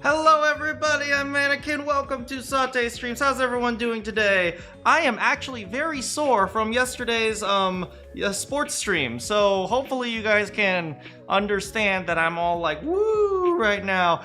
Hello everybody, I'm Manakyn, welcome to Saute Streams. How's everyone doing today? I am actually very sore from yesterday's sports stream, so hopefully you guys can understand that I'm all like woo right now.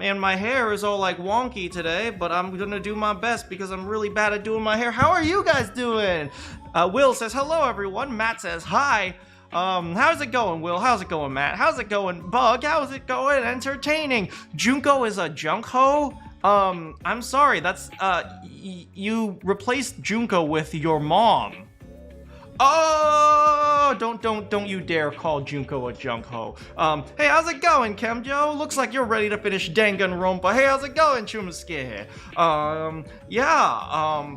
And my hair is all like wonky today, but I'm gonna do my best because I'm really bad at doing my hair. How are you guys doing? Will says hello everyone, Matt says hi. How's it going, Will? How's it going, Matt? How's it going, Bug? How's it going? Entertaining. Junko is a junk ho? I'm sorry, that's, you replaced Junko with your mom. Oh, don't you dare call Junko a junk ho. Hey, how's it going, Kemjo? Looks like you're ready to finish Danganronpa. Hey, how's it going, Chumasuke?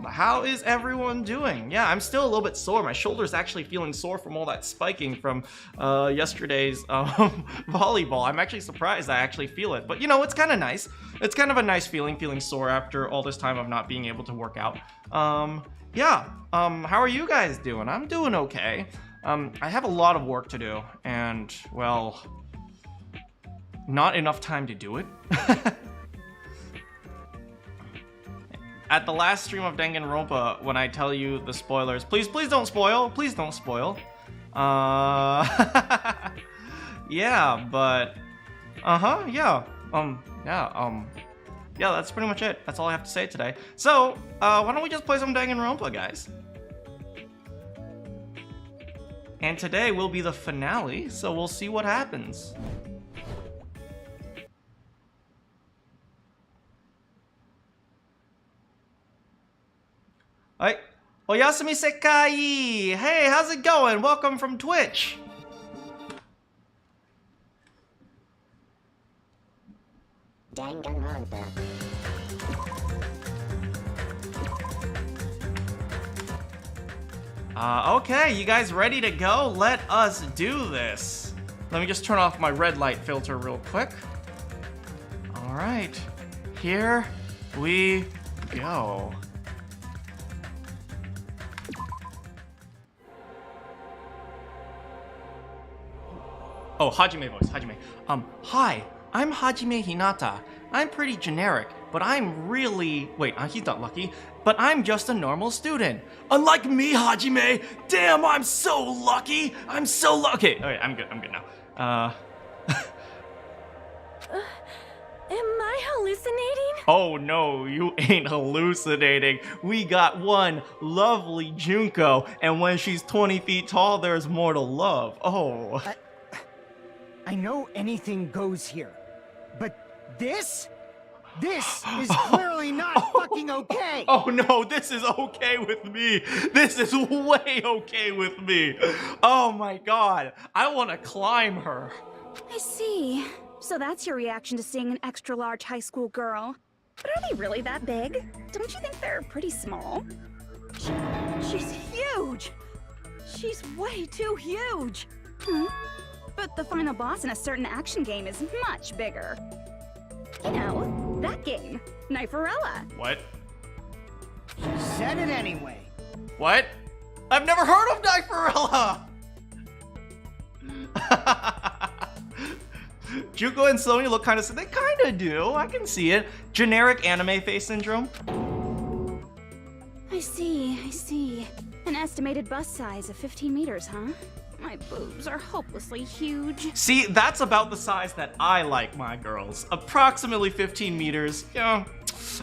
How is everyone doing? Yeah, I'm still a little bit sore. My shoulder's actually feeling sore from all that spiking from, yesterday's, volleyball. I'm actually surprised I actually feel it, but you know, it's kind of nice. It's kind of a nice feeling sore after all this time of not being able to work out. How are you guys doing? I'm doing okay. I have a lot of work to do, and, well, not enough time to do it. At the last stream of Danganronpa, when I tell you the spoilers, please don't spoil, please don't spoil. Yeah, but, yeah, that's pretty much it. That's all I have to say today. So, why don't we just play some Danganronpa, guys? And today will be the finale, so we'll see what happens. Alright. Oyasumi Sekai! Hey, how's it going? Welcome from Twitch! Danganronpa. Okay, you guys ready to go? Let us do this. Let me just turn off my red light filter real quick. Alright, here we go. Oh, Hajime voice, Hajime. Hi, I'm Hajime Hinata. I'm pretty generic, but I'm really... Wait, he's not lucky. But I'm just a normal student. Unlike me, Hajime! Damn, I'm so lucky! I'm so lucky! Okay, I'm good now. Am I hallucinating? Oh no, you ain't hallucinating. We got one lovely Junko, and when she's 20 feet tall, there's more to love. Oh. I know anything goes here, but this is clearly not fucking okay! Oh no, this is okay with me! This is way okay with me! Oh my god, I want to climb her! I see. So that's your reaction to seeing an extra-large high school girl. But are they really that big? Don't you think they're pretty small? She's huge! She's way too huge! But the final boss in a certain action game is much bigger. You know, that game, Kniferella. What? She said it anyway. What? I've never heard of Kniferella! Junko and Sonya look kind of... They kind of do, I can see it. Generic anime face syndrome. I see. An estimated bust size of 15 meters, huh? My boobs are hopelessly huge. See, that's about the size that I like my girls. Approximately 15 meters. You know,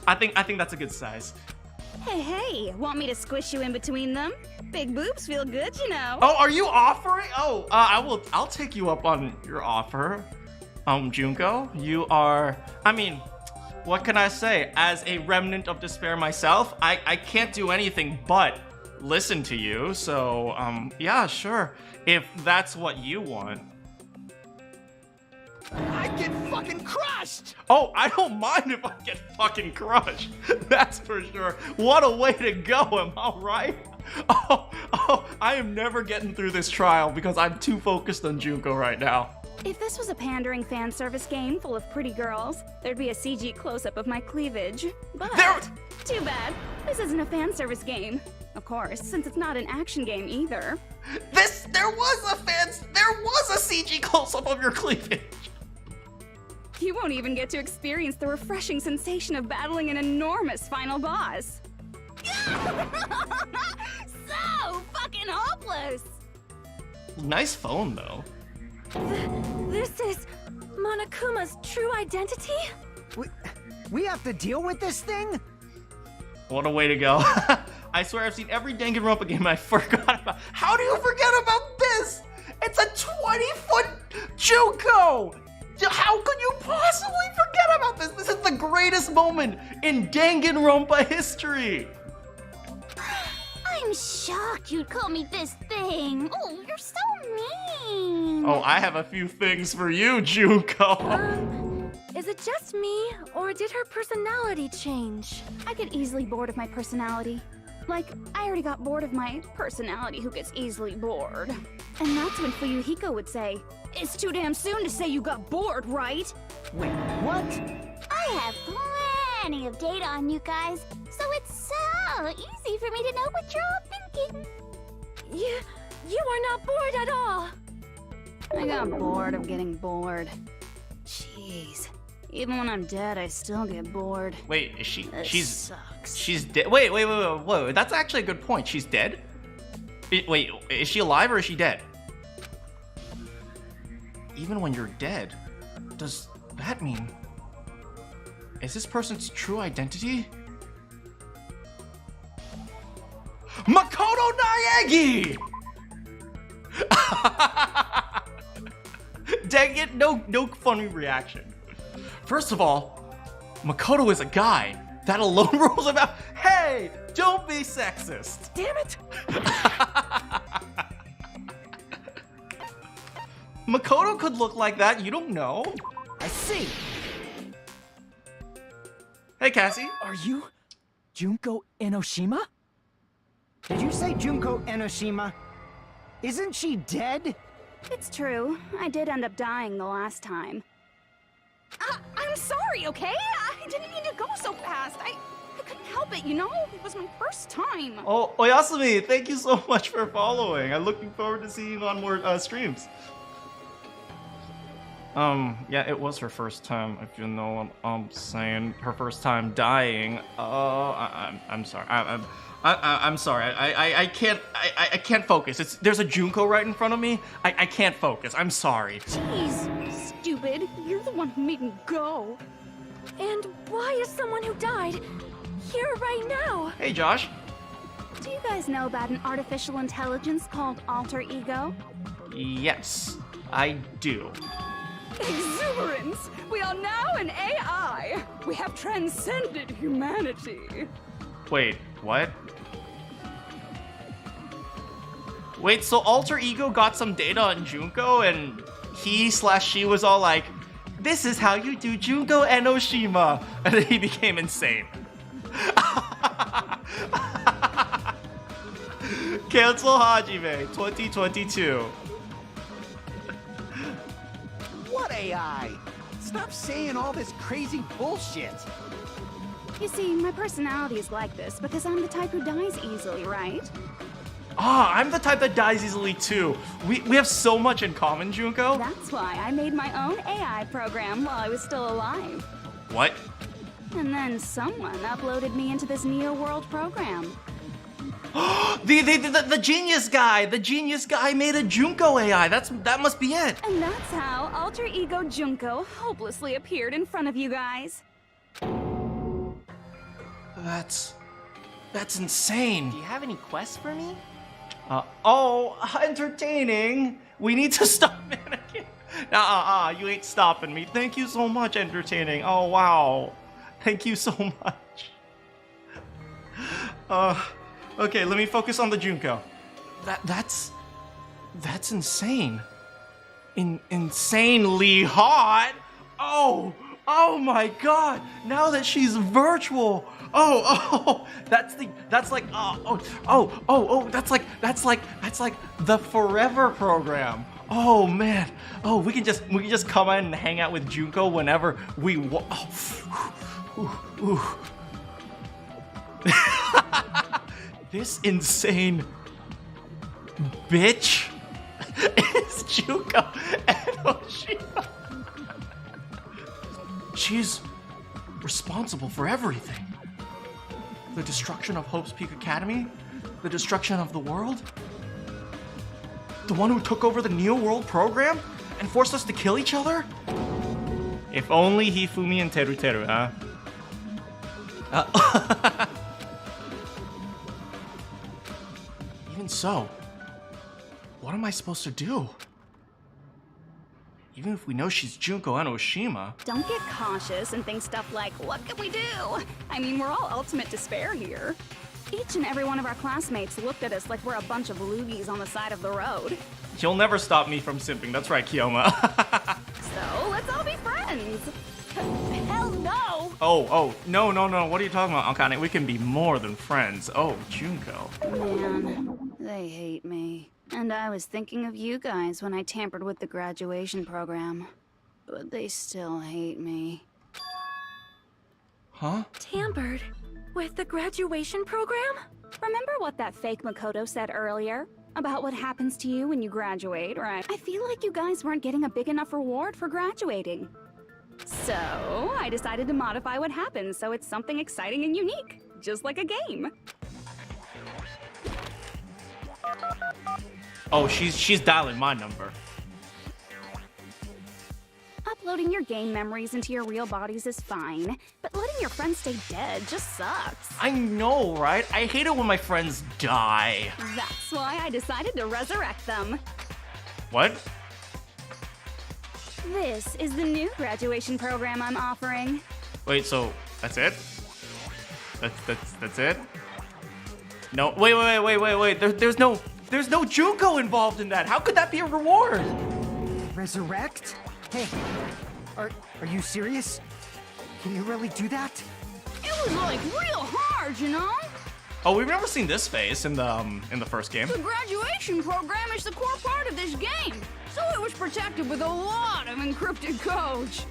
I think that's a good size. Hey, want me to squish you in between them? Big boobs feel good, you know. Oh, are you offering? Oh, I'll take you up on your offer. Junko, you are, I mean, what can I say? As a remnant of despair myself, I can't do anything but listen to you, so, yeah, sure. If that's what you want. I get fucking crushed! Oh, I don't mind if I get fucking crushed. That's for sure. What a way to go, am I right? Oh, I am never getting through this trial because I'm too focused on Junko right now. If this was a pandering fan service game full of pretty girls, there'd be a CG close-up of my cleavage. But too bad, this isn't a fan service game. Of course, since it's not an action game either. There was a CG close-up of your cleavage. You won't even get to experience the refreshing sensation of battling an enormous final boss. So fucking hopeless! Nice phone, though. This is Monokuma's true identity? We have to deal with this thing? What a way to go. I swear I've seen every Danganronpa game I forgot about. How do you forget about this? It's a 20-foot Junko! How could you possibly forget about this? This is the greatest moment in Danganronpa history. I'm shocked you'd call me this thing. Oh, you're so mean. Oh, I have a few things for you, Junko. Is it just me, or did her personality change? I get easily bored of my personality. Like, I already got bored of my personality who gets easily bored. And that's when Fuyuhiko would say, "It's too damn soon to say you got bored, right?" Wait, what? I have plenty of data on you guys, so it's so easy for me to know what you're all thinking. You are not bored at all. I got bored of getting bored. Jeez. Even when I'm dead, I still get bored. Wait, is she? This She's sucks. dead. Wait. That's actually a good point. She's dead? Wait, is she alive or is she dead? Even when you're dead, does that mean? Is this person's true identity? Makoto Naegi! Dang it, no funny reaction. First of all, Makoto is a guy. That alone rules him out. Hey, don't be sexist. Damn it! Makoto could look like that, you don't know. I see. Hey, Cassie. Are you Junko Enoshima? Did you say Junko Enoshima? Isn't she dead? It's true. I did end up dying the last time. I'm sorry, okay? I didn't mean to go so fast. I couldn't help it, you know? It was my first time. Oh, Oyasumi, thank you so much for following. I'm looking forward to seeing you on more streams. Yeah, it was her first time, if you know what I'm saying. Her first time dying. I'm sorry. I'm sorry. I can't focus. There's a Junko right in front of me. I can't focus. I'm sorry. Jeez, stupid. You're the one who made me go. And why is someone who died here right now? Hey, Josh. Do you guys know about an artificial intelligence called alter ego? Yes, I do. Exuberance! We are now an AI! We have transcended humanity! Wait, what? Wait, so Alter Ego got some data on Junko and he/she was all like, "This is how you do Junko Enoshima," and then he became insane. Cancel Hajime 2022. What AI? Stop saying all this crazy bullshit. You see, my personality is like this because I'm the type who dies easily, right? Ah, I'm the type that dies easily too. We have so much in common, Junko. That's why I made my own AI program while I was still alive. What? And then someone uploaded me into this Neo World program. The genius guy! The genius guy made a Junko AI. That must be it. And that's how Alter Ego Junko hopelessly appeared in front of you guys. That's insane. Do you have any quests for me? Entertaining. We need to stop Manakyn. You ain't stopping me. Thank you so much, entertaining. Oh, wow. Thank you so much. Okay, let me focus on the Junko. That's insane. Insanely hot. Oh my God. Now that she's virtual. That's like the forever program. Oh man. Oh, we can just come in and hang out with Junko whenever we want. This insane bitch is Junko Enoshima. She's responsible for everything. The destruction of Hope's Peak Academy, the destruction of the world. The one who took over the Neo World program and forced us to kill each other? If only Hifumi and Teru, huh? Even so, what am I supposed to do? Even if we know she's Junko Enoshima. Don't get cautious and think stuff like, what can we do? I mean, we're all ultimate despair here. Each and every one of our classmates looked at us like we're a bunch of loogies on the side of the road. You'll never stop me from simping. That's right, Kiyoma. So, let's all be friends. Hell no! Oh, no. What are you talking about, Okami? We can be more than friends. Oh, Junko. Man, they hate me. And I was thinking of you guys when I tampered with the graduation program. But they still hate me. Huh? Tampered? With the graduation program? Remember what that fake Makoto said earlier? About what happens to you when you graduate, right? I feel like you guys weren't getting a big enough reward for graduating. So, I decided to modify what happens so it's something exciting and unique. Just like a game. Oh, she's dialing my number. Uploading your game memories into your real bodies is fine, but letting your friends stay dead just sucks. I know, right? I hate it when my friends die. That's why I decided to resurrect them. What? This is the new graduation program I'm offering. Wait, so that's it? That's it? No, wait. There's no Junko involved in that. How could that be a reward? Resurrect? Hey, are you serious? Can you really do that? It was like real hard, you know? Oh, we've never seen this face in the first game. The graduation program is the core part of this game, so it was protected with a lot of encrypted codes.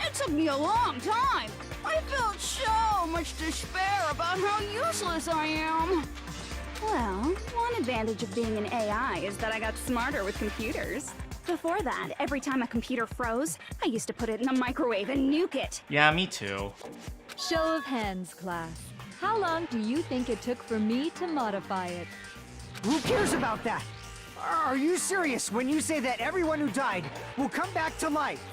It took me a long time. I felt so much despair about how useless I am. Well, one advantage of being an AI is that I got smarter with computers. Before that, every time a computer froze, I used to put it in the microwave and nuke it. Yeah, me too. Show of hands, class. How long do you think it took for me to modify it? Who cares about that? Are you serious when you say that everyone who died will come back to life?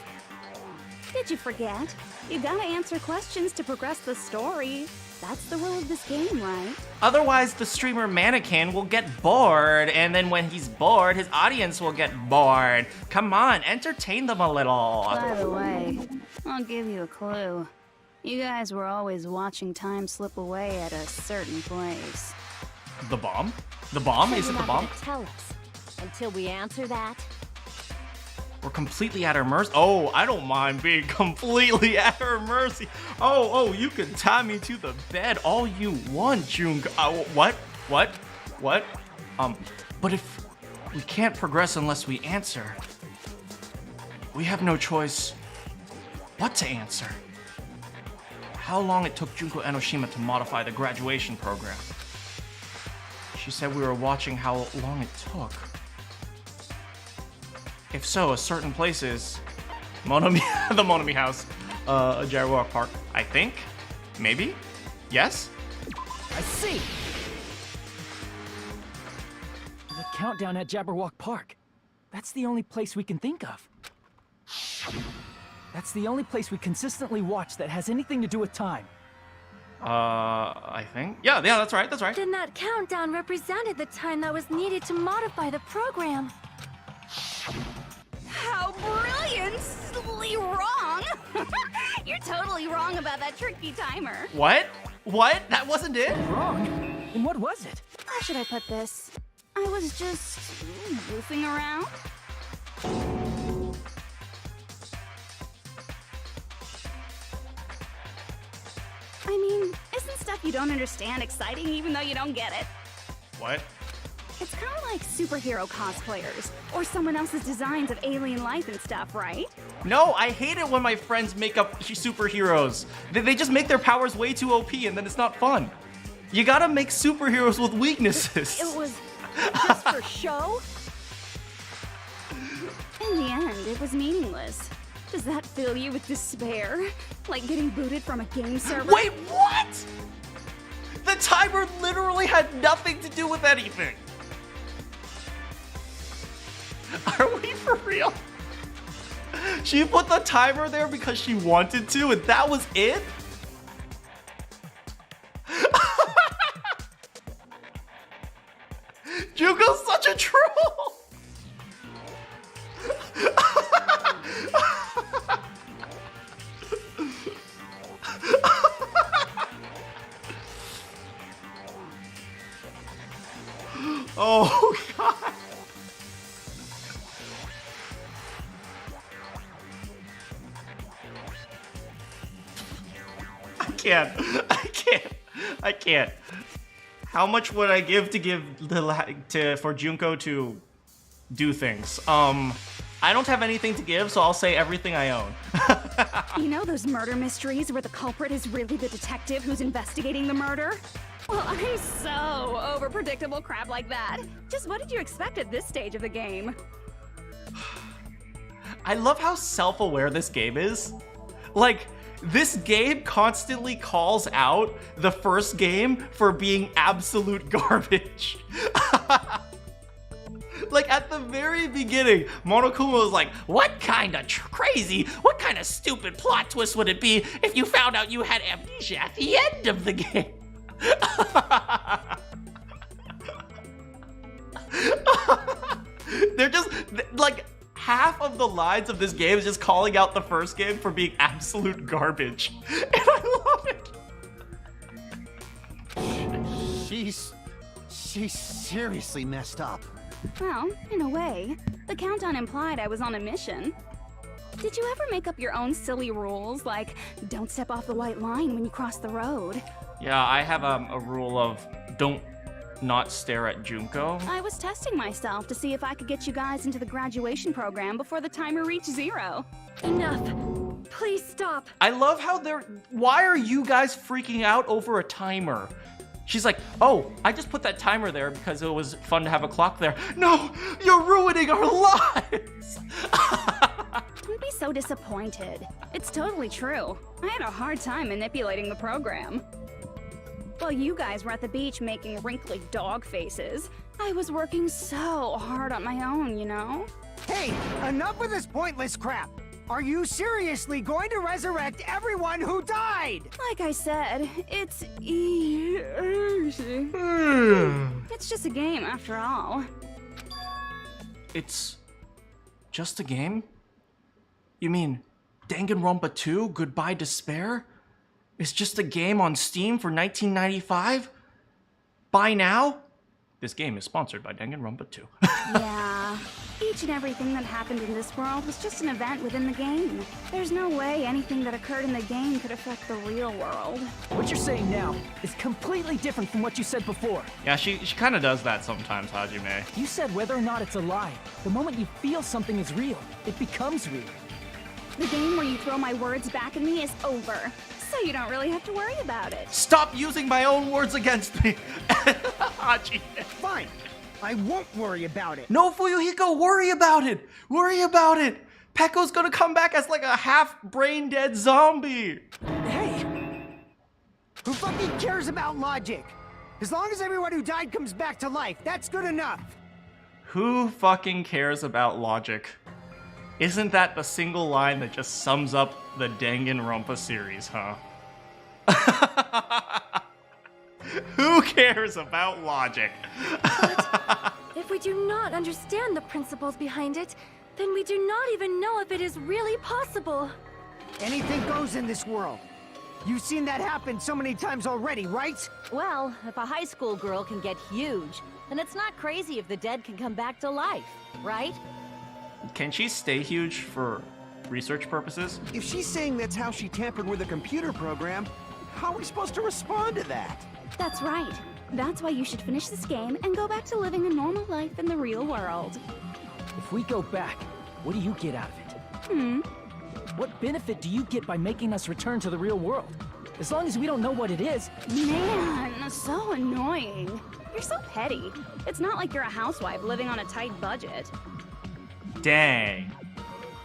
Did you forget? You gotta answer questions to progress the story. That's the rule of this game, right? Otherwise, the streamer Manakyn will get bored, and then when he's bored, his audience will get bored. Come on, entertain them a little. By the way, I'll give you a clue. You guys were always watching time slip away at a certain place. The bomb? The bomb? Is it the bomb? Tell us until we answer that. We're completely at her mercy. Oh, I don't mind being completely at her mercy. Oh, you can tie me to the bed all you want, Junko. What? But if we can't progress unless we answer, we have no choice but to answer. How long it took Junko Enoshima to modify the graduation program? She said we were watching how long it took. If so, a certain place is the Monomi house, Jabberwock Park, I think? Maybe? Yes? I see! The countdown at Jabberwock Park. That's the only place we can think of. That's the only place we consistently watch that has anything to do with time. I think? Yeah, that's right. Then that countdown represented the time that was needed to modify the program. How brilliantly wrong! You're totally wrong about that tricky timer. What? That wasn't it? Wrong? And what was it? How should I put this? I was just goofing around. I mean, isn't stuff you don't understand exciting even though you don't get it? What? It's kind of like superhero cosplayers, or someone else's designs of alien life and stuff, right? No, I hate it when my friends make up superheroes. They just make their powers way too OP and then it's not fun. You gotta make superheroes with weaknesses. It was just for show? In the end, it was meaningless. Does that fill you with despair? Like getting booted from a game server? Wait, what? The timer literally had nothing to do with anything. Are we for real? She put the timer there because she wanted to, and that was it? Junko's such a troll! Oh, God. I can't. How much would I give for Junko to do things? I don't have anything to give, so I'll say everything I own. You know those murder mysteries where the culprit is really the detective who's investigating the murder? Well, I'm so over predictable crap like that. Just what did you expect at this stage of the game? I love how self-aware this game is. Like, this game constantly calls out the first game for being absolute garbage. Like, at the very beginning, Monokuma was like, what kind of stupid plot twist would it be if you found out you had amnesia at the end of the game? They're just, like, half of the lines of this game is just calling out the first game for being absolute garbage. And I love it. She's seriously messed up. Well, in a way, the countdown implied I was on a mission. Did you ever make up your own silly rules, like don't step off the white line when you cross the road? Yeah, I have a rule of don't not stare at Junko. I was testing myself to see if I could get you guys into the graduation program before the timer reached 0. Enough. Please stop. I love how why are you guys freaking out over a timer? She's like, oh, I just put that timer there because it was fun to have a clock there. No, you're ruining our lives. Don't be so disappointed. It's totally true. I had a hard time manipulating the program. While you guys were at the beach making wrinkly dog faces, I was working so hard on my own, you know? Hey, enough with this pointless crap! Are you seriously going to resurrect everyone who died? Like I said, it's it's just a game after all. It's just a game? You mean Danganronpa 2 Goodbye Despair? Is just a game on Steam for $19.95? Buy now? This game is sponsored by Danganronpa 2. Yeah, each and everything that happened in this world was just an event within the game. There's no way anything that occurred in the game could affect the real world. What you're saying now is completely different from what you said before. Yeah, she kind of does that sometimes, Hajime. You said whether or not it's a lie. The moment you feel something is real, it becomes real. The game where you throw my words back at me is over, so you don't really have to worry about it. Stop using my own words against me! Hajime. Fine, I won't worry about it. No, Fuyuhiko, worry about it! Worry about it! Pekko's gonna come back as like a half brain dead zombie! Hey! Who fucking cares about logic? As long as everyone who died comes back to life, that's good enough. Who fucking cares about logic? Isn't that the single line that just sums up the Danganronpa series, huh? Who cares about logic? If we do not understand the principles behind it, then we do not even know if it is really possible. Anything goes in this world. You've seen that happen so many times already, right? Well, if a high school girl can get huge, then it's not crazy if the dead can come back to life, right? Can she stay huge for research purposes? If she's saying that's how she tampered with a computer program, how are we supposed to respond to that? That's right. That's why you should finish this game and go back to living a normal life in the real world. If we go back, what do you get out of it? What benefit do you get by making us return to the real world? As long as we don't know what it is. Man, so annoying. You're so petty. It's not like you're a housewife living on a tight budget. Dang.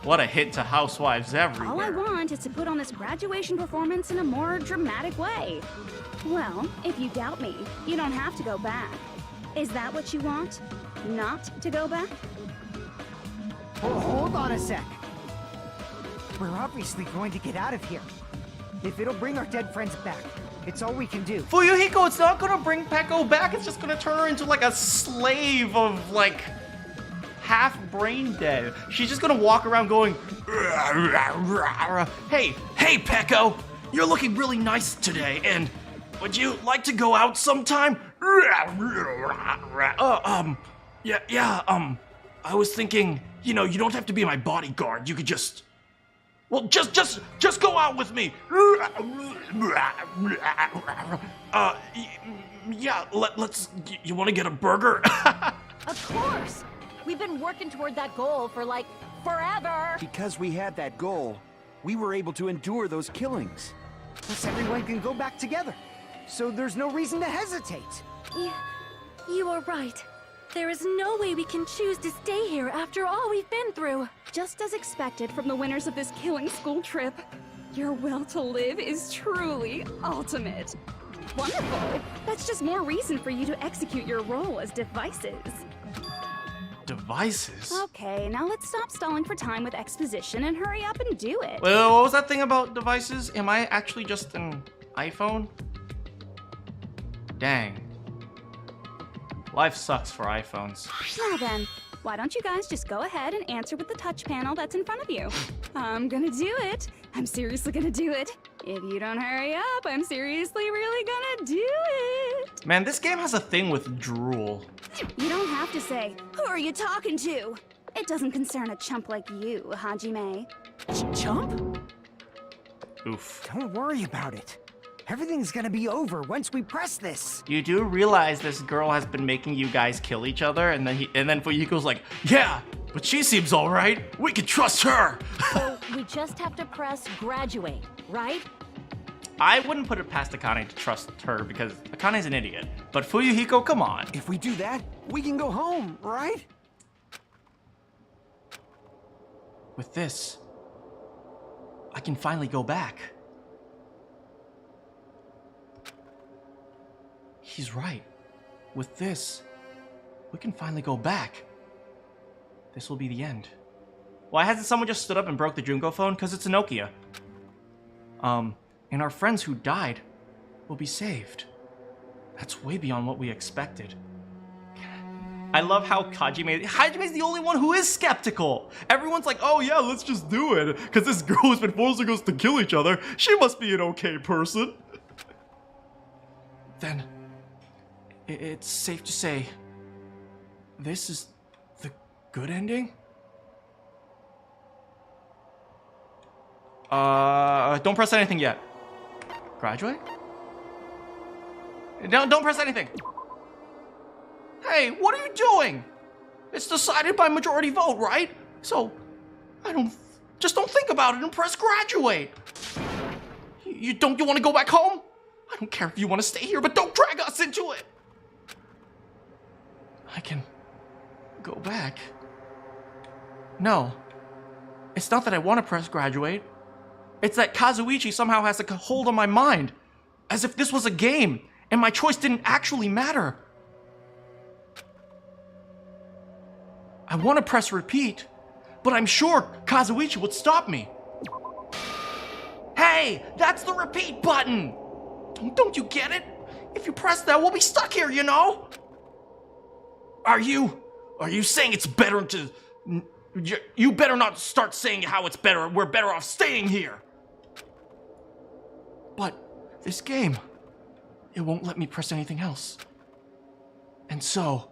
What a hit to housewives everywhere. All I want is to put on this graduation performance in a more dramatic way. Well, if you doubt me, you don't have to go back. Is that what you want? Not to go back? Oh, hold on a sec. We're obviously going to get out of here. If it'll bring our dead friends back, it's all we can do. Fuyuhiko, it's not gonna bring Peko back, it's just gonna turn her into like a slave of like half brain dead. She's just gonna walk around going, hey Peko, you're looking really nice today, and would you like to go out sometime? I was thinking, you know, you don't have to be my bodyguard, you could just, well, just go out with me. Yeah, let's, you wanna get a burger? Of course! We've been working toward that goal for, like, forever! Because we had that goal, we were able to endure those killings. Plus everyone can go back together. So there's no reason to hesitate. You are right. There is no way we can choose to stay here after all we've been through. Just as expected from the winners of this killing school trip, your will to live is truly ultimate. Wonderful! That's just more reason for you to execute your role as devices. Devices? Okay, now let's stop stalling for time with exposition and hurry up and do it. Well, what was that thing about devices? Am I actually just an iPhone? Dang. Life sucks for iPhones. Now then, why don't you guys just go ahead and answer with the touch panel that's in front of you? I'm gonna do it. I'm seriously gonna do it. If you don't hurry up, I'm seriously really gonna do it. Man, this game has a thing with drool. You don't have to say, who are you talking to? It doesn't concern a chump like you, Hajime. Chump? Oof. Don't worry about it. Everything's gonna be over once we press this. You do realize this girl has been making you guys kill each other, and then Fuyuhiko's like, yeah, but she seems all right. We can trust her. So we just have to press graduate, right? I wouldn't put it past Akane to trust her because Akane's an idiot. But Fuyuhiko, come on. If we do that, we can go home, right? With this, I can finally go back. He's right. With this, we can finally go back. This will be the end. Why hasn't someone just stood up and broke the Junko phone? Because it's a Nokia. And our friends who died will be saved. That's way beyond what we expected. I love how Hajime's the only one who is skeptical. Everyone's like, oh yeah, let's just do it. Because this girl has been forcing us to kill each other. She must be an okay person. Then, it's safe to say, this is the good ending? Don't press anything yet. Graduate? Don't press anything. Hey, what are you doing? It's decided by majority vote, right? So, just don't think about it and press graduate. You want to go back home? I don't care if you want to stay here, but don't drag us into it. I can go back. No. It's not that I want to press graduate. It's that Kazuichi somehow has a hold on my mind. As if this was a game, and my choice didn't actually matter. I want to press repeat, but I'm sure Kazuichi would stop me. Hey, that's the repeat button! Don't you get it? If you press that, we'll be stuck here, you know? Are you saying it's better to... You better not start saying how it's better. We're better off staying here. But this game, it won't let me press anything else. And so,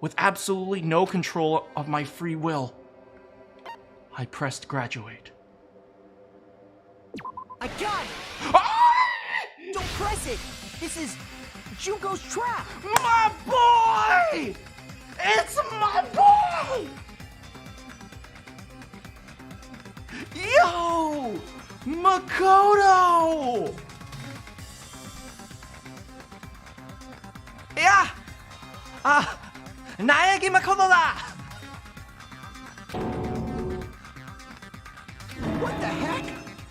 with absolutely no control of my free will, I pressed graduate. I got it! Ah! Don't press it! This is Junko's trap! My boy! It's my boy! Yo! Makoto! Yeah! Naegi Makoto da!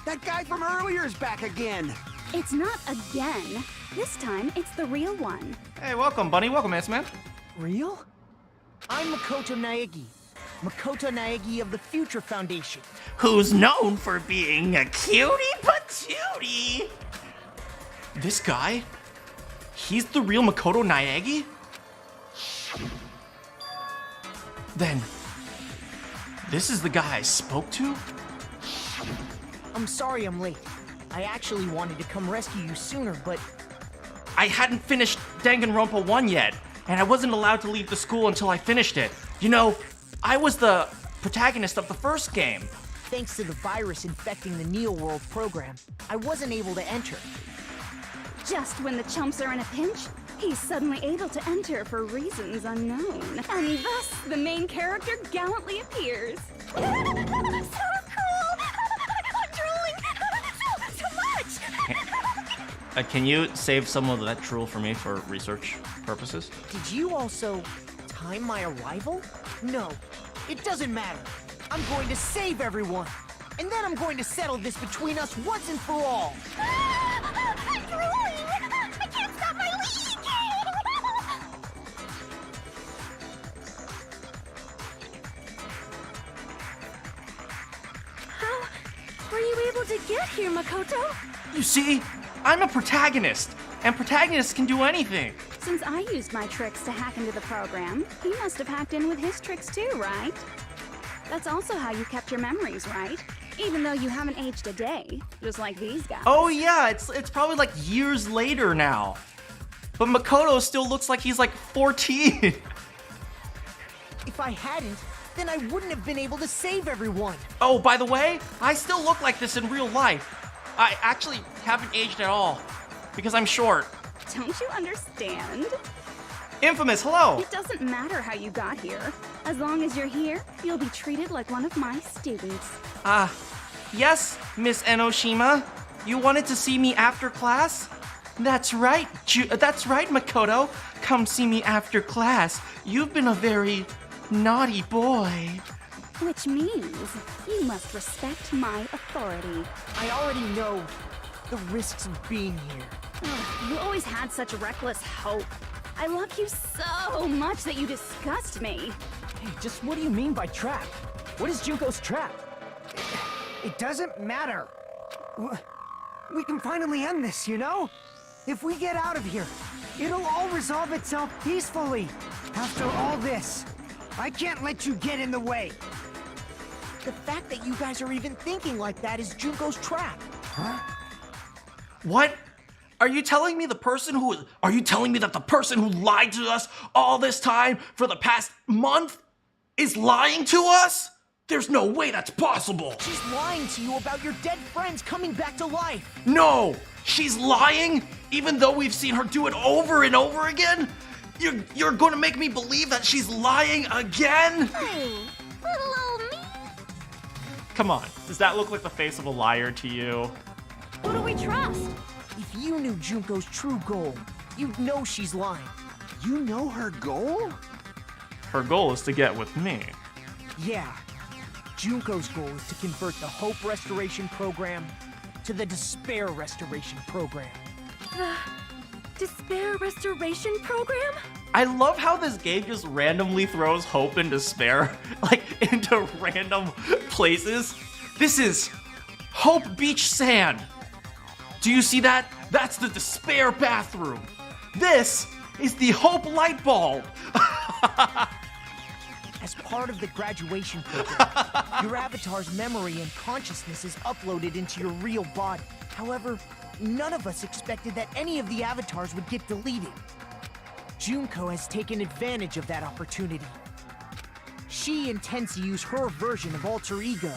That guy from earlier is back again. It's not again. This time, it's the real one. Hey, welcome, Bunny. Welcome, man. Real? I'm Makoto Naegi. Makoto Naegi of the Future Foundation. Who's known for being a cutie patootie. This guy? He's the real Makoto Naegi? Then, this is the guy I spoke to? I'm sorry I'm late. I actually wanted to come rescue you sooner, but I hadn't finished Danganronpa 1 yet, and I wasn't allowed to leave the school until I finished it. You know, I was the protagonist of the first game. thanks to the virus infecting the Neo World program, I wasn't able to enter. Just when the chumps are in a pinch, he's suddenly able to enter for reasons unknown. And thus, the main character gallantly appears. So cool! I'm drooling so much! Can you save some of that drool for me for research purposes? Did you also time my arrival? No, it doesn't matter. I'm going to save everyone. And then I'm going to settle this between us once and for all. I'm drooling! I can't stop my leak! How were you able to get here, Makoto? You see, I'm a protagonist, and protagonists can do anything. Since I used my tricks to hack into the program, he must have hacked in with his tricks too, right? That's also how you kept your memories, right? Even though you haven't aged a day, just like these guys. Oh yeah, it's probably like years later now. But Makoto still looks like he's like 14. If I hadn't, then I wouldn't have been able to save everyone. Oh, by the way, I still look like this in real life. I actually haven't aged at all, because I'm short. Don't you understand? Infamous, hello! It doesn't matter how you got here. As long as you're here, you'll be treated like one of my students. Yes, Miss Enoshima. You wanted to see me after class? That's right, that's right, Makoto. Come see me after class. You've been a very naughty boy. Which means you must respect my authority. I already know the risks of being here. Ugh, you always had such reckless hope. I love you so much that you disgust me. Hey, just what do you mean by trap? What is Junko's trap? It doesn't matter. We can finally end this, you know? If we get out of here, it'll all resolve itself peacefully. After all this, I can't let you get in the way. The fact that you guys are even thinking like that is Junko's trap. Huh? What? Are you telling me that the person who lied to us all this time for the past month is lying to us? There's no way that's possible. She's lying to you about your dead friends coming back to life. No, she's lying, even though we've seen her do it over and over again? You're going to make me believe that she's lying again? Oh, little old me. Come on, does that look like the face of a liar to you? Who do we trust? If you knew Junko's true goal, you'd know she's lying. You know her goal? Her goal is to get with me. Yeah. Junko's goal is to convert the Hope Restoration Program to the Despair Restoration Program. The Despair Restoration Program? I love how this game just randomly throws hope and despair, like, into random places. This is Hope Beach Sand. Do you see that? That's the despair bathroom. This is the Hope light bulb. As part of the graduation program, your avatar's memory and consciousness is uploaded into your real body. However, none of us expected that any of the avatars would get deleted. Junko has taken advantage of that opportunity. She intends to use her version of Alter Ego,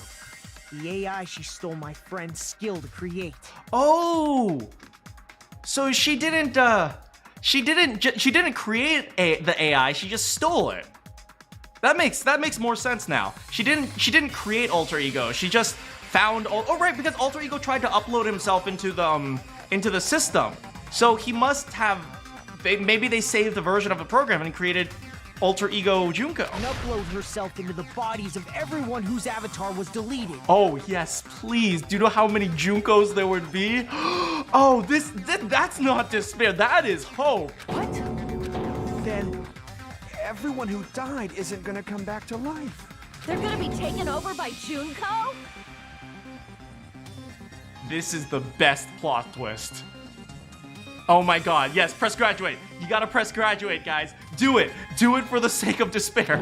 the AI she stole my friend's skill to create. Oh, so she didn't create the AI. She just stole it. That makes more sense now. She didn't create Alter Ego. She just found. Oh right, because Alter Ego tried to upload himself into the system. So he must have. Maybe they saved the version of the program and created alter ego Junko. And upload herself into the bodies of everyone whose avatar was deleted. Oh, yes, please. Do you know how many Junkos there would be? Oh, that's not despair. That is hope. What? Then everyone who died isn't gonna come back to life. They're gonna be taken over by Junko? This is the best plot twist. Oh my god, yes, press graduate. You gotta press graduate, guys. Do it. Do it for the sake of despair.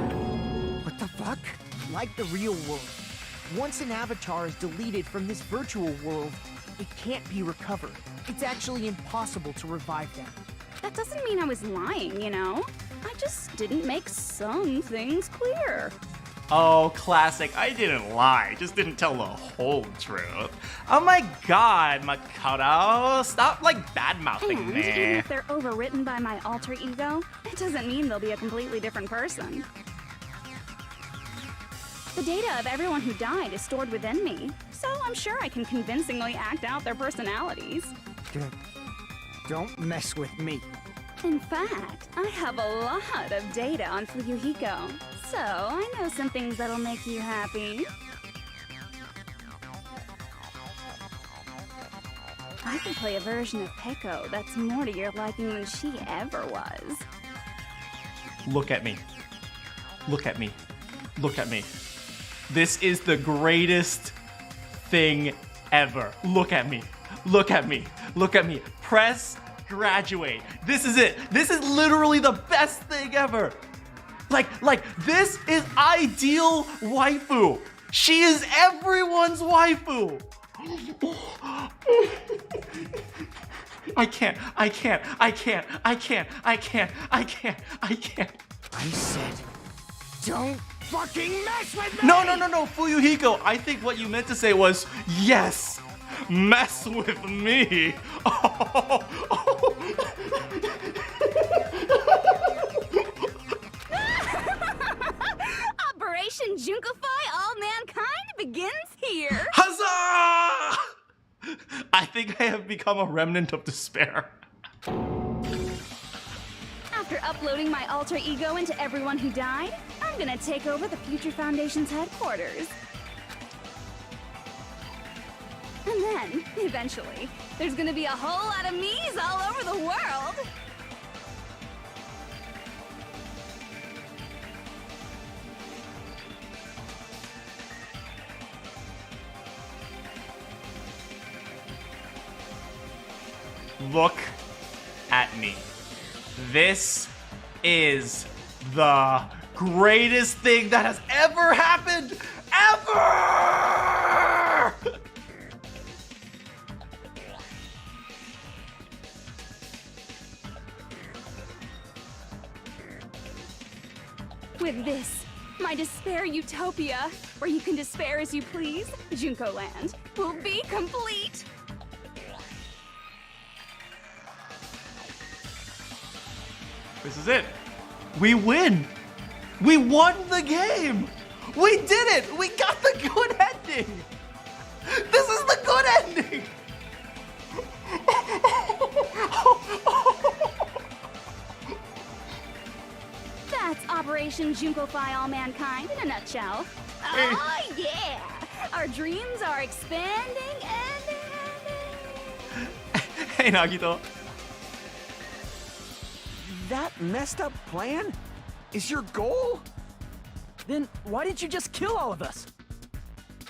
What the fuck? Like the real world, once an avatar is deleted from this virtual world, it can't be recovered. It's actually impossible to revive them. That doesn't mean I was lying, you know? I just didn't make some things clear. Oh, classic. I didn't lie. Just didn't tell the whole truth. Oh my god, Makoto. Stop, like, bad-mouthing And me. even if they're overwritten by my alter ego, it doesn't mean they'll be a completely different person. The data of everyone who died is stored within me, so I'm sure I can convincingly act out their personalities. Don't mess with me. In fact, I have a lot of data on Fuyuhiko, so I know some things that'll make you happy. I can play a version of Peko that's more to your liking than she ever was. Look at me. Look at me. Look at me. This is the greatest thing ever. Look at me. Look at me. Look at me. Press graduate. This is it. This is literally the best thing ever. Like, this is ideal waifu. She is everyone's waifu. I can't. I said, don't fucking mess with me! No, Fuyuhiko. I think what you meant to say was, yes, mess with me. Operation Junkify All Mankind begins here. Huzzah! I think I have become a remnant of despair. After uploading my alter ego into everyone who died, I'm gonna take over the Future Foundation's headquarters. And then, eventually, there's gonna be a whole lot of me's all over the world. Look at me. This is the greatest thing that has ever happened, ever! With this, my despair utopia, where you can despair as you please, Junko Land, will be complete. This is it. We win. We won the game. We did it. We got the good ending. This is the good ending. That's Operation Junkify All Mankind in a nutshell. Oh yeah! Our dreams are expanding and... Hey, Nagito. That messed up plan is your goal? Then why didn't you just kill all of us?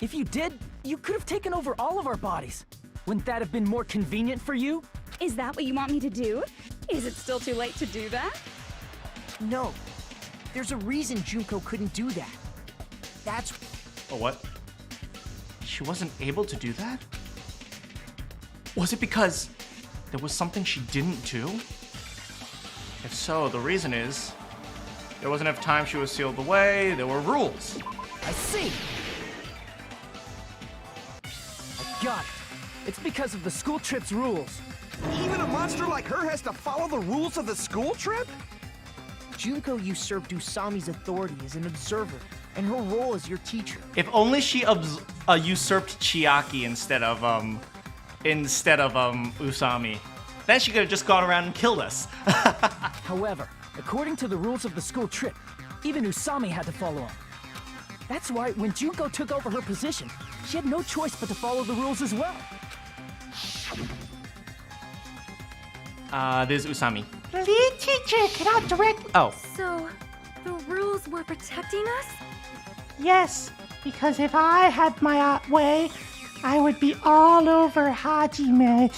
If you did, you could have taken over all of our bodies. Wouldn't that have been more convenient for you? Is that what you want me to do? Is it still too late to do that? No. There's a reason Junko couldn't do that. That's... Oh, what? She wasn't able to do that? Was it because there was something she didn't do? If so, the reason is there wasn't enough time, she was sealed away, there were rules. I see. I got it. It's because of the school trip's rules. Even a monster like her has to follow the rules of the school trip? Junko usurped Usami's authority as an observer, and her role as your teacher. If only she usurped Chiaki instead of Usami. Then she could have just gone around and killed us. However, According to the rules of the school trip, even Usami had to follow them. That's why when Junko took over her position, she had no choice but to follow the rules as well. This is Usami. The lead teacher cannot direct. Oh. So, the rules were protecting us? Yes, because if I had my way, I would be all over Hajime.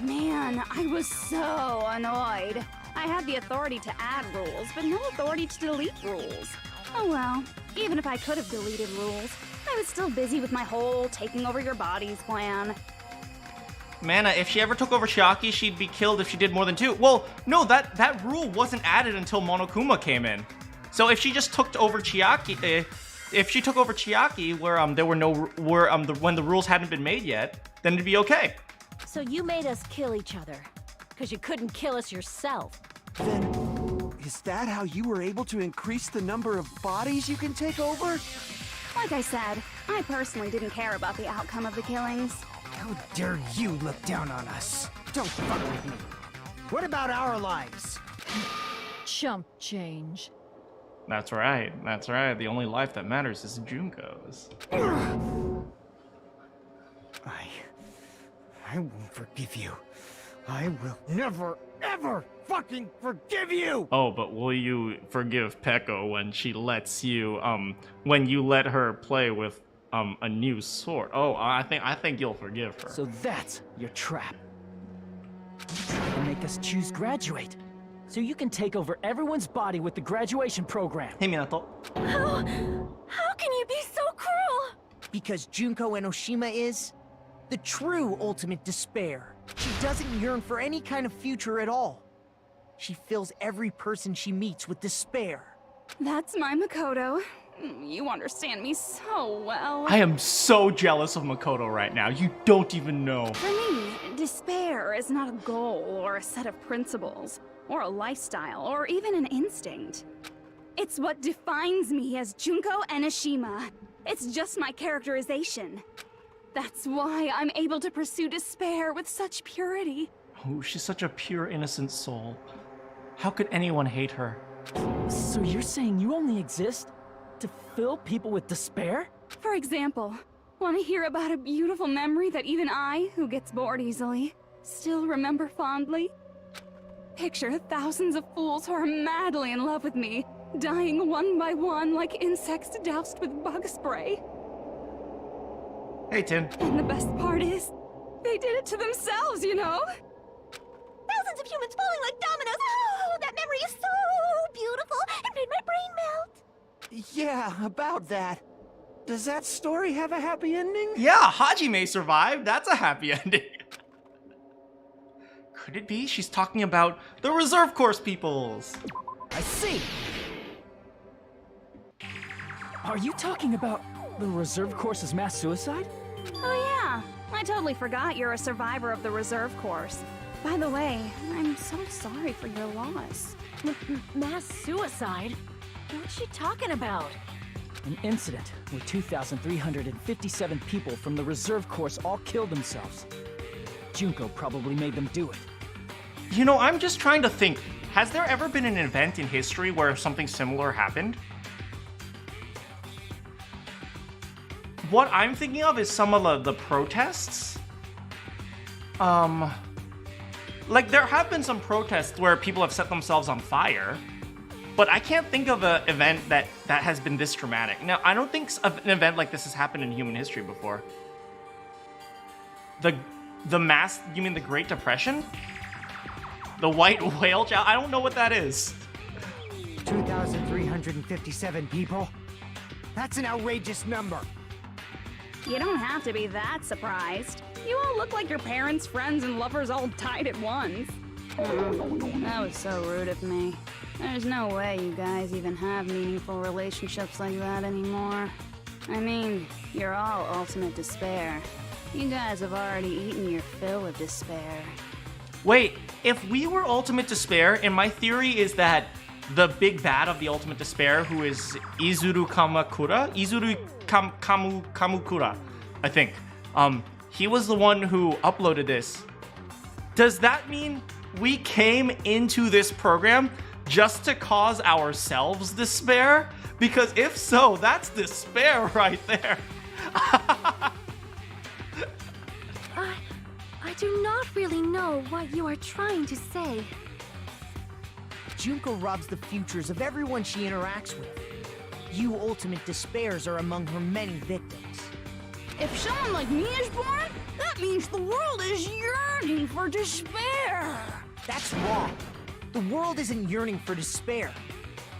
Man, I was so annoyed. I had the authority to add rules, but no authority to delete rules. Oh well, even if I could have deleted rules, I was still busy with my whole taking over your bodies plan. Mana, if she ever took over Chiaki, she'd be killed if she did more than 2. Well, no, that rule wasn't added until Monokuma came in. So if she just took over Chiaki, if she took over Chiaki, where there were no, when the rules hadn't been made yet, then it'd be okay. So you made us kill each other, because you couldn't kill us yourself. Then, is that how you were able to increase the number of bodies you can take over? Like I said, I personally didn't care about the outcome of the killings. How dare you look down on us? Don't fuck with me. What about our lives? Chump change. That's right. That's right. The only life that matters is Junko's. I won't forgive you. I will never, ever fucking forgive you! Oh, but will you forgive Peko when she lets you, when you let her play with, a new sword? Oh, I think you'll forgive her. So that's your trap. You try to make us choose graduate, so you can take over everyone's body with the graduation program. Hey, Minato. How can you be so cruel? Because Junko Enoshima is the true ultimate despair. She doesn't yearn for any kind of future at all. She fills every person she meets with despair. That's my Makoto. You understand me so well. I am so jealous of Makoto right now. You don't even know. For me, despair is not a goal or a set of principles, or a lifestyle, or even an instinct. It's what defines me as Junko Enoshima. It's just my characterization. That's why I'm able to pursue despair with such purity. Oh, she's such a pure, innocent soul. How could anyone hate her? So you're saying you only exist to fill people with despair? For example, want to hear about a beautiful memory that even I, who gets bored easily, still remember fondly? Picture thousands of fools who are madly in love with me, dying one by one like insects doused with bug spray. Hey, Tin. And the best part is, they did it to themselves, you know? Thousands of humans falling like dominoes. Oh, that memory is so beautiful. It made my brain melt. Yeah, about that. Does that story have a happy ending? Yeah, Hajime survived. That's a happy ending. Could it be she's talking about the reserve course peoples? I see. Are you talking about the reserve course's mass suicide? Oh yeah, I totally forgot you're a survivor of the reserve course. By the way, I'm so sorry for your loss. Mass suicide? What's she talking about? An incident where 2,357 people from the reserve course all killed themselves. Junko probably made them do it. You know, I'm just trying to think. Has there ever been an event in history where something similar happened? What I'm thinking of is some of the protests. Like, there have been some protests where people have set themselves on fire, but I can't think of an event that has been this dramatic. Now, I don't think an event like this has happened in human history before. The mass, you mean the Great Depression? The white whale child? I don't know what that is. 2,357 people? That's an outrageous number. You don't have to be that surprised. You all look like your parents, friends, and lovers all died at once. That was so rude of me. There's no way you guys even have meaningful relationships like that anymore. I mean, you're all ultimate despair. You guys have already eaten your fill of despair. Wait, if we were ultimate despair, and my theory is that the big bad of the ultimate despair, who is Izuru Kamukura, I think. He was the one who uploaded this. Does that mean we came into this program just to cause ourselves despair? Because if so, that's despair right there. I do not really know what you are trying to say. Junko robs the futures of everyone she interacts with. You ultimate despairs are among her many victims. If someone like me is born, that means the world is yearning for despair. That's wrong. The world isn't yearning for despair.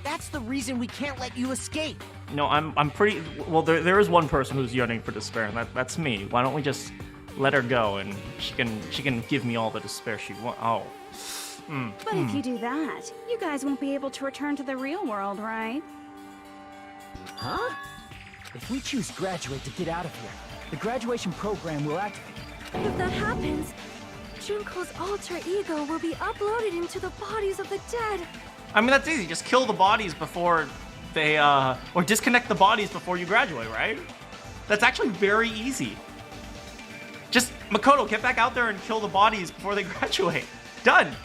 That's the reason we can't let you escape. No, I'm pretty... Well, there is one person who's yearning for despair, and that's me. Why don't we just let her go, and she can give me all the despair she wants. Oh. But if you do that, you guys won't be able to return to the real world, right? Huh? If we choose graduate to get out of here, the graduation program will activate. If that happens, Junko's alter ego will be uploaded into the bodies of the dead. I mean, that's easy. Just kill the bodies before they, or disconnect the bodies before you graduate, right? That's actually very easy. Just, Makoto, get back out there and kill the bodies before they graduate. Done.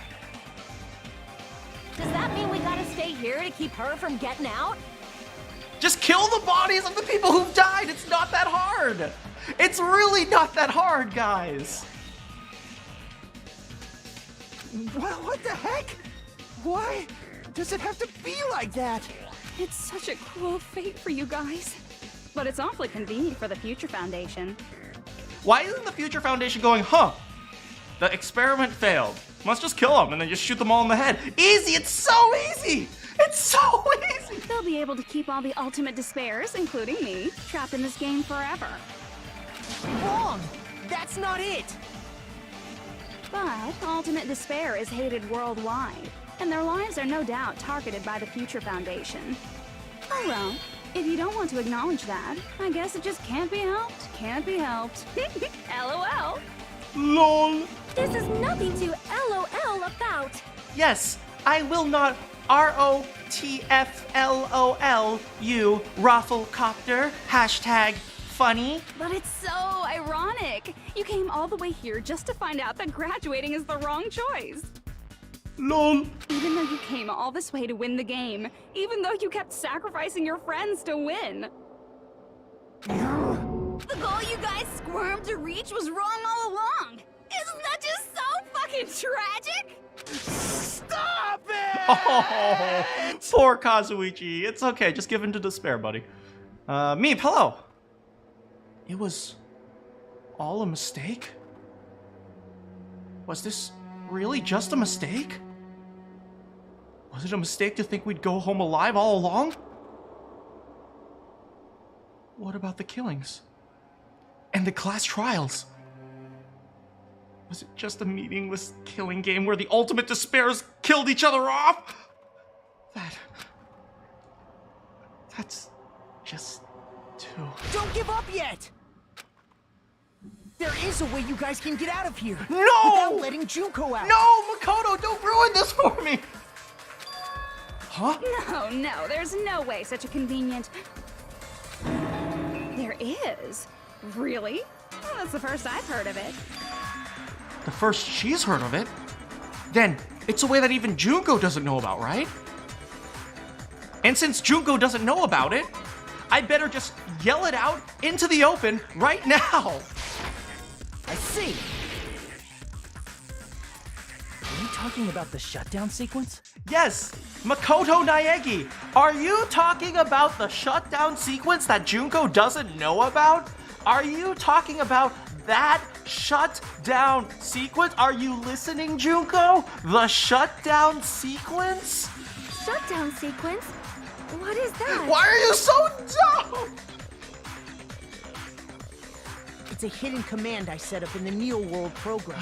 Does that mean we gotta stay here to keep her from getting out? Just kill the bodies of the people who've died. It's not that hard. It's really not that hard, guys. What the heck? Why does it have to be like that? It's such a cruel fate for you guys. But it's awfully convenient for the Future Foundation. Why isn't the Future Foundation going, huh? The experiment failed. Let's just kill them and then just shoot them all in the head. Easy, it's so easy! It's so easy! They'll be able to keep all the ultimate despairs, including me, trapped in this game forever. Wrong! That's not it! But ultimate despair is hated worldwide, and their lives are no doubt targeted by the Future Foundation. Oh well, if you don't want to acknowledge that, I guess it just can't be helped. Can't be helped. LOL. LOL. This is nothing to LOL about. Yes, I will not ROTFLOL you Rafflecopter. Hashtag funny. But it's so ironic. You came all the way here just to find out that graduating is the wrong choice. LOL. Even though you came all this way to win the game, even though you kept sacrificing your friends to win. The goal you guys squirmed to reach was wrong all along. Isn't that just so fucking tragic? Stop it! Oh, poor Kazuichi. It's okay, just give in to despair, buddy. Meep, hello. It was all a mistake? Was this really just a mistake? Was it a mistake to think we'd go home alive all along? What about the killings? And the class trials? Was it just a meaningless killing game where the ultimate despairs killed each other off? That's just too... Don't give up yet! There is a way you guys can get out of here. No! Without letting Junko out. No, Makoto, don't ruin this for me! Huh? No, there's no way such a convenient... There is? Really? Well, that's the first I've heard of it. The first she's heard of it? Then, it's a way that even Junko doesn't know about, right? And since Junko doesn't know about it, I better just yell it out into the open right now! I see. Are you talking about the shutdown sequence? Yes, Makoto Naegi, are you talking about the shutdown sequence that Junko doesn't know about? Are you talking about that shutdown sequence? Are you listening, Junko? The shutdown sequence? Shutdown sequence? What is that? Why are you so dumb? It's a hidden command I set up in the Neo World program.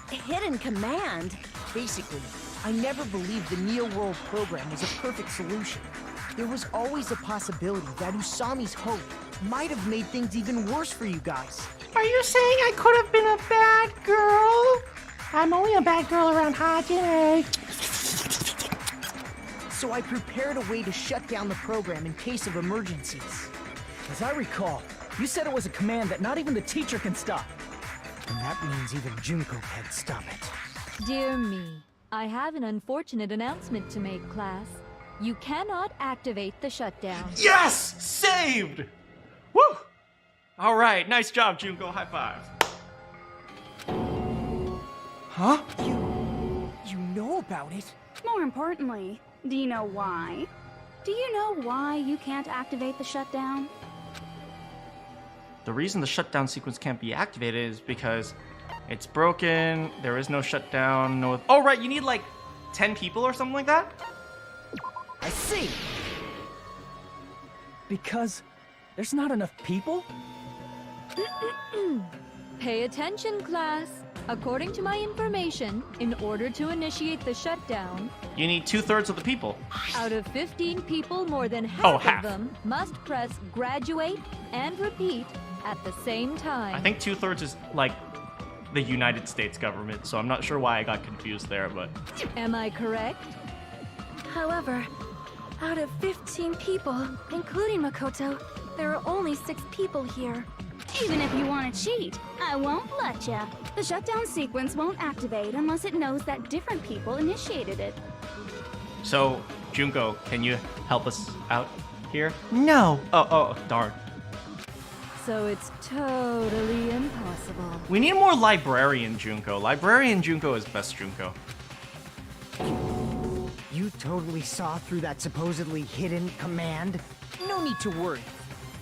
Hidden command? Basically, I never believed the Neo World program was a perfect solution. There was always a possibility that Usami's hope might have made things even worse for you guys. Are you saying I could have been a bad girl? I'm only a bad girl around Hajime. So I prepared a way to shut down the program in case of emergencies. As I recall, you said it was a command that not even the teacher can stop. And that means even Junko can't stop it. Dear me, I have an unfortunate announcement to make, class. You cannot activate the shutdown. Yes! Saved! Woo! All right, nice job, Junko. High five. Huh? You know about it? More importantly, do you know why? Do you know why you can't activate the shutdown? The reason the shutdown sequence can't be activated is because it's broken, there is no shutdown, no... Oh, right, you need like 10 people or something like that? I see. Because there's not enough people? Pay attention, class. According to my information, in order to initiate the shutdown, You need 2/3 of the people. out of 15 people, more than Oh, half half. of them must press graduate and repeat at the same time. I think 2/3 is like the United States government, so I'm not sure why I got confused there, but... Am I correct? However, out of 15 people, including Makoto, there are only 6 people here. Even if you want to cheat, I won't let ya. The shutdown sequence won't activate unless it knows that different people initiated it. So, Junko, can you help us out here? No. Oh, darn. So it's totally impossible. We need more Librarian Junko. Librarian Junko is best Junko. You totally saw through that supposedly hidden command? No need to worry.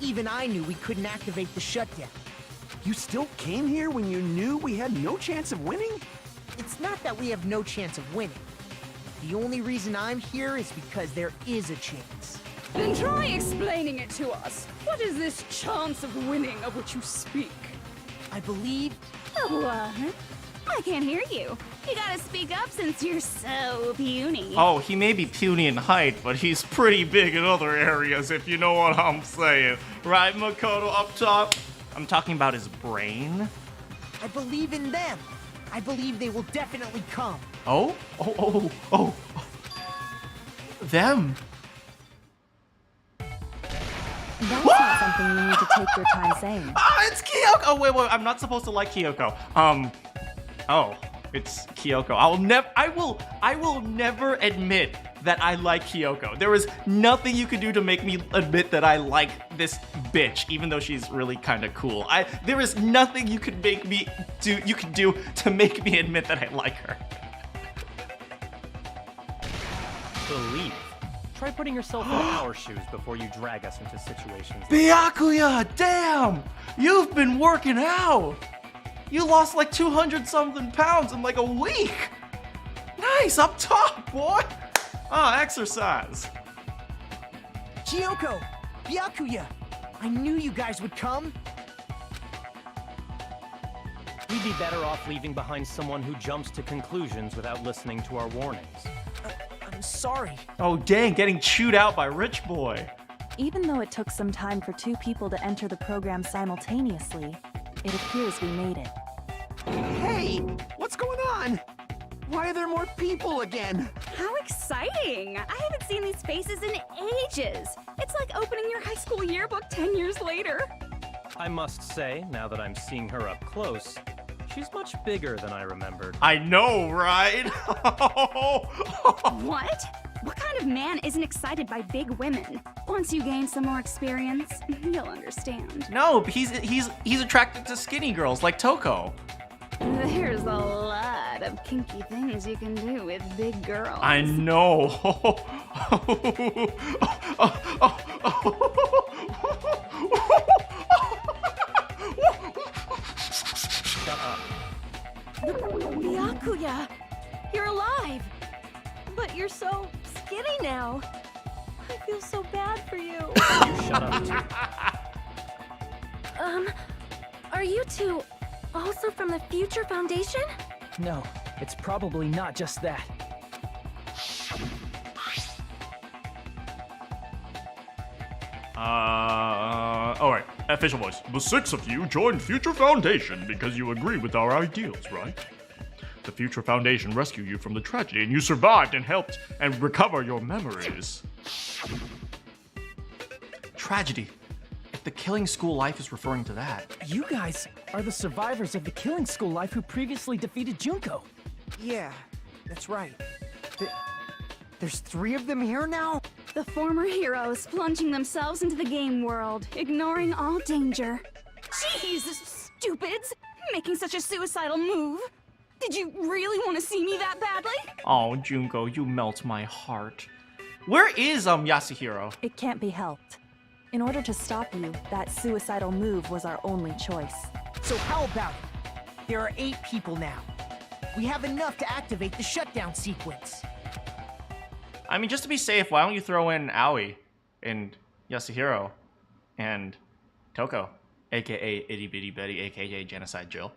Even I knew we couldn't activate the shutdown. You still came here when you knew we had no chance of winning? It's not that we have no chance of winning. The only reason I'm here is because there is a chance. Then try explaining it to us. What is this chance of winning of which you speak? I believe What? I can't hear you. You gotta speak up since you're so puny. Oh, he may be puny in height, but he's pretty big in other areas, if you know what I'm saying. Right, Makoto up top? I'm talking about his brain. I believe in them. I believe they will definitely come. Oh? Them. That's not something you need to take your time saying. Ah, it's Kyoko! Oh, wait, I'm not supposed to like Kyoko. Oh, it's Kyoko. I will never admit that I like Kyoko. There is nothing you can do to make me admit that I like this bitch, even though she's really kind of cool. There is nothing you could do to make me admit that I like her. Believe. Try putting yourself in our shoes before you drag us into situations. Byakuya, damn! You've been working out! You lost like 200-something pounds in like a week! Nice, up top, boy! Exercise. Kyoko! Byakuya! I knew you guys would come! We'd be better off leaving behind someone who jumps to conclusions without listening to our warnings. I'm sorry. Oh dang, getting chewed out by Rich Boy. Even though it took some time for 2 people to enter the program simultaneously, it appears we made it. Hey, what's going on? Why are there more people again? How exciting! I haven't seen these faces in ages. It's like opening your high school yearbook 10 years later. I must say, now that I'm seeing her up close, she's much bigger than I remembered. I know, right? What? What kind of man isn't excited by big women? Once you gain some more experience, you'll understand. No, he's attracted to skinny girls like Toko. There's a lot of kinky things you can do with big girls. I know. Shut up. Byakuya, you're alive! But you're so skinny now. I feel so bad for you. You shut up, too. Are you two also from the Future Foundation? No, it's probably not just that. Alright, official voice. The 6 of you joined Future Foundation because you agree with our ideals, right? The Future Foundation rescued you from the tragedy and you survived and helped and recover your memories. Tragedy. If the Killing School Life is referring to that. You guys are the survivors of the Killing School Life who previously defeated Junko. Yeah, that's right. There's 3 of them here now? The former heroes plunging themselves into the game world, ignoring all danger. Jeez, stupids! Making such a suicidal move. Did you really want to see me that badly? Oh, Junko, you melt my heart. Where is Yasuhiro? It can't be helped. In order to stop you, that suicidal move was our only choice. So how about it? There are 8 people now. We have enough to activate the shutdown sequence. I mean, just to be safe, why don't you throw in Aoi and Yasuhiro and Toko, aka Itty Bitty Betty, aka Genocide Jill.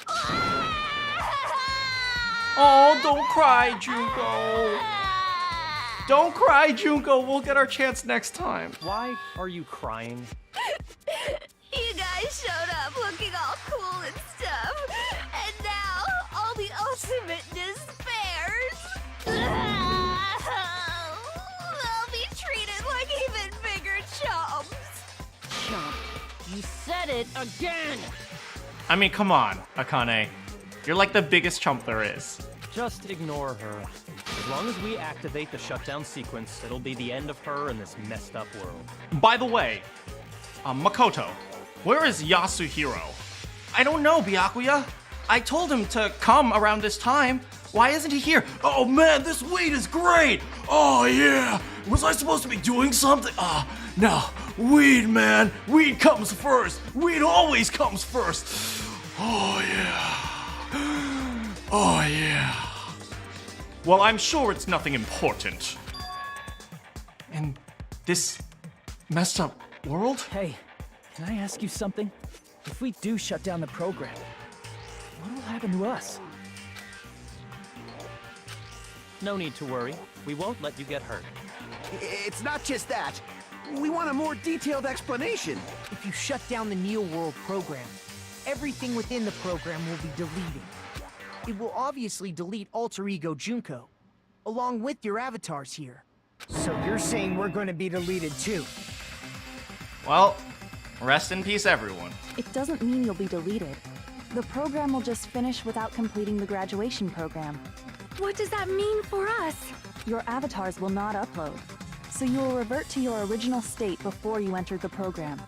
Oh, don't cry, Junko. Don't cry, Junko. We'll get our chance next time. Why are you crying? You guys showed up looking all cool and stuff, and now all the ultimate despairs. They'll be treated like even bigger chumps. Chump. You said it again! I mean, come on, Akane. You're like the biggest chump there is. Just ignore her. As long as we activate the shutdown sequence, it'll be the end of her in this messed up world. By the way, Makoto, where is Yasuhiro? I don't know, Byakuya. I told him to come around this time. Why isn't he here? Oh man, this weed is great! Oh yeah! Was I supposed to be doing something? No. Weed, man. Weed comes first. Weed always comes first. Oh yeah. Oh yeah. Well, I'm sure it's nothing important. In this messed up world? Hey, can I ask you something? If we do shut down the program, what will happen to us? No need to worry. We won't let you get hurt. It's not just that. We want a more detailed explanation. If you shut down the Neo World program, everything within the program will be deleted. It will obviously delete Alter Ego Junko, along with your avatars here. So you're saying we're going to be deleted too? Well, rest in peace, everyone. It doesn't mean you'll be deleted. The program will just finish without completing the graduation program. What does that mean for us? Your avatars will not upload, so you will revert to your original state before you entered the program.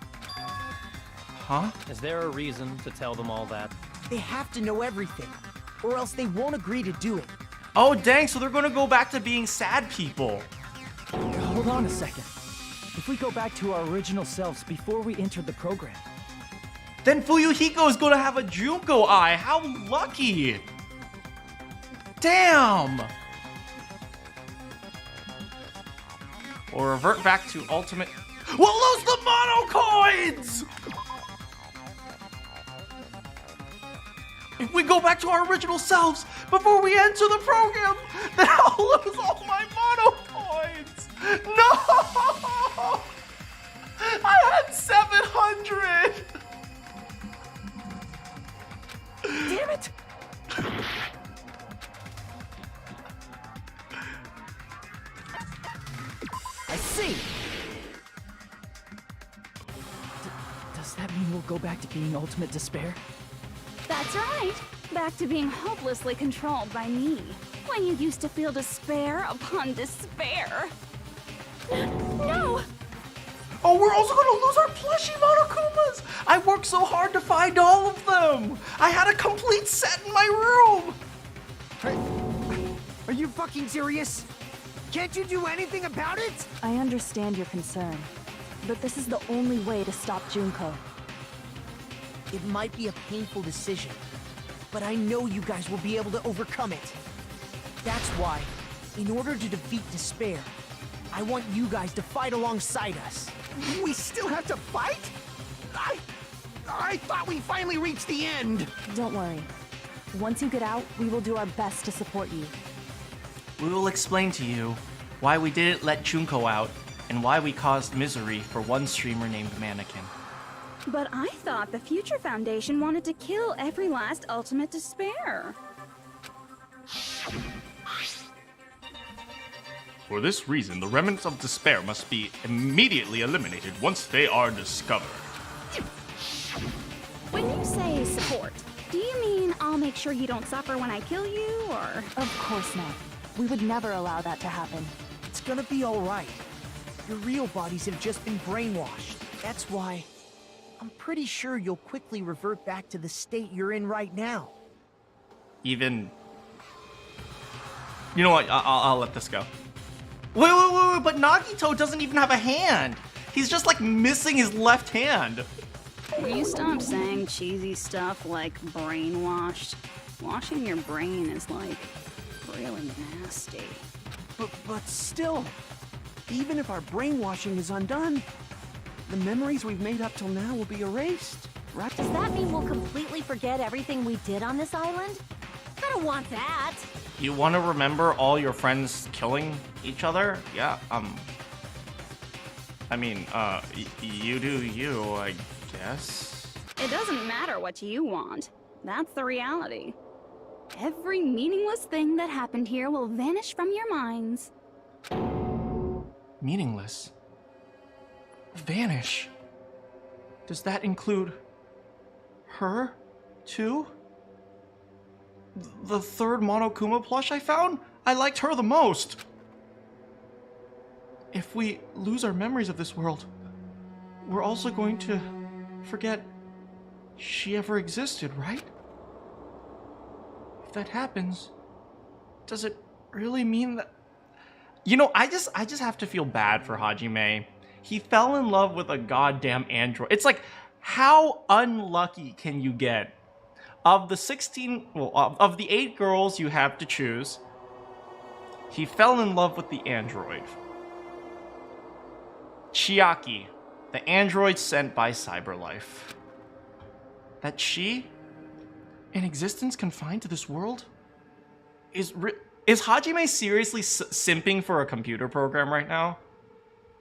Huh? Is there a reason to tell them all that? They have to know everything, or else they won't agree to do it. Oh dang, so they're gonna go back to being sad people. Hold on a second. If we go back to our original selves before we entered the program, then Fuyuhiko is gonna have a Junko eye. How lucky! Damn! Or revert back to ultimate. We'll lose the mono coins! If we go back to our original selves before we enter the program, then I'll lose all my mono coins! No! I had 700! damn it! I see! Does that mean we'll go back to being ultimate despair? That's right. Back to being hopelessly controlled by me. When you used to feel despair upon despair. No! Oh, we're also gonna lose our plushie Monokumas! I worked so hard to find all of them! I had a complete set in my room! Are you fucking serious? Can't you do anything about it? I understand your concern, but this is the only way to stop Junko. It might be a painful decision, but I know you guys will be able to overcome it. That's why, in order to defeat despair, I want you guys to fight alongside us. We still have to fight? I thought we finally reached the end. Don't worry. Once you get out, we will do our best to support you. We will explain to you why we didn't let Junko out and why we caused misery for one streamer named Manakyn. But I thought the Future Foundation wanted to kill every last ultimate despair. For this reason, the remnants of despair must be immediately eliminated once they are discovered. When you say support, do you mean I'll make sure you don't suffer when I kill you, or? Of course not. We would never allow that to happen. It's gonna be alright. Your real bodies have just been brainwashed. That's why I'm pretty sure you'll quickly revert back to the state you're in right now. Even... You know what? I'll let this go. Wait, but Nagito doesn't even have a hand. He's just like missing his left hand. Will you stop saying cheesy stuff like brainwashed? Washing your brain is like really nasty. But still, even if our brainwashing is undone, the memories we've made up till now will be erased, right? Does that mean we'll completely forget everything we did on this island? I don't want that. You want to remember all your friends killing each other? Yeah, I mean, you do you, I guess. It doesn't matter what you want. That's the reality. Every meaningless thing that happened here will vanish from your minds. Meaningless? Vanish? Does that include her, too? The third Monokuma plush I found? I liked her the most. If we lose our memories of this world, we're also going to forget she ever existed, right? If that happens, does it really mean that... You know, I just have to feel bad for Hajime. He fell in love with a goddamn android. It's like, how unlucky can you get? Of the 8 girls you have to choose, he fell in love with the android. Chiaki, the android sent by Cyberlife. That she, an existence confined to this world, is Hajime seriously simping for a computer program right now?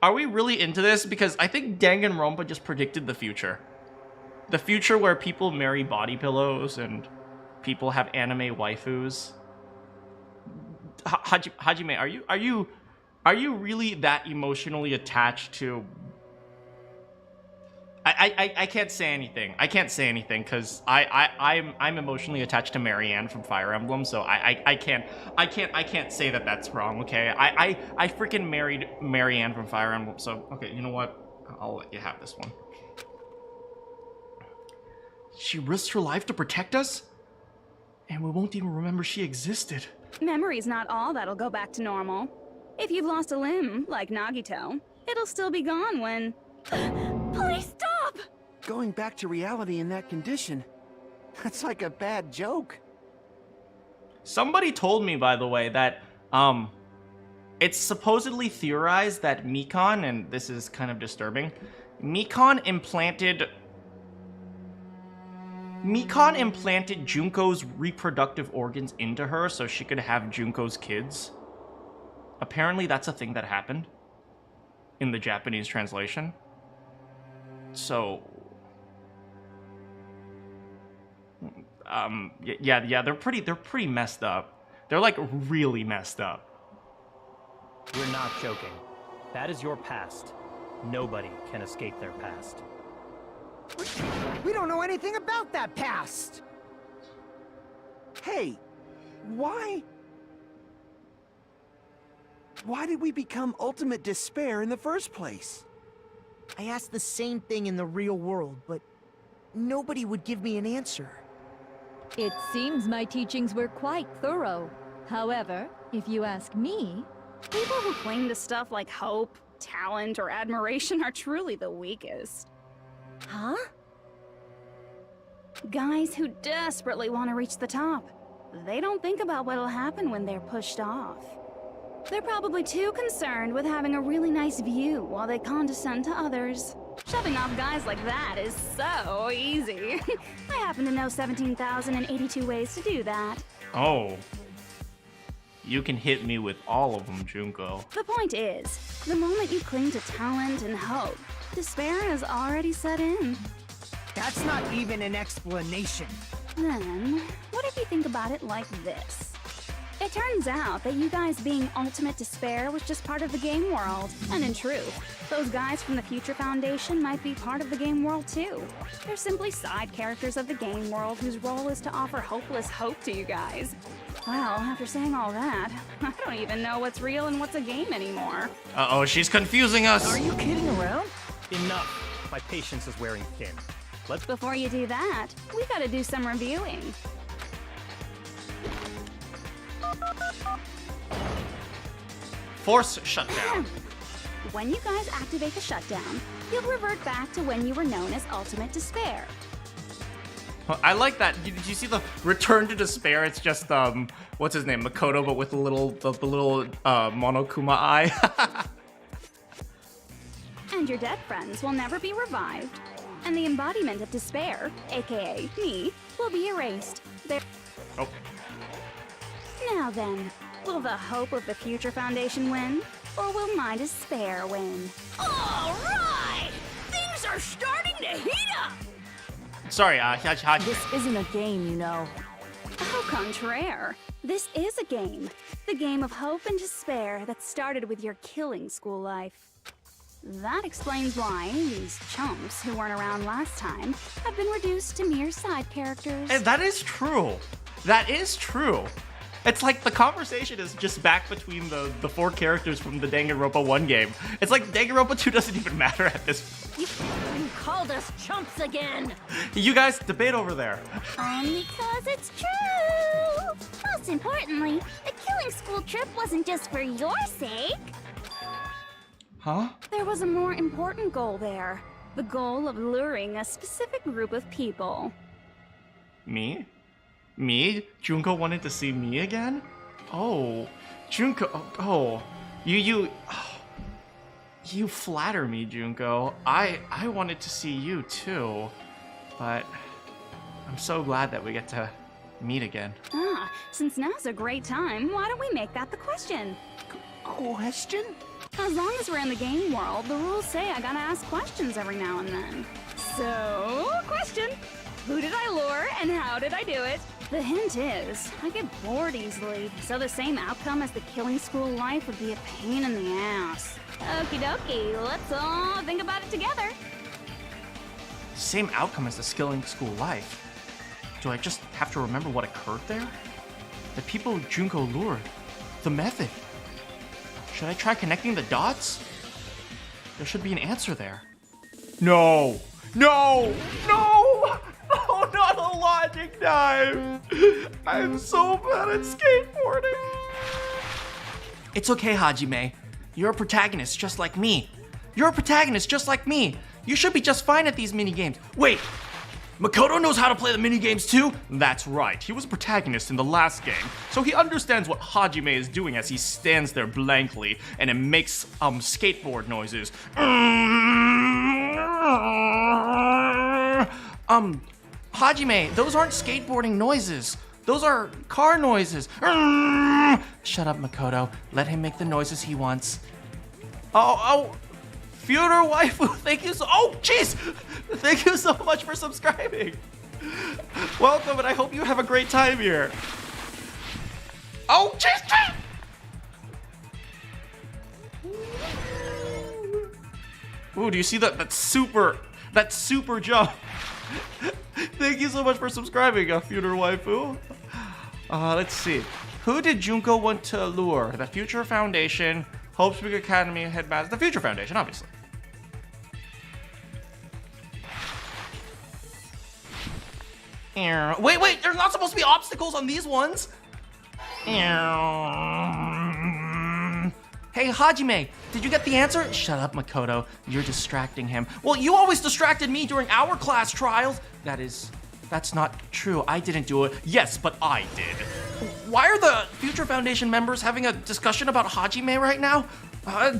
Are we really into this? Because I think Danganronpa just predicted the future. The future where people marry body pillows and people have anime waifus. Hajime, are you really that emotionally attached to... I can't say anything. I can't say anything because I'm emotionally attached to Marianne from Fire Emblem, so I can't say that that's wrong. Okay, I freaking married Marianne from Fire Emblem, so okay, you know what? I'll let you have this one. She risked her life to protect us, and we won't even remember she existed. Memory's not all that'll go back to normal. If you've lost a limb, like Nagito, it'll still be gone when... Please stop! Going back to reality in that condition, that's like a bad joke. Somebody told me, by the way, that it's supposedly theorized that Mikan, and this is kind of disturbing, Mikan implanted Junko's reproductive organs into her so she could have Junko's kids. Apparently that's a thing that happened in the Japanese translation. So, yeah, they're pretty messed up. They're like really messed up. We're not joking. That is your past. Nobody can escape their past. We don't know anything about that past! Hey, why did we become ultimate despair in the first place? I asked the same thing in the real world, but nobody would give me an answer. It seems my teachings were quite thorough. However, if you ask me... People who cling to stuff like hope, talent, or admiration are truly the weakest. Huh? Guys who desperately want to reach the top. They don't think about what'll happen when they're pushed off. They're probably too concerned with having a really nice view while they condescend to others. Shoving off guys like that is so easy. I happen to know 17,082 ways to do that. Oh. You can hit me with all of them, Junko. The point is, the moment you cling to talent and hope, despair has already set in. That's not even an explanation. Then, what if you think about it like this? It turns out that you guys being Ultimate Despair was just part of the game world. And in truth, those guys from the Future Foundation might be part of the game world too. They're simply side characters of the game world whose role is to offer hopeless hope to you guys. Well, after saying all that, I don't even know what's real and what's a game anymore. Uh-oh, she's confusing us. Are you kidding around? Enough. My patience is wearing thin. Before you do that, we gotta do some reviewing. Force shutdown. When you guys activate the shutdown, you'll revert back to when you were known as Ultimate Despair. I like that. Did you see the return to despair? It's just what's his name, Makoto, but with the little Monokuma eye. And your dead friends will never be revived. And the embodiment of despair, aka me, will be erased. Oh. Now then, will the hope of the Future Foundation win? Or will my despair win? Alright! Things are starting to heat up! Sorry, Hajime. This isn't a game, you know. Au contraire. This is a game. The game of hope and despair that started with your killing school life. That explains why these chumps who weren't around last time have been reduced to mere side characters. And that is true. That is true. It's like the conversation is just back between the four characters from the Danganronpa 1 game. It's like Danganronpa 2 doesn't even matter at this point. You called us chumps again! You guys debate over there. Because it's true! Most importantly, the killing school trip wasn't just for your sake. Huh? There was a more important goal there. The goal of luring a specific group of people. Me? Me? Junko wanted to see me again? Oh, Junko. Oh, you flatter me, Junko. I wanted to see you too, but I'm so glad that we get to meet again. Ah, since now's a great time, why don't we make that the question? Question? As long as we're in the game world, the rules say I gotta ask questions every now and then. So, question. Who did I lure and how did I do it? The hint is, I get bored easily, so the same outcome as the killing school life would be a pain in the ass. Okie dokie, let's all think about it together. Same outcome as the killing school life. Do I just have to remember what occurred there? The people Junko lured. The method. Should I try connecting the dots? There should be an answer there. No! No! No! Oh, not a logic dive! I'm so bad at skateboarding. It's okay, Hajime. You're a protagonist just like me. You're a protagonist just like me. You should be just fine at these minigames. Wait! Makoto knows how to play the minigames too? That's right, he was a protagonist in the last game, so he understands what Hajime is doing as he stands there blankly and it makes skateboard noises. Hajime, those aren't skateboarding noises. Those are car noises. Shut up, Makoto. Let him make the noises he wants. Oh, Future waifu, thank you so. Oh, jeez! Thank you so much for subscribing. Welcome, and I hope you have a great time here. Oh, jeez! Ooh, do you see that super jump? Thank you so much for subscribing, Future waifu. Let's see. Who did Junko want to lure? The Future Foundation, Hope Speak Academy, Headmaster. The Future Foundation, obviously. Wait, there's not supposed to be obstacles on these ones. Hey, Hajime, did you get the answer? Shut up, Makoto. You're distracting him. Well, you always distracted me during our class trials. That's not true. I didn't do it. Yes, but I did. Why are the Future Foundation members having a discussion about Hajime right now?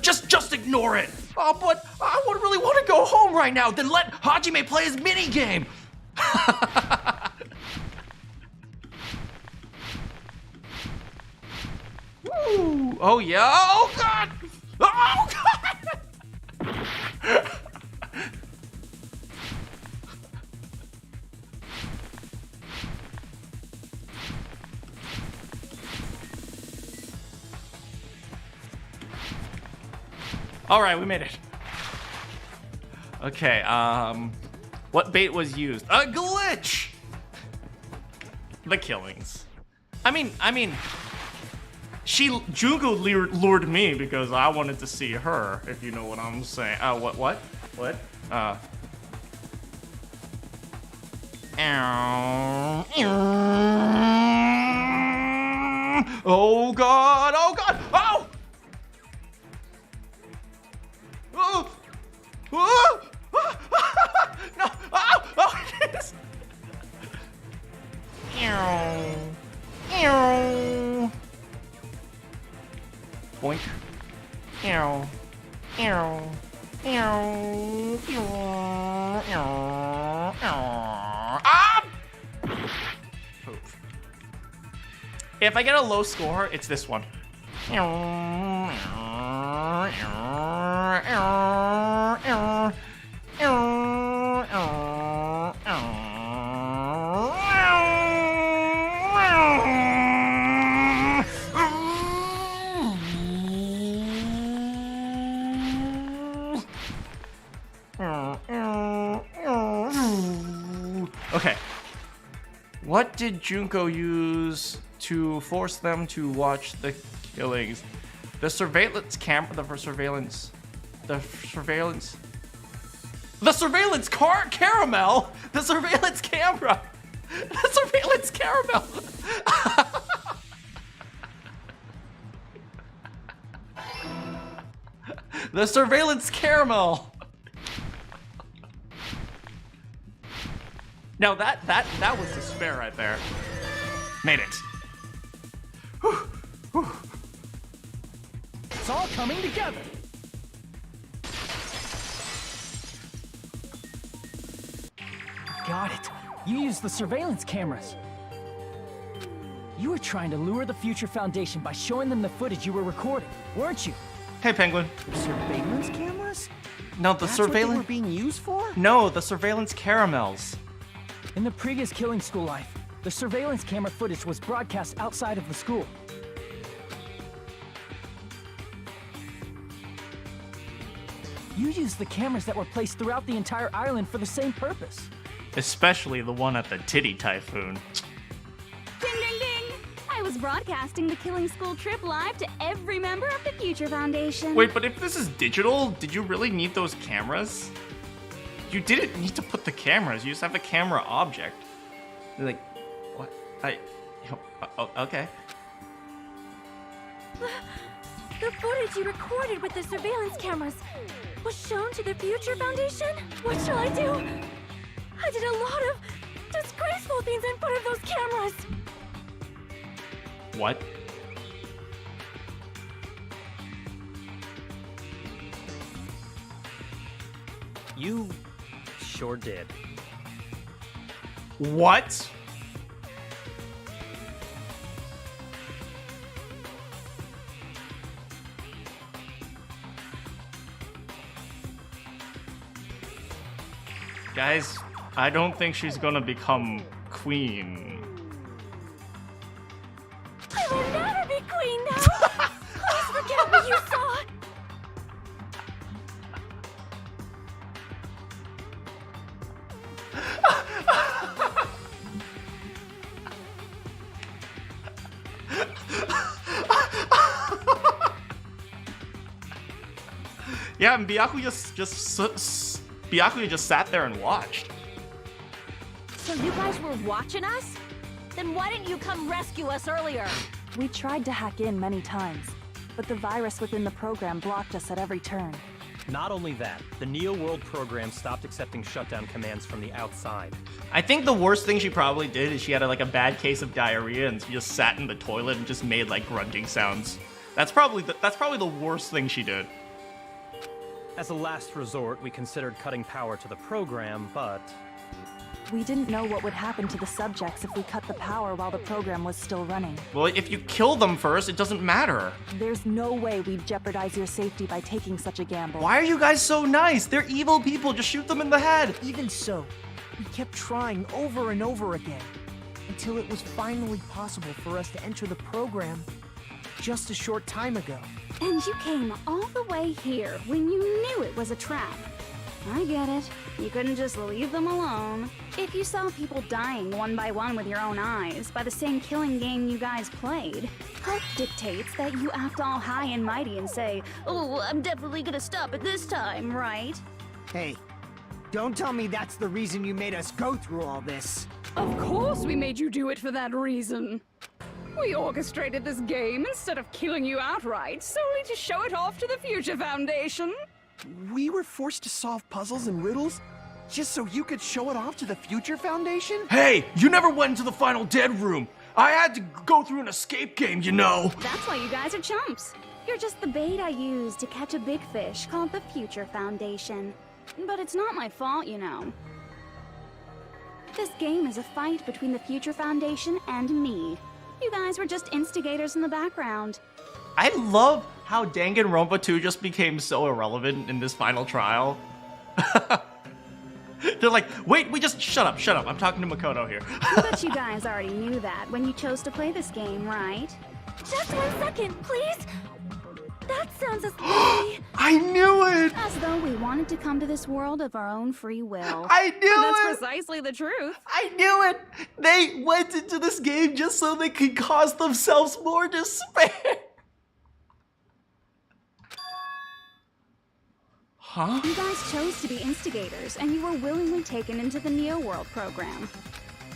Just ignore it. Oh, but I would really want to go home right now. Then let Hajime play his mini game. Woo. Oh yeah. Oh god. Oh god. All right, we made it. Okay, what bait was used? A glitch! The killings. I mean, Junko lured me because I wanted to see her, if you know what I'm saying. What? Oh god, oh! Oh! Oh! No! Oh! It is! Boink. Ah! Poof. If I get a low score, it's this one. Okay. What did Junko use to force them to watch the killings? The surveillance camera, the surveillance caramel, the surveillance camera, the surveillance caramel. The surveillance caramel. Now that was despair right there. Made it. Whew. Whew. It's all coming together. Got it. You used the surveillance cameras. You were trying to lure the Future Foundation by showing them the footage you were recording, weren't you? Hey, Penguin. Surveillance cameras? No, the That's what they surveillance. were being used for? No, the surveillance caramels. In the previous Killing School life, the surveillance camera footage was broadcast outside of the school. You used the cameras that were placed throughout the entire island for the same purpose. Especially the one at the Titty Typhoon. Ding ding ding! I was broadcasting the Killing School trip live to every member of the Future Foundation. Wait, but if this is digital, did you really need those cameras? You didn't need to put the cameras. You just have a camera object. You're like, what? Okay. The footage you recorded with the surveillance cameras was shown to the Future Foundation? What shall I do? I did a lot of disgraceful things in front of those cameras. What? You sure did. What? Guys, I don't think she's gonna become queen. I will never be queen now! Please forget what you saw! Yeah, and Byakuya just sat there and watched. So you guys were watching us? Then why didn't you come rescue us earlier? We tried to hack in many times, but the virus within the program blocked us at every turn. Not only that, the Neo World program stopped accepting shutdown commands from the outside. I think the worst thing she probably did is she had a bad case of diarrhea and she just sat in the toilet and just made like grunting sounds. That's probably the worst thing she did. As a last resort, we considered cutting power to the program, but We didn't know what would happen to the subjects if we cut the power while the program was still running. Well, if you kill them first, it doesn't matter. There's no way we'd jeopardize your safety by taking such a gamble. Why are you guys so nice? They're evil people. Just shoot them in the head. Even so, we kept trying over and over again, until it was finally possible for us to enter the program just a short time ago. And you came all the way here when you knew it was a trap. I get it. You couldn't just leave them alone. If you saw people dying one by one with your own eyes by the same killing game you guys played, hope dictates that you act all high and mighty and say, "Oh, I'm definitely gonna stop it this time," right? Hey, don't tell me that's the reason you made us go through all this. Of course we made you do it for that reason. We orchestrated this game instead of killing you outright, solely to show it off to the Future Foundation. We were forced to solve puzzles and riddles just so you could show it off to the Future Foundation? Hey, you never went into the final dead room. I had to go through an escape game, you know. That's why you guys are chumps. You're just the bait I used to catch a big fish called the Future Foundation. But it's not my fault, you know. This game is a fight between the Future Foundation and me. You guys were just instigators in the background. I love how Danganronpa 2 just became so irrelevant in this final trial. They're like, wait, shut up. I'm talking to Makoto here. I bet you guys already knew that when you chose to play this game, right? Just 1 second, please. That sounds as though I knew it! As though we wanted to come to this world of our own free will. I knew it! That's precisely the truth. I knew it! They went into this game just so they could cause themselves more despair. Huh? You guys chose to be instigators, and you were willingly taken into the Neo World program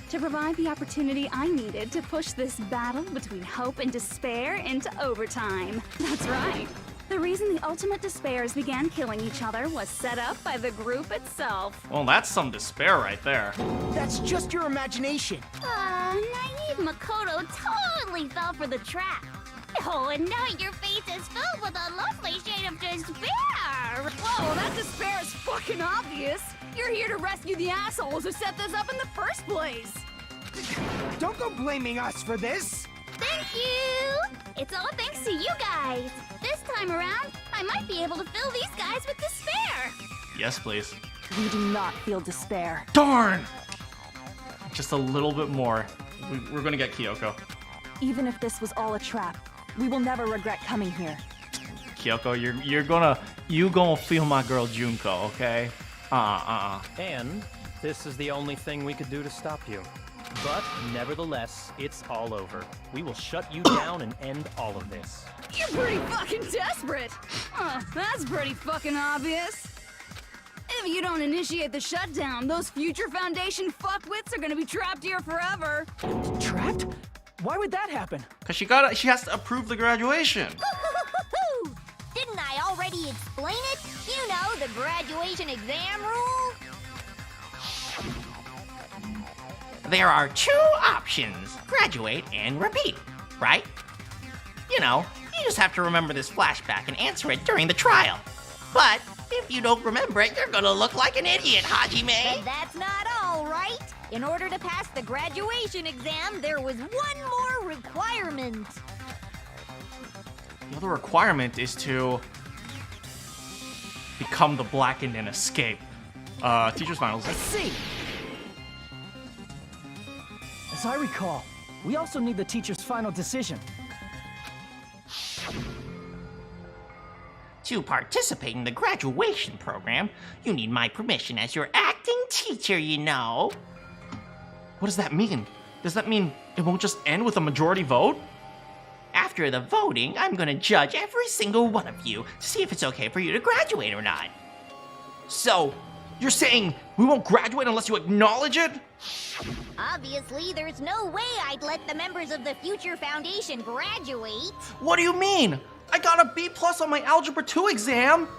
to provide the opportunity I needed to push this battle between hope and despair into overtime. That's right. The reason the ultimate despairs began killing each other was set up by the group itself. Well, that's some despair right there. That's just your imagination. Naive Makoto totally fell for the trap. Oh, and now your face is filled with a lovely shade of despair! Whoa, that despair is fucking obvious! You're here to rescue the assholes who set this up in the first place! Don't go blaming us for this! Thank you! It's all thanks to you guys! This time around, I might be able to fill these guys with despair! Yes, please. We do not feel despair. Darn! Just a little bit more. We're gonna get Kyoko. Even if this was all a trap, we will never regret coming here. Kyoko, you gonna feel my girl Junko, okay? And this is the only thing we could do to stop you. But nevertheless, it's all over. We will shut you down and end all of this. You're pretty fucking desperate! That's pretty fucking obvious. If you don't initiate the shutdown, those Future Foundation fuckwits are gonna be trapped here forever. Trapped? Why would that happen? Cause she has to approve the graduation. Didn't I already explain it? You know, the graduation exam rule? There are 2 options, graduate and repeat, right? You know, you just have to remember this flashback and answer it during the trial. But if you don't remember it, you're gonna look like an idiot, Hajime. And that's not all, right? In order to pass the graduation exam, there was one more requirement. The other requirement is to become the Blackened and escape. Teacher's finals. I see. As I recall, we also need the teacher's final decision. To participate in the graduation program, you need my permission as your acting teacher, you know. What does that mean? Does that mean it won't just end with a majority vote? After the voting, I'm gonna judge every single one of you to see if it's okay for you to graduate or not. So, you're saying we won't graduate unless you acknowledge it? Obviously, there's no way I'd let the members of the Future Foundation graduate. What do you mean? I got a B+ on my Algebra 2 exam.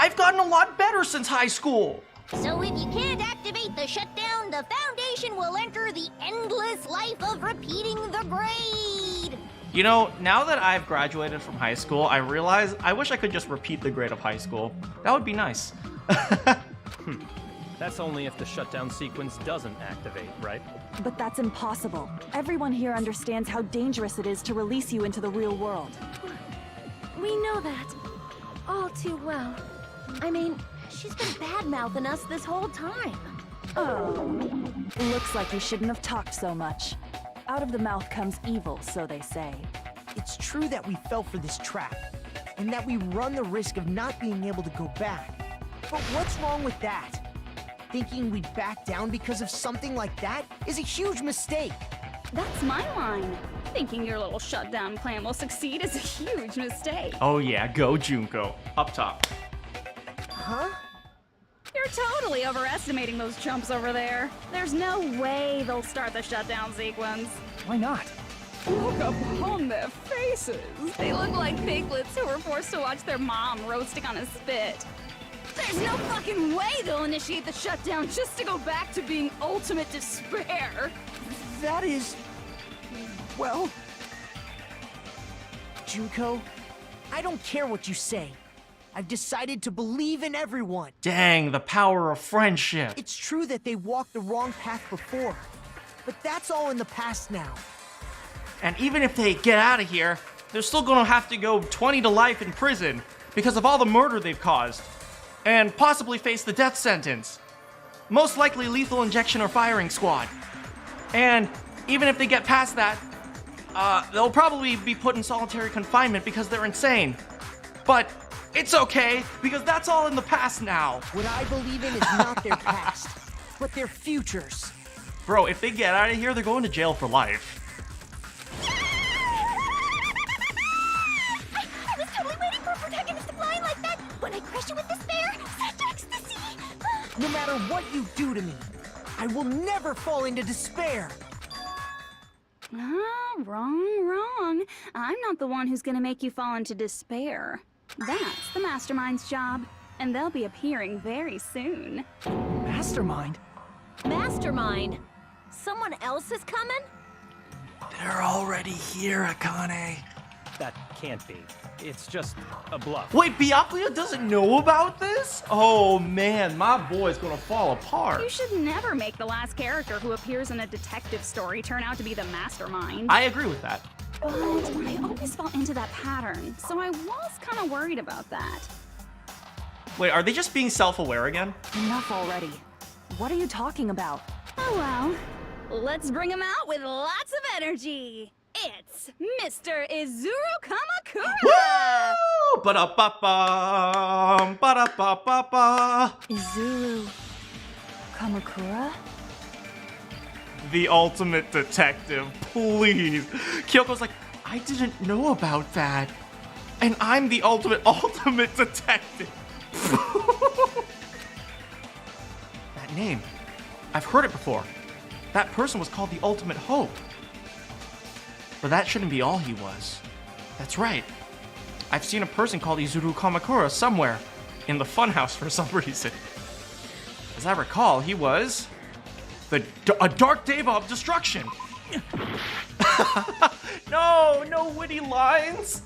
I've gotten a lot better since high school. So if you can't activate the shutdown, the Foundation will enter the endless life of repeating the grade. You know, now that I've graduated from high school, I realize I wish I could just repeat the grade of high school. That would be nice. That's only if the shutdown sequence doesn't activate, right? But that's impossible. Everyone here understands how dangerous it is to release you into the real world. we know that all too well. I mean, she's been bad-mouthing us this whole time. Oh, looks like you shouldn't have talked so much. Out of the mouth comes evil, so they say. It's true that we fell for this trap, and that we run the risk of not being able to go back. But what's wrong with that? Thinking we'd back down because of something like that is a huge mistake. That's my line. Thinking your little shutdown plan will succeed is a huge mistake. Oh yeah, go Junko. Up top. Huh? You're totally overestimating those chumps over there. There's no way they'll start the shutdown sequence. Why not? Look upon their faces. They look like piglets who were forced to watch their mom roasting on a spit. There's no fucking way they'll initiate the shutdown just to go back to being ultimate despair. That is... well... Junko, I don't care what you say. I've decided to believe in everyone. Dang, the power of friendship. It's true that they walked the wrong path before, but that's all in the past now. And even if they get out of here, they're still gonna have to go 20 to life in prison because of all the murder they've caused. And possibly face the death sentence. Most likely lethal injection or firing squad. And even if they get past that, they'll probably be put in solitary confinement because they're insane. But it's okay, because that's all in the past now. What I believe in is not their past, but their futures. Bro, if they get out of here, they're going to jail for life. I was totally waiting for a protagonist to fly like that. When I crush you with despair, such ecstasy. No matter what you do to me, I will never fall into despair. Wrong. I'm not the one who's gonna make you fall into despair. That's the Mastermind's job, and they'll be appearing very soon. Mastermind? Mastermind? Someone else is coming? They're already here, Akane. That can't be. It's just a bluff. Wait, Byakuya doesn't know about this? Oh man, my boy's gonna fall apart. You should never make the last character who appears in a detective story turn out to be the mastermind. I agree with that. But I always fall into that pattern, so I was kind of worried about that. Wait, are they just being self-aware again? Enough already. What are you talking about? Oh well, let's bring him out with lots of energy. It's Mr. Izuru Kamakura! Woo! Ba-da-ba-ba, ba-da-ba-ba-ba. Izuru Kamakura? The ultimate detective, please. Kyoko's like, I didn't know about that. And I'm the ultimate detective. That name, I've heard it before. That person was called the Ultimate Hope. But that shouldn't be all he was. That's right. I've seen a person called Izuru Kamakura somewhere in the funhouse for some reason. As I recall, he was a dark deva of destruction. No witty lines.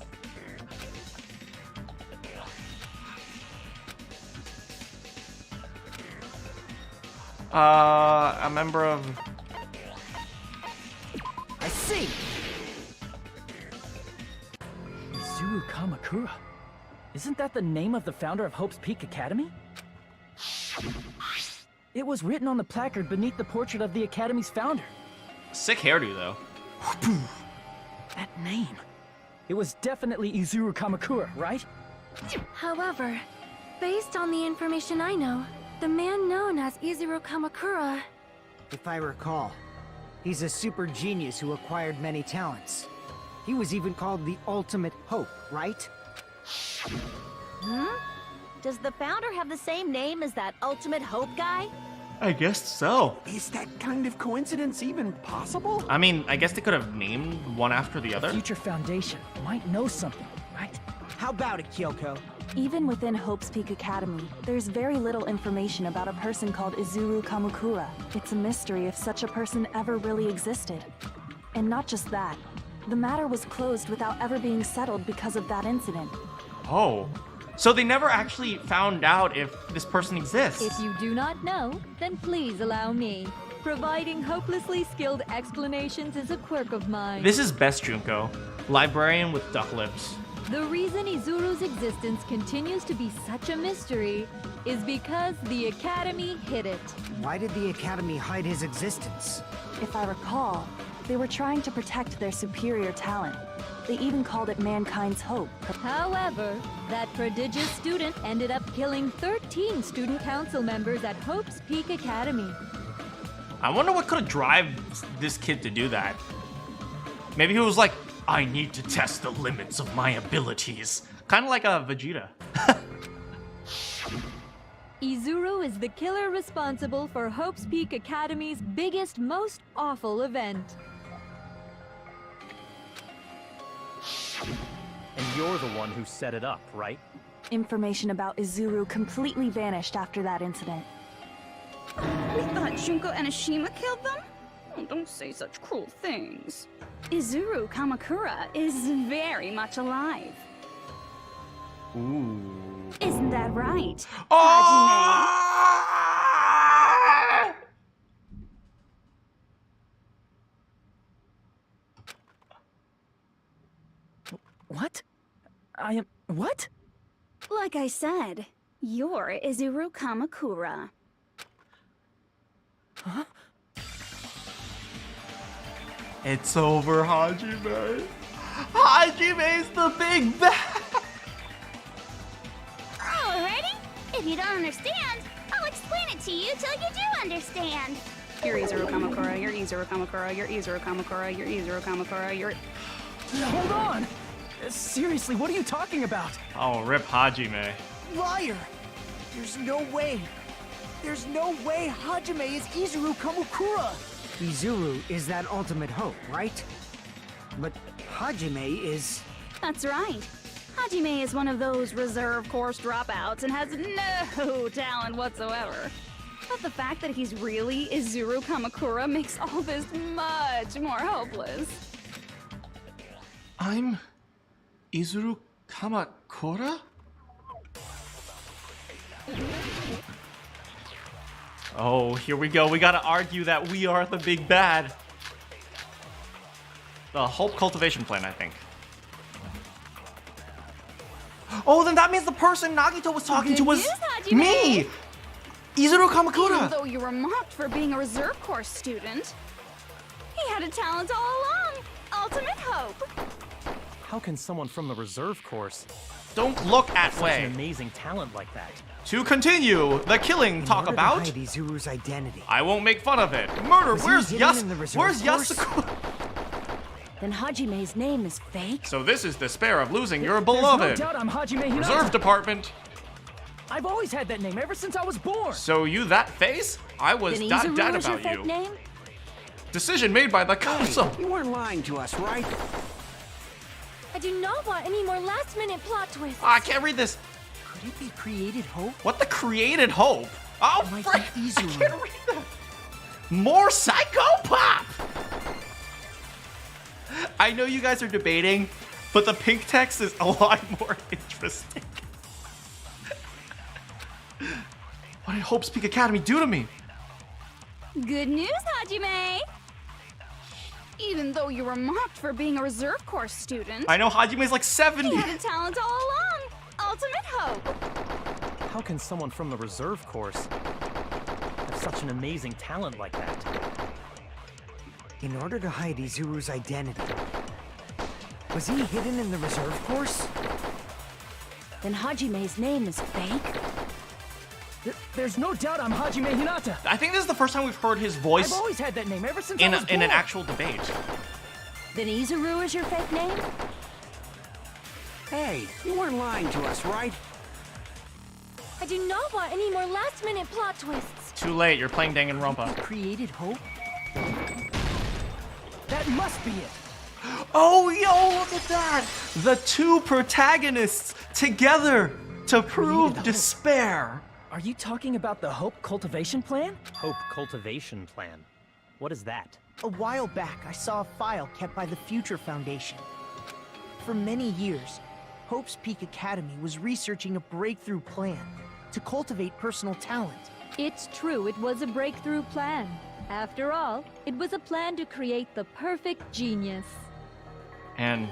A member of... I see. Izuru Kamakura. Isn't that the name of the founder of Hope's Peak Academy? It was written on the placard beneath the portrait of the Academy's founder. Sick hairdo, though. That name. It was definitely Izuru Kamakura, right? However, based on the information I know, the man known as Izuru Kamakura... If I recall, he's a super genius who acquired many talents. He was even called the Ultimate Hope, right? Does the founder have the same name as that Ultimate Hope guy? I guess so. Is that kind of coincidence even possible? I mean, I guess they could have named one after the other. Future Foundation might know something, right? How about it, Kyoko? Even within Hope's Peak Academy, there's very little information about a person called Izuru Kamakura. It's a mystery if such a person ever really existed. And not just that, the matter was closed without ever being settled because of that incident. Oh. So they never actually found out if this person exists. If you do not know, then please allow me. Providing hopelessly skilled explanations is a quirk of mine. This is best Junko. Librarian with duck lips. The reason Izuru's existence continues to be such a mystery is because the Academy hid it. Why did the Academy hide his existence? If I recall, they were trying to protect their superior talent. They even called it mankind's hope. However, that prodigious student ended up killing 13 student council members at Hope's Peak Academy. I wonder what could have driven this kid to do that. Maybe he was like, I need to test the limits of my abilities. Kind of like a Vegeta. Izuru is the killer responsible for Hope's Peak Academy's biggest, most awful event. And you're the one who set it up, right? Information about Izuru completely vanished after that incident. We thought Junko Enoshima killed them? Oh, don't say such cruel things. Izuru Kamakura is very much alive. Ooh. Isn't that right? Oh! What? I am... What? Like I said, you're Izuru Kamakura. Huh? It's over, Hajime. Hajime's the big bad. Alrighty. If you don't understand, I'll explain it to you till you do understand. You're Izuru Kamakura, you're Izuru Kamakura, you're Izuru Kamakura, you're Izuru Kamakura, you're... Hold on! Seriously, what are you talking about? Oh, rip Hajime. Liar! There's no way. There's no way Hajime is Izuru Kamakura! Izuru is that ultimate hope, right? But Hajime is... That's right. Hajime is one of those reserve course dropouts and has no talent whatsoever. But the fact that he's really Izuru Kamakura makes all this much more hopeless. I'm Izuru Kamakura? Oh, here we go. We gotta argue that we are the big bad. The Hope Cultivation Plan, I think. Oh, then that means the person Nagito was talking to was me! Izuru Kamakura! Even though you were mocked for being a reserve course student, he had a talent all along. Ultimate hope. How can someone from the reserve course... Don't look at such way. an amazing talent like that? To continue the killing talk about, hide Izuru's identity. I won't make fun of it. Murder. Where's Where's Yasuko? Then Hajime's name is fake? So this is despair of losing your There's beloved. no doubt I'm Hajime Hinata. Reserve department. I've always had that name ever since I was born. So you that face? I was Then that Izuru dead is your about fake you. name? Decision made by the council. You weren't lying to us, right? I do not want any more last-minute plot twists. I can't read this. Could it be created hope? What the created hope? Oh, Might frick! be I Izuru. can't read that. More psychopop. I know you guys are debating, but the pink text is a lot more interesting. What did Hope's Peak Academy do to me? Good news, Hajime! Even though you were mocked for being a reserve course student, I know Hajime's like 70. he had a talent all along. Ultimate hope. How can someone from the reserve course have such an amazing talent like that? In order to hide Izuru's identity, was he hidden in the reserve course? Then Hajime's name is fake? There's no doubt I'm Hajime Hinata. I think this is the first time we've heard his voice I've always had that name ever since in I was an born. actual debate. Then Izuru is your fake name? Hey, you weren't lying to us, right? I do not want any more last-minute plot twists. Too late, you're playing Danganronpa. Created hope? That must be it. Oh, yo, look at that! The two protagonists together to prove despair. Are you talking about the Hope Cultivation Plan? Hope Cultivation Plan. What is that? A while back, I saw a file kept by the Future Foundation. For many years, Hope's Peak Academy was researching a breakthrough plan to cultivate personal talent. It's true, it was a breakthrough plan. After all, it was a plan to create the perfect genius. And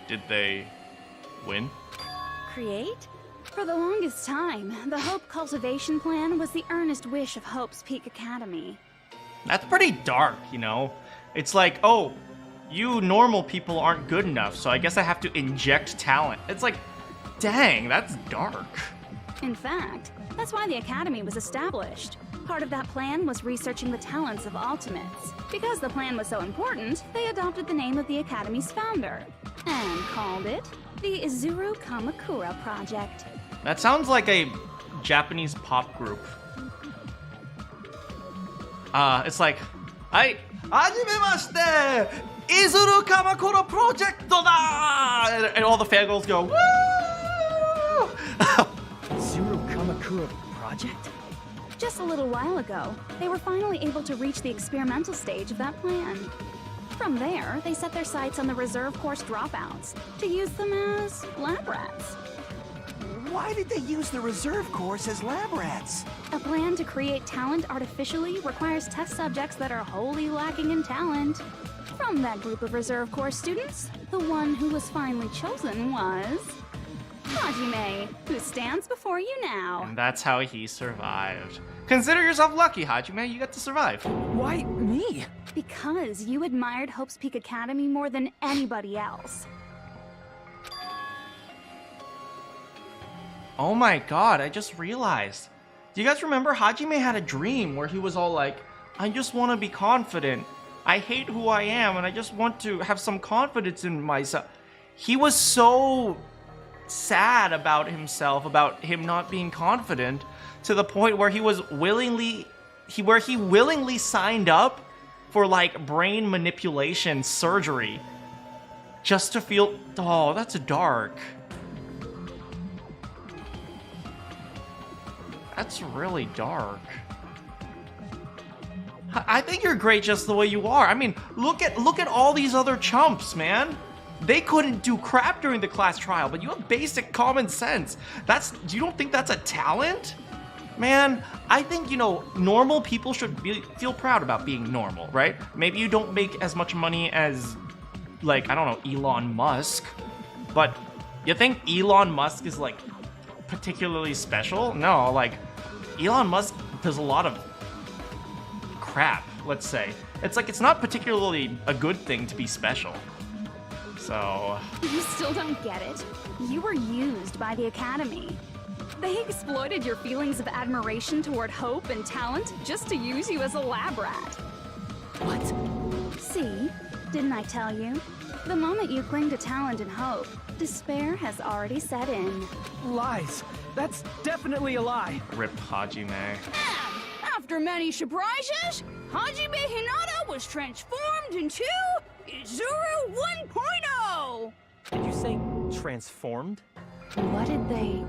did they win? Create? For the longest time, the Hope Cultivation Plan was the earnest wish of Hope's Peak Academy. That's pretty dark, you know? It's like, oh, you normal people aren't good enough, so I guess I have to inject talent. It's like, dang, that's dark. In fact, that's why the Academy was established. Part of that plan was researching the talents of Ultimates. Because the plan was so important, they adopted the name of the Academy's founder and called it the Izuru Kamakura Project. That sounds like a Japanese pop group. It's like, Hajimemashite! Izuru Kamakura Project da! And all the fangirls go, woo! Zero Kamakura Project? Just a little while ago, they were finally able to reach the experimental stage of that plan. From there, they set their sights on the reserve course dropouts to use them as lab rats. Why did they use the reserve course as lab rats? A plan to create talent artificially requires test subjects that are wholly lacking in talent. From that group of reserve course students, the one who was finally chosen was Hajime, who stands before you now. And that's how he survived. Consider yourself lucky, Hajime, you got to survive. Why me? Because you admired Hope's Peak Academy more than anybody else. Oh my god, I just realized. Do you guys remember Hajime had a dream where he was all like, I just want to be confident. I hate who I am and I just want to have some confidence in myself. He was so sad about himself, about him not being confident, to the point where he willingly signed up for like brain manipulation surgery just to feel, oh, that's dark. That's really dark. I think you're great just the way you are. I mean, look at all these other chumps, man. They couldn't do crap during the class trial, but you have basic common sense. You don't think that's a talent? Man, I think, normal people should feel proud about being normal, right? Maybe you don't make as much money as, like, I don't know, Elon Musk, but you think Elon Musk is, like, particularly special? No, like, Elon Musk does a lot of crap, let's say. It's like, it's not particularly a good thing to be special. So... You still don't get it? You were used by the Academy. They exploited your feelings of admiration toward hope and talent just to use you as a lab rat. What? See? Didn't I tell you? The moment you cling to talent and hope, despair has already set in. Lies. That's definitely a lie. Rip Hajime. And after many surprises, Hajime Hinata was transformed into Izuru 1.0! Did you say transformed? What did they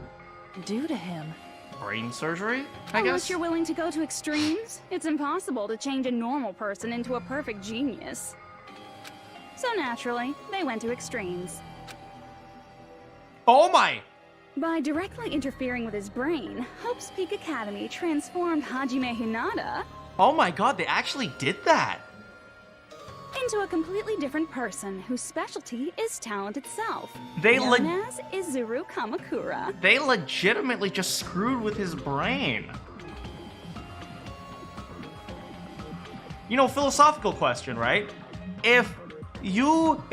do to him? Brain surgery, I Unless guess? you're willing to go to extremes, it's impossible to change a normal person into a perfect genius. So naturally, they went to extremes. Oh my! By directly interfering with his brain, Hope's Peak Academy transformed Hajime Hinata Oh my god, they actually did that! into a completely different person whose specialty is talent itself, They known as Izuru Kamakura. They legitimately just screwed with his brain. Philosophical question, right? If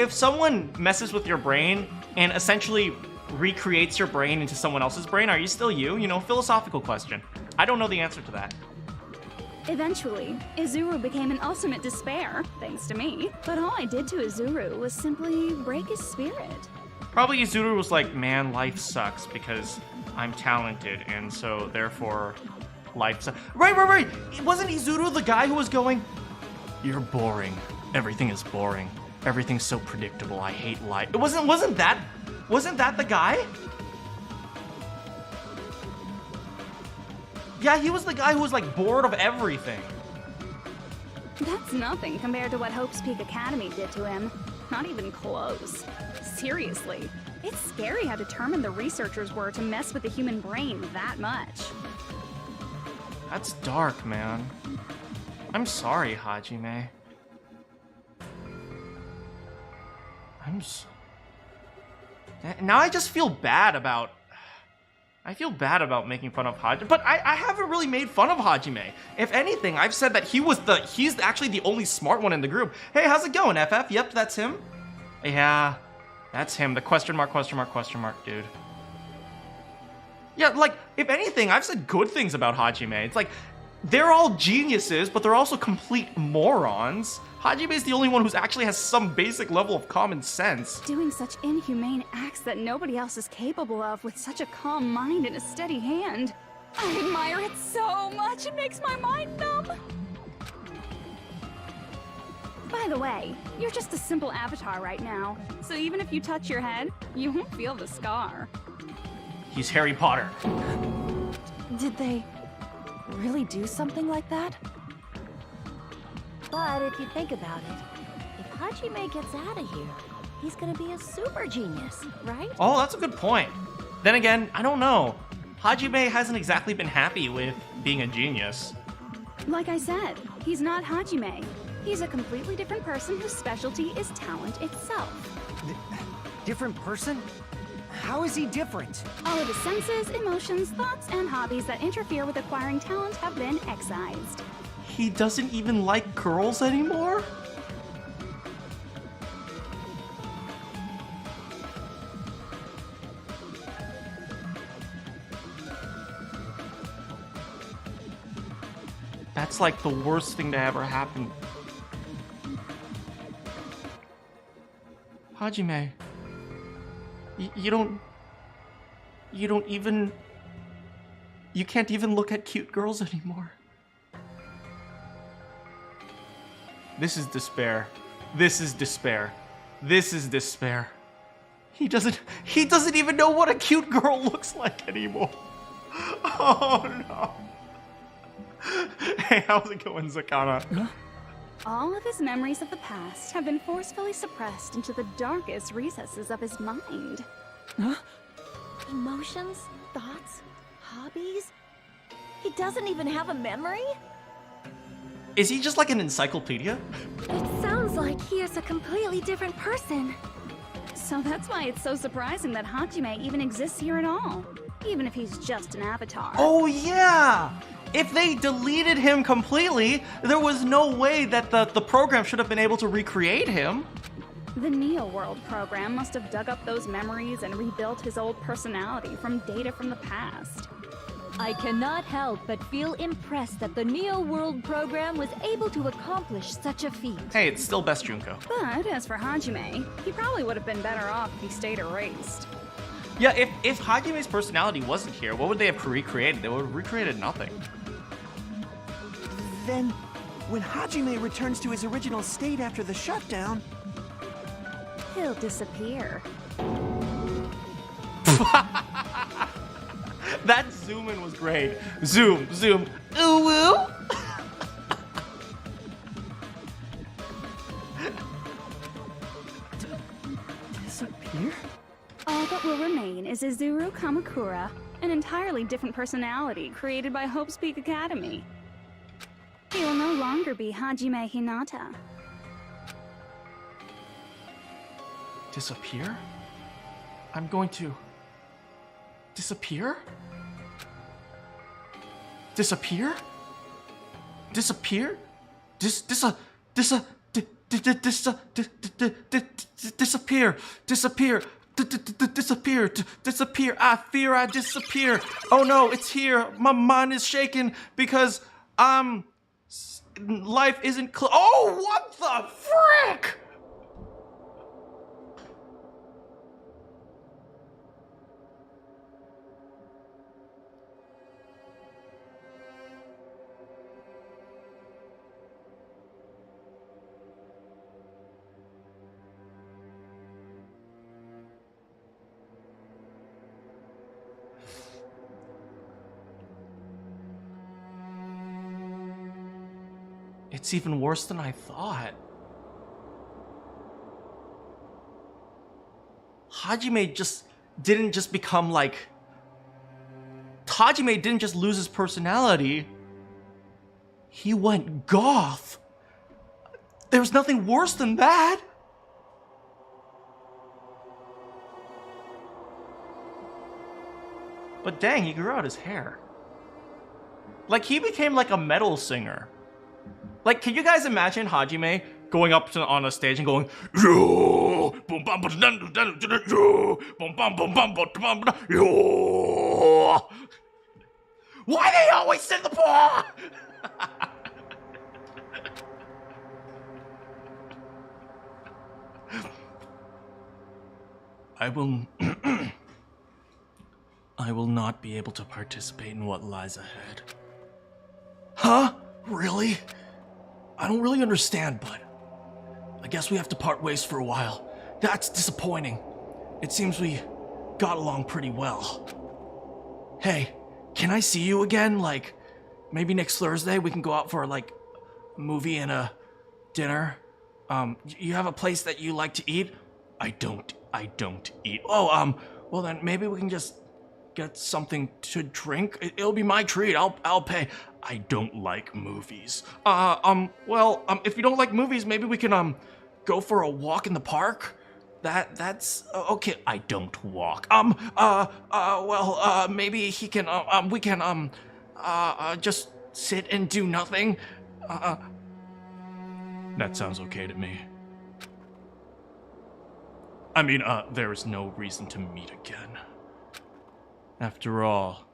someone messes with your brain and essentially recreates your brain into someone else's brain, are you still you? Philosophical question. I don't know the answer to that. Eventually, Izuru became an ultimate despair, thanks to me. But all I did to Izuru was simply break his spirit. Probably Izuru was like, man, life sucks because I'm talented, and so therefore life sucks. Right. Wasn't Izuru the guy who was going, you're boring. Everything is boring. Everything's so predictable. I hate life. Wasn't that the guy? Yeah, he was the guy who was like bored of everything. That's nothing compared to what Hope's Peak Academy did to him. Not even close. Seriously, it's scary how determined the researchers were to mess with the human brain that much. That's dark, man. I'm sorry, Hajime. Now I just feel bad about... I feel bad about making fun of Hajime, but I haven't really made fun of Hajime. If anything, I've said that he's actually the only smart one in the group. Hey, how's it going, FF? Yep, that's him. Yeah, that's him. The question mark, dude. Yeah, like, if anything, I've said good things about Hajime. It's like, they're all geniuses, but they're also complete morons. Hajime is the only one who actually has some basic level of common sense. Doing such inhumane acts that nobody else is capable of with such a calm mind and a steady hand. I admire it so much, it makes my mind numb. By the way, you're just a simple avatar right now, so even if you touch your head, you won't feel the scar. He's Harry Potter. Did they really do something like that? But if you think about it, if Hajime gets out of here, he's gonna be a super genius, right? Oh, that's a good point. Then again, I don't know. Hajime hasn't exactly been happy with being a genius. Like I said, he's not Hajime. He's a completely different person whose specialty is talent itself. Different person? How is he different? All of his senses, emotions, thoughts, and hobbies that interfere with acquiring talent have been excised. He doesn't even like girls anymore? That's like the worst thing to ever happen. Hajime, you can't even look at cute girls anymore. This is despair. This is despair. This is despair. He doesn't even know what a cute girl looks like anymore. Oh no. Hey, how's it going, Zakana? Huh? All of his memories of the past have been forcefully suppressed into the darkest recesses of his mind. Huh? Emotions, thoughts, hobbies? He doesn't even have a memory? Is he just like an encyclopedia? It sounds like he is a completely different person. So that's why it's so surprising that Hajime even exists here at all, even if he's just an avatar. Oh yeah! If they deleted him completely, there was no way that the program should have been able to recreate him. The Neo World program must have dug up those memories and rebuilt his old personality from data from the past. I cannot help but feel impressed that the Neo World program was able to accomplish such a feat. Hey, it's still best Junko. But as for Hajime, he probably would have been better off if he stayed erased. Yeah, if Hajime's personality wasn't here, what would they have recreated? They would have recreated nothing. Then, when Hajime returns to his original state after the shutdown, he'll disappear. That zoom in was great. Zoom, zoom, ooh woo. Disappear? All that will remain is Izuru Kamakura, an entirely different personality created by Hope's Peak Academy. He will no longer be Hajime Hinata. Disappear? I'm going to... disappear? Disappear? Disappear? Disappear. Disappear. I fear I disappear. Oh no, it's here. My mind is shaking because life isn't oh, what the frick? It's even worse than I thought. Hajime didn't just become like... Hajime didn't just lose his personality. He went goth. There's nothing worse than that. But dang, he grew out his hair. Like, he became like a metal singer. Like, can you guys imagine Hajime going up on a stage and going, yo, boom, bum, ba, dun, dun, dun, dun, yo, boom, bum, bum, bum, ba, bum, ba, yo. Why they always send the paw? I will not be able to participate in what lies ahead. Huh? Really? I don't really understand, but I guess we have to part ways for a while. That's disappointing. It seems we got along pretty well. Hey, can I see you again? Like, maybe next Thursday we can go out for like a movie and a dinner? You have a place that you like to eat? I don't eat. Oh, well then maybe we can just get something to drink. It'll be my treat. I'll pay. I don't like movies. Well, if you don't like movies, maybe we can go for a walk in the park. That's okay. I don't walk. Well, maybe he can we can just sit and do nothing. That sounds okay to me. I mean, there is no reason to meet again. After all,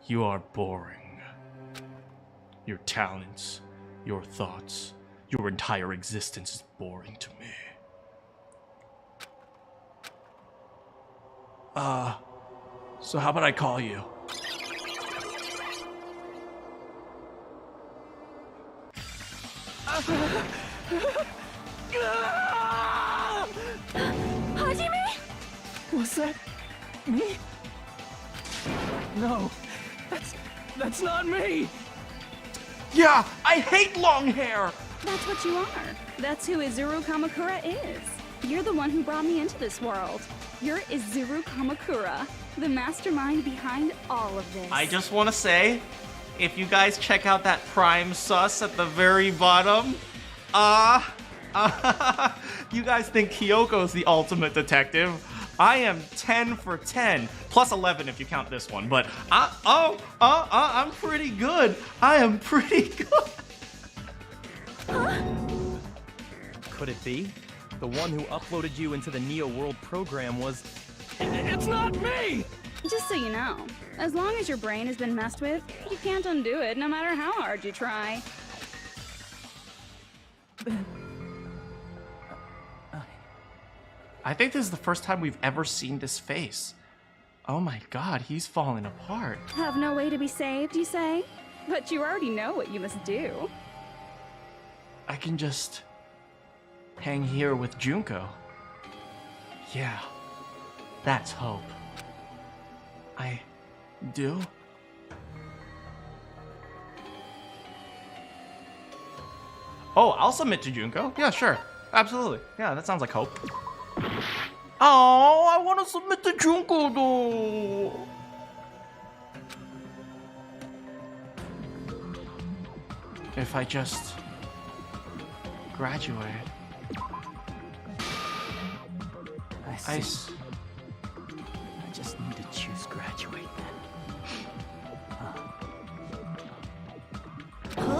you are boring. Your talents, your thoughts, your entire existence is boring to me. So how about I call you? Hajime? Was that me? No, that's not me. Yeah, I hate long hair. That's what you are. That's who Izuru Kamakura is. You're the one who brought me into this world. You're Izuru Kamakura, the mastermind behind all of this. I just want to say, if you guys check out that Prime Sus at the very bottom, you guys think Kyoko's the ultimate detective. I am 10 for 10, plus 11 if you count this one, but I'm pretty good. I am pretty good. Could it be? The one who uploaded you into the Neo World program was... It's not me! Just so you know, as long as your brain has been messed with, you can't undo it no matter how hard you try. I think this is the first time we've ever seen this face. Oh my god, he's falling apart. Have no way to be saved, you say? But you already know what you must do. I can just hang here with Junko. Yeah, that's hope. I do? Oh, I'll submit to Junko. Yeah, sure. Absolutely. Yeah, that sounds like hope. Oh, I want to submit to Junko though. If I just graduate. I just need to choose graduate then.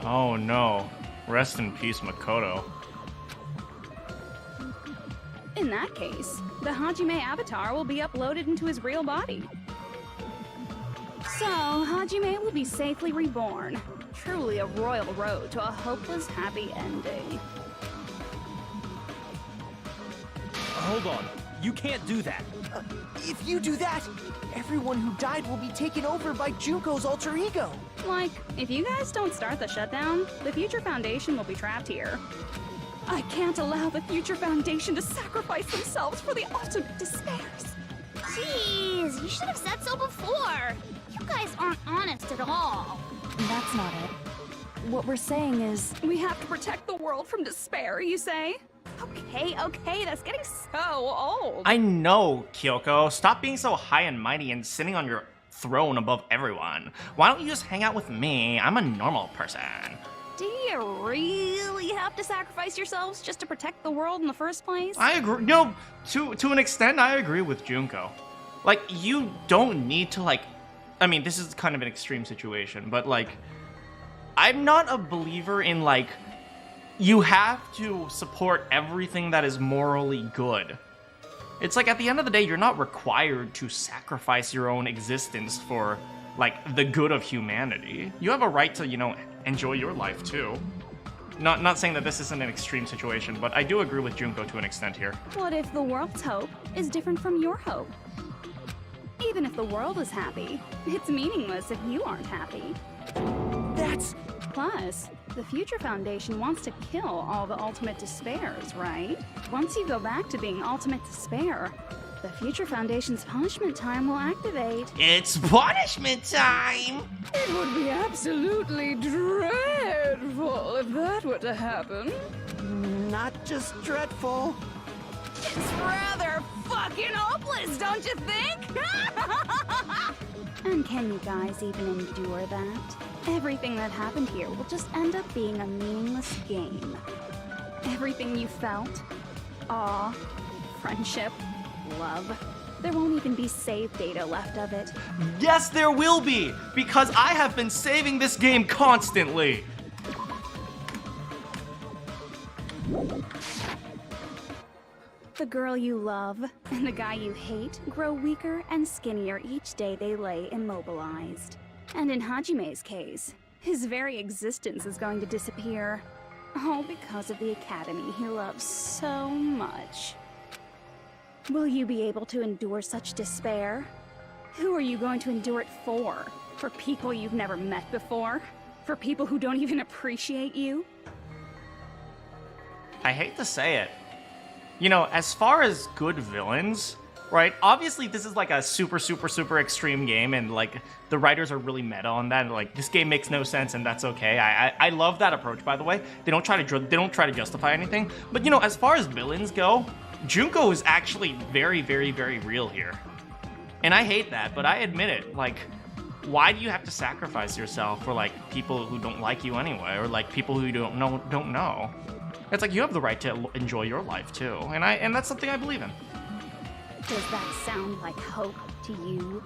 Oh no. Rest in peace, Makoto. In that case, the Hajime avatar will be uploaded into his real body. So, Hajime will be safely reborn. Truly a royal road to a hopeless happy ending. Hold on. You can't do that. If you do that, everyone who died will be taken over by Junko's alter ego. Like, if you guys don't start the shutdown, the Future Foundation will be trapped here. I can't allow the Future Foundation to sacrifice themselves for the ultimate despairs. Jeez, you should have said so before. You guys aren't honest at all. That's not it. What we're saying is... We have to protect the world from despair, you say? Okay, that's getting so old. I know, Kyoko. Stop being so high and mighty and sitting on your throne above everyone. Why don't you just hang out with me? I'm a normal person. Do you really have to sacrifice yourselves just to protect the world in the first place? I agree. No, to an extent, I agree with Junko. Like, you don't need to, like... I mean, this is kind of an extreme situation, but, like... I'm not a believer in, like... You have to support everything that is morally good. It's like, at the end of the day, you're not required to sacrifice your own existence for, like, the good of humanity. You have a right to, you know, enjoy your life, too. Not saying that this isn't an extreme situation, but I do agree with Junko to an extent here. What if the world's hope is different from your hope? Even if the world is happy, it's meaningless if you aren't happy. That's... Plus, the Future Foundation wants to kill all the Ultimate Despairs, right? Once you go back to being Ultimate Despair, the Future Foundation's punishment time will activate. It's punishment time! It would be absolutely dreadful if that were to happen. Not just dreadful. It's rather fucking hopeless, don't you think? And can you guys even endure that? Everything that happened here will just end up being a meaningless game. Everything you felt, awe, friendship, love, there won't even be save data left of it. Yes, there will be! Because I have been saving this game constantly! The girl you love and the guy you hate grow weaker and skinnier each day they lay immobilized. And in Hajime's case, his very existence is going to disappear. All because of the academy he loves so much. Will you be able to endure such despair? Who are you going to endure it for? For people you've never met before? For people who don't even appreciate you? I hate to say it. You know, as far as good villains, right? Obviously, this is like a super extreme game, and like the writers are really meta on that. And, like, this game makes no sense, and that's okay. I love that approach, by the way. They don't try to justify anything. But you know, as far as villains go, Junko is actually very real here, and I hate that. But I admit it. Like, why do you have to sacrifice yourself for like people who don't like you anyway, or like people who you don't know? It's like you have the right to enjoy your life too, and that's something I believe in. Does that sound like hope to you?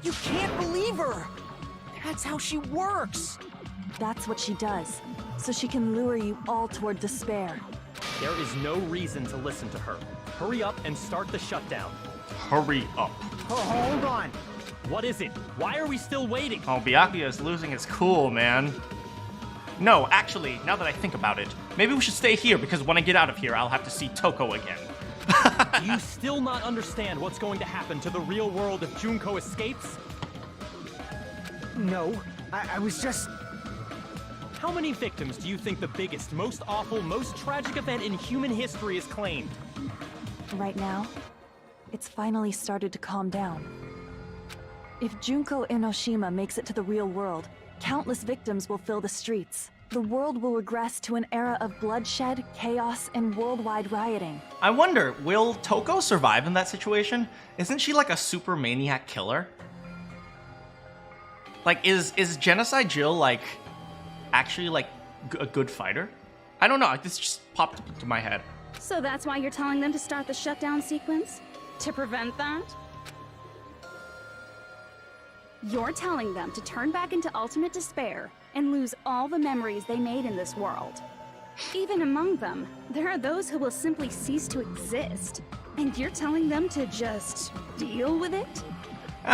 You can't believe her! That's how she works! That's what she does, so she can lure you all toward despair. There is no reason to listen to her. Hurry up and start the shutdown. Hurry up. Oh, hold on. What is it? Why are we still waiting? Oh, Byakuya is losing his cool, man. No, actually, now that I think about it, maybe we should stay here, because when I get out of here, I'll have to see Toko again. Do you still not understand what's going to happen to the real world if Junko escapes? No, I was just... How many victims do you think the biggest, most awful, most tragic event in human history has claimed? Right now, it's finally started to calm down. If Junko Enoshima makes it to the real world, countless victims will fill the streets. The world will regress to an era of bloodshed, chaos, and worldwide rioting. I wonder, will Toko survive in that situation? Isn't she like a super maniac killer? Like, is Genocide Jill, like, actually, like, a good fighter? I don't know, this just popped up into my head. So that's why you're telling them to start the shutdown sequence? To prevent that? You're telling them to turn back into ultimate despair and lose all the memories they made in this world. Even among them, there are those who will simply cease to exist. And you're telling them to just deal with it?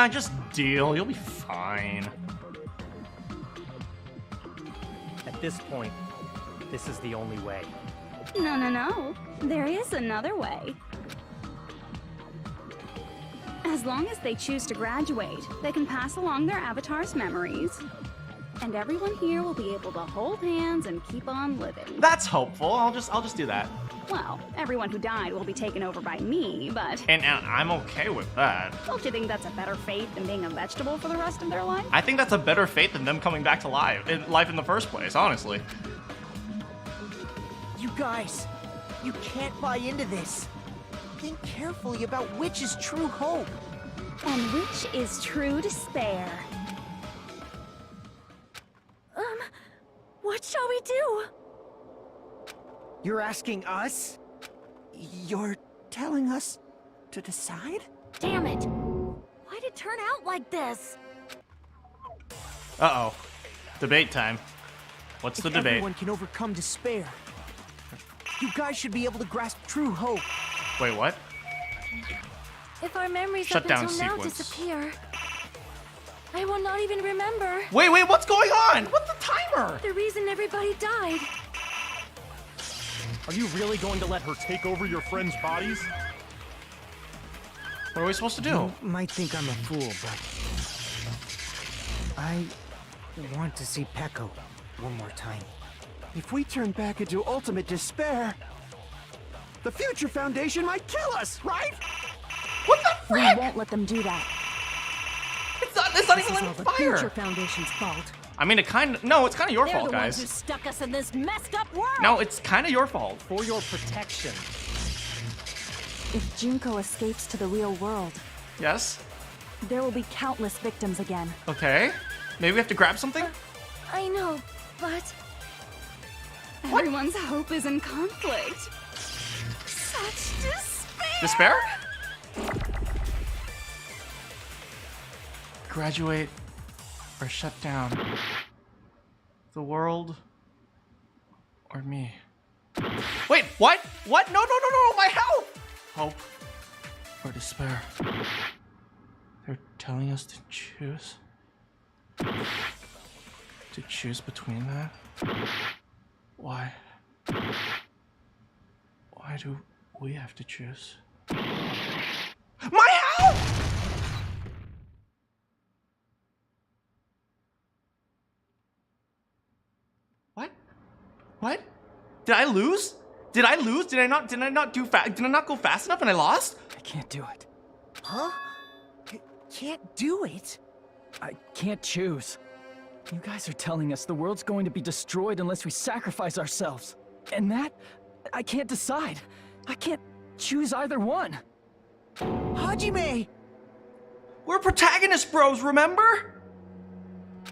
Just deal, you'll be fine. At this point, this is the only way. No. There is another way. As long as they choose to graduate, they can pass along their avatar's memories. And everyone here will be able to hold hands and keep on living. That's hopeful. I'll just do that. Well, everyone who died will be taken over by me, but... And I'm okay with that. Don't you think that's a better fate than being a vegetable for the rest of their life? I think that's a better fate than them coming back to life in the first place, honestly. You guys, you can't buy into this. Think carefully about which is true hope. And which is true despair. What shall we do? You're asking us? You're telling us to decide? Damn it! Why'd it turn out like this? Uh-oh. Debate time. What's the If debate? everyone can overcome despair, you guys should be able to grasp true hope. Wait, what? If our memories Shut up down until now sequence. disappear, I will not even remember Wait, what's going on? What's the timer? the reason everybody died. Are you really going to let her take over your friends' bodies? What are we supposed to do? You might think I'm a fool, but I want to see Peko one more time. If we turn back into ultimate despair, the Future Foundation might kill us, right? What the We frick? won't let them do that. It's not This even is like all the fire. Future Foundation's fault. I mean, no, it's kind of your They're fault, the ones guys. who stuck us in this messed up world. No, it's kind of your fault. For your protection. If Junko escapes to the real world, Yes? there will be countless victims again. Okay. Maybe we have to grab something? I know, but Everyone's hope is in conflict. such despair. Despair? Graduate or shut down. The world or me. Wait, what? What? No, my health! Hope or despair. They're telling us to choose. To choose between that? Why? Why do we have to choose? My health! What? Did I lose? Did I lose? Did I not do fast? Did I not go fast enough and I lost? I can't do it. Huh? Can't do it? I can't choose. You guys are telling us the world's going to be destroyed unless we sacrifice ourselves. And that, I can't decide. I can't choose either one. Hajime! We're protagonist bros, remember?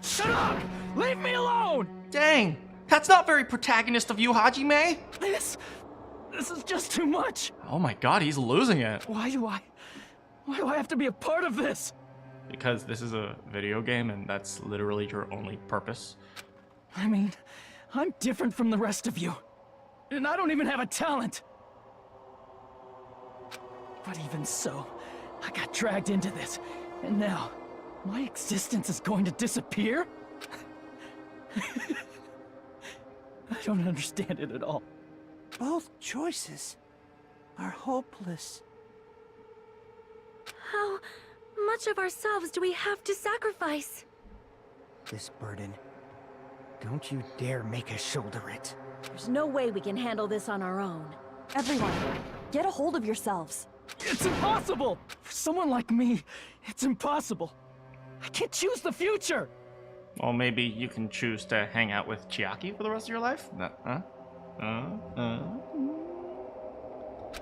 Shut up! Leave me alone! Dang, that's not very protagonist of you, Hajime. This is just too much. Oh my god, he's losing it. Why do I have to be a part of this? Because this is a video game and that's literally your only purpose. I mean, I'm different from the rest of you. And I don't even have a talent. But even so, I got dragged into this. And now, my existence is going to disappear? I don't understand it at all. Both choices are hopeless. How much of ourselves do we have to sacrifice? This burden, don't you dare make us shoulder it. There's no way we can handle this on our own. Everyone, get a hold of yourselves. It's impossible! For someone like me, it's impossible. I can't choose the future! Well, maybe you can choose to hang out with Chiaki for the rest of your life?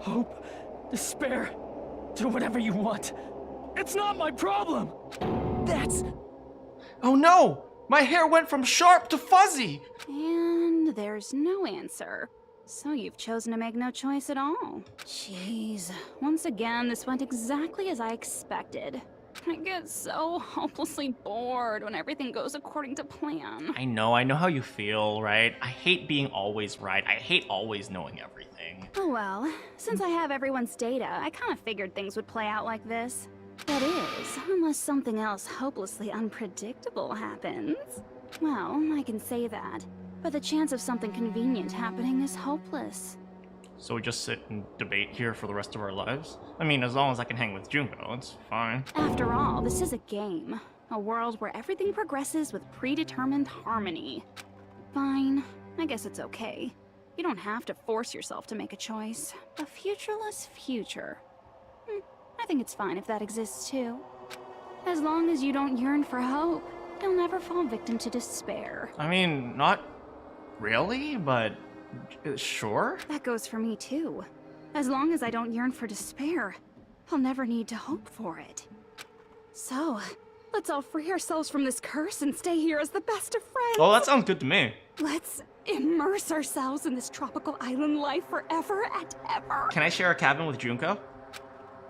Hope, despair, do whatever you want. It's not my problem! That's... Oh no! My hair went from sharp to fuzzy! And there's no answer. So you've chosen to make no choice at all. Jeez. Once again, this went exactly as I expected. I get so hopelessly bored when everything goes according to plan. I know how you feel, right? I hate being always right. I hate always knowing everything. Oh well, since I have everyone's data, I kind of figured things would play out like this. That is, unless something else hopelessly unpredictable happens. Well, I can say that, but the chance of something convenient happening is hopeless. So we just sit and debate here for the rest of our lives? I mean, as long as I can hang with Junko, it's fine. After all, this is a game. A world where everything progresses with predetermined harmony. Fine, I guess it's okay. You don't have to force yourself to make a choice. A futureless future. I think it's fine if that exists too. As long as you don't yearn for hope, you'll never fall victim to despair. I mean, not really, but sure. That goes for me too. As long as I don't yearn for despair, I'll never need to hope for it. So, let's all free ourselves from this curse and stay here as the best of friends. Well, that sounds good to me. Let's immerse ourselves in this tropical island life forever and ever. Can I share a cabin with Junko?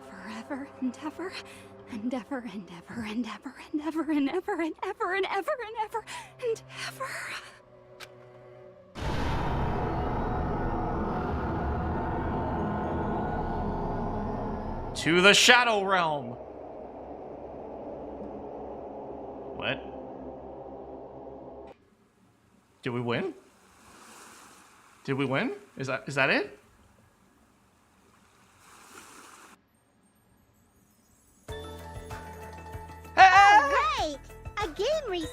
Forever ever and ever and ever and ever and ever and ever and ever and ever and ever and ever and ever. To the Shadow Realm. What? Did we win? Did we win? Is that it? Right! A game reset!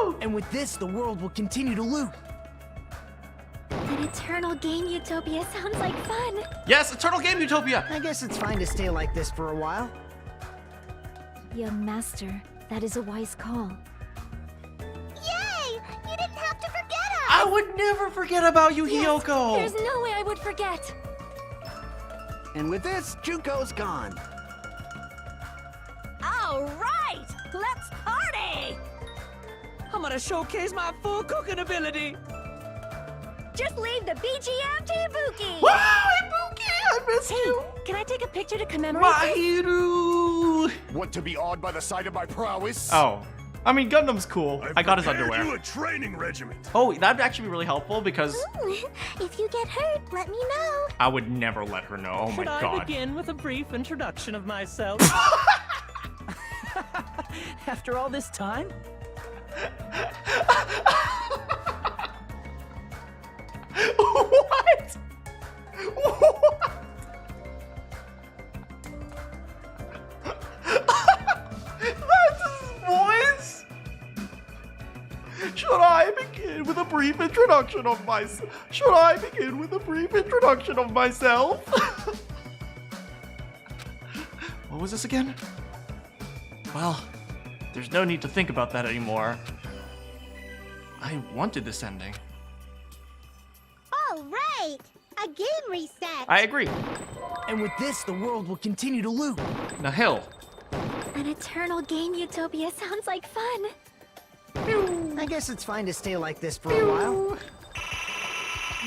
Woo! And with this, the world will continue to loot. An eternal game utopia sounds like fun. Yes, Eternal Game Utopia! I guess it's fine to stay like this for a while. Young master, that is a wise call. Yay! You didn't have to forget us! I would never forget about you, Yes, Hiyoko! there's no way I would forget. And with this, Junko's gone. All right, let's party! I'm gonna showcase my full cooking ability. Just leave the BGM to Ibuki. Wow, Ibuki! I missed you! Can I take a picture to commemorate this? Mahiru! Want to be awed by the sight of my prowess? Oh. I mean, Gundam's cool. I got his underwear. You a training regiment. Oh, that'd actually be really helpful because If you get hurt, let me know. I would never let her know. Oh Should my I god. begin with a brief introduction of myself? After all this time? What? What? That's his voice? Should I begin with a brief introduction of myself? Should I begin with a brief introduction of myself? What was this again? Well, there's no need to think about that anymore. I wanted this ending. All right! A game reset! I agree. And with this, the world will continue to loot. Now, Hill. An eternal game utopia sounds like fun. I guess it's fine to stay like this for a while.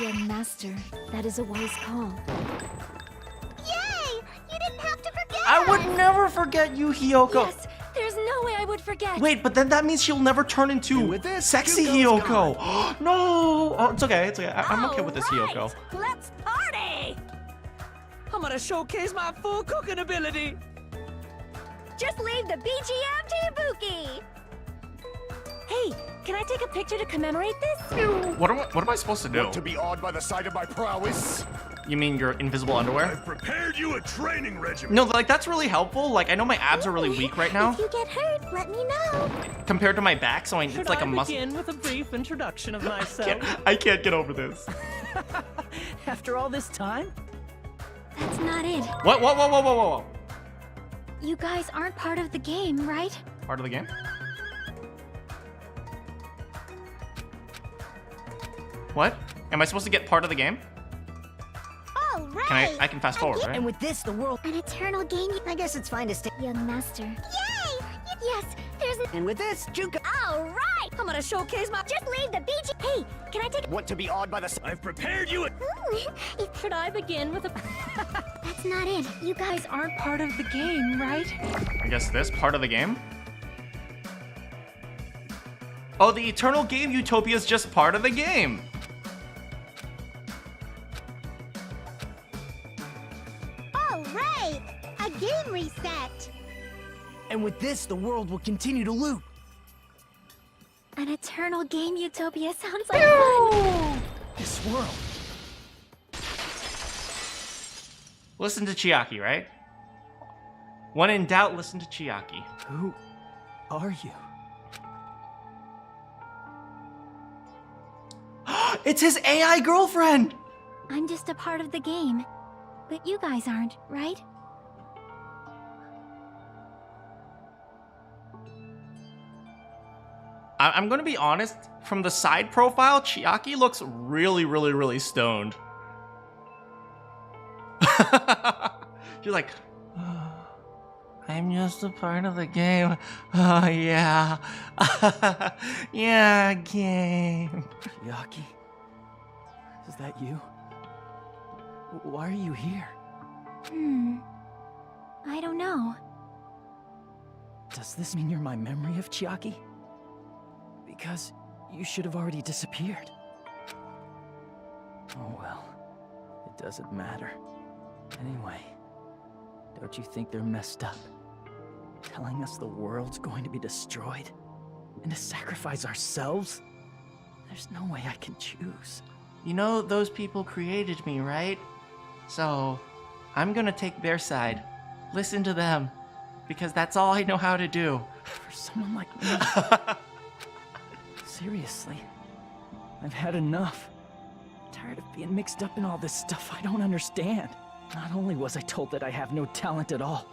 Young master, that is a wise call. Yay! You didn't have to forget I us! would never forget you, Hiyoko. Yes, there's no way I would forget. Wait, but then that means she'll never turn into And with this, sexy Junko's Hiyoko. No! Oh, it's okay. It's okay. I'm okay with this, All Hiyoko. right, let's party! I'm gonna showcase my full cooking ability. Just leave the BGM to Ibuki. Hey, can I take a picture to commemorate this? What am I supposed to do? Want to be awed by the sight of my prowess? You mean your invisible underwear? I've prepared you a training regiment. No, like that's really helpful. Like I know my abs are really weak right now If you get hurt, let me know. compared to my back, so Should it's like I a muscle. begin with a brief introduction of myself? I can't get over this. After all this time? That's not it. Whoa. You guys aren't part of the game, right? Part of the game? What? Am I supposed to get part of the game? All right! I can fast forward, right? And with this, the world... An eternal game. I guess it's fine to stay. Young master. Yay! Yes, there's an. And with this, Junko... All right, I'm gonna showcase my. Just leave the BG. Hey, can I take? Want to be awed by the I've prepared you a If Should I begin with a? that's not it, you guys Aren't part of the game, right? I guess this part of the game? Oh, the Eternal Game Utopia is just part of the game. All right! A game reset! And with this, the world will continue to loot. An eternal game utopia sounds like fun. This world. Listen to Chiaki, right? When in doubt, listen to Chiaki. Who are you? It's his AI girlfriend! I'm just a part of the game, but you guys aren't, right? I'm gonna be honest, from the side profile, Chiaki looks really stoned. She's like, "Oh, I'm just a part of the game. Oh, yeah. Yeah, game. Yaki? Is that you? Why are you here? I don't know. Does this mean you're my memory of Chiaki? Because you should have already disappeared. Oh well, it doesn't matter. Anyway, don't you think they're messed up? Telling us the world's going to be destroyed? And to sacrifice ourselves? There's no way I can choose. You know, those people created me, right? So, I'm gonna take their side. Listen to them. Because that's all I know how to do. For someone like me. Seriously. I've had enough. I'm tired of being mixed up in all this stuff I don't understand. Not only was I told that I have no talent at all,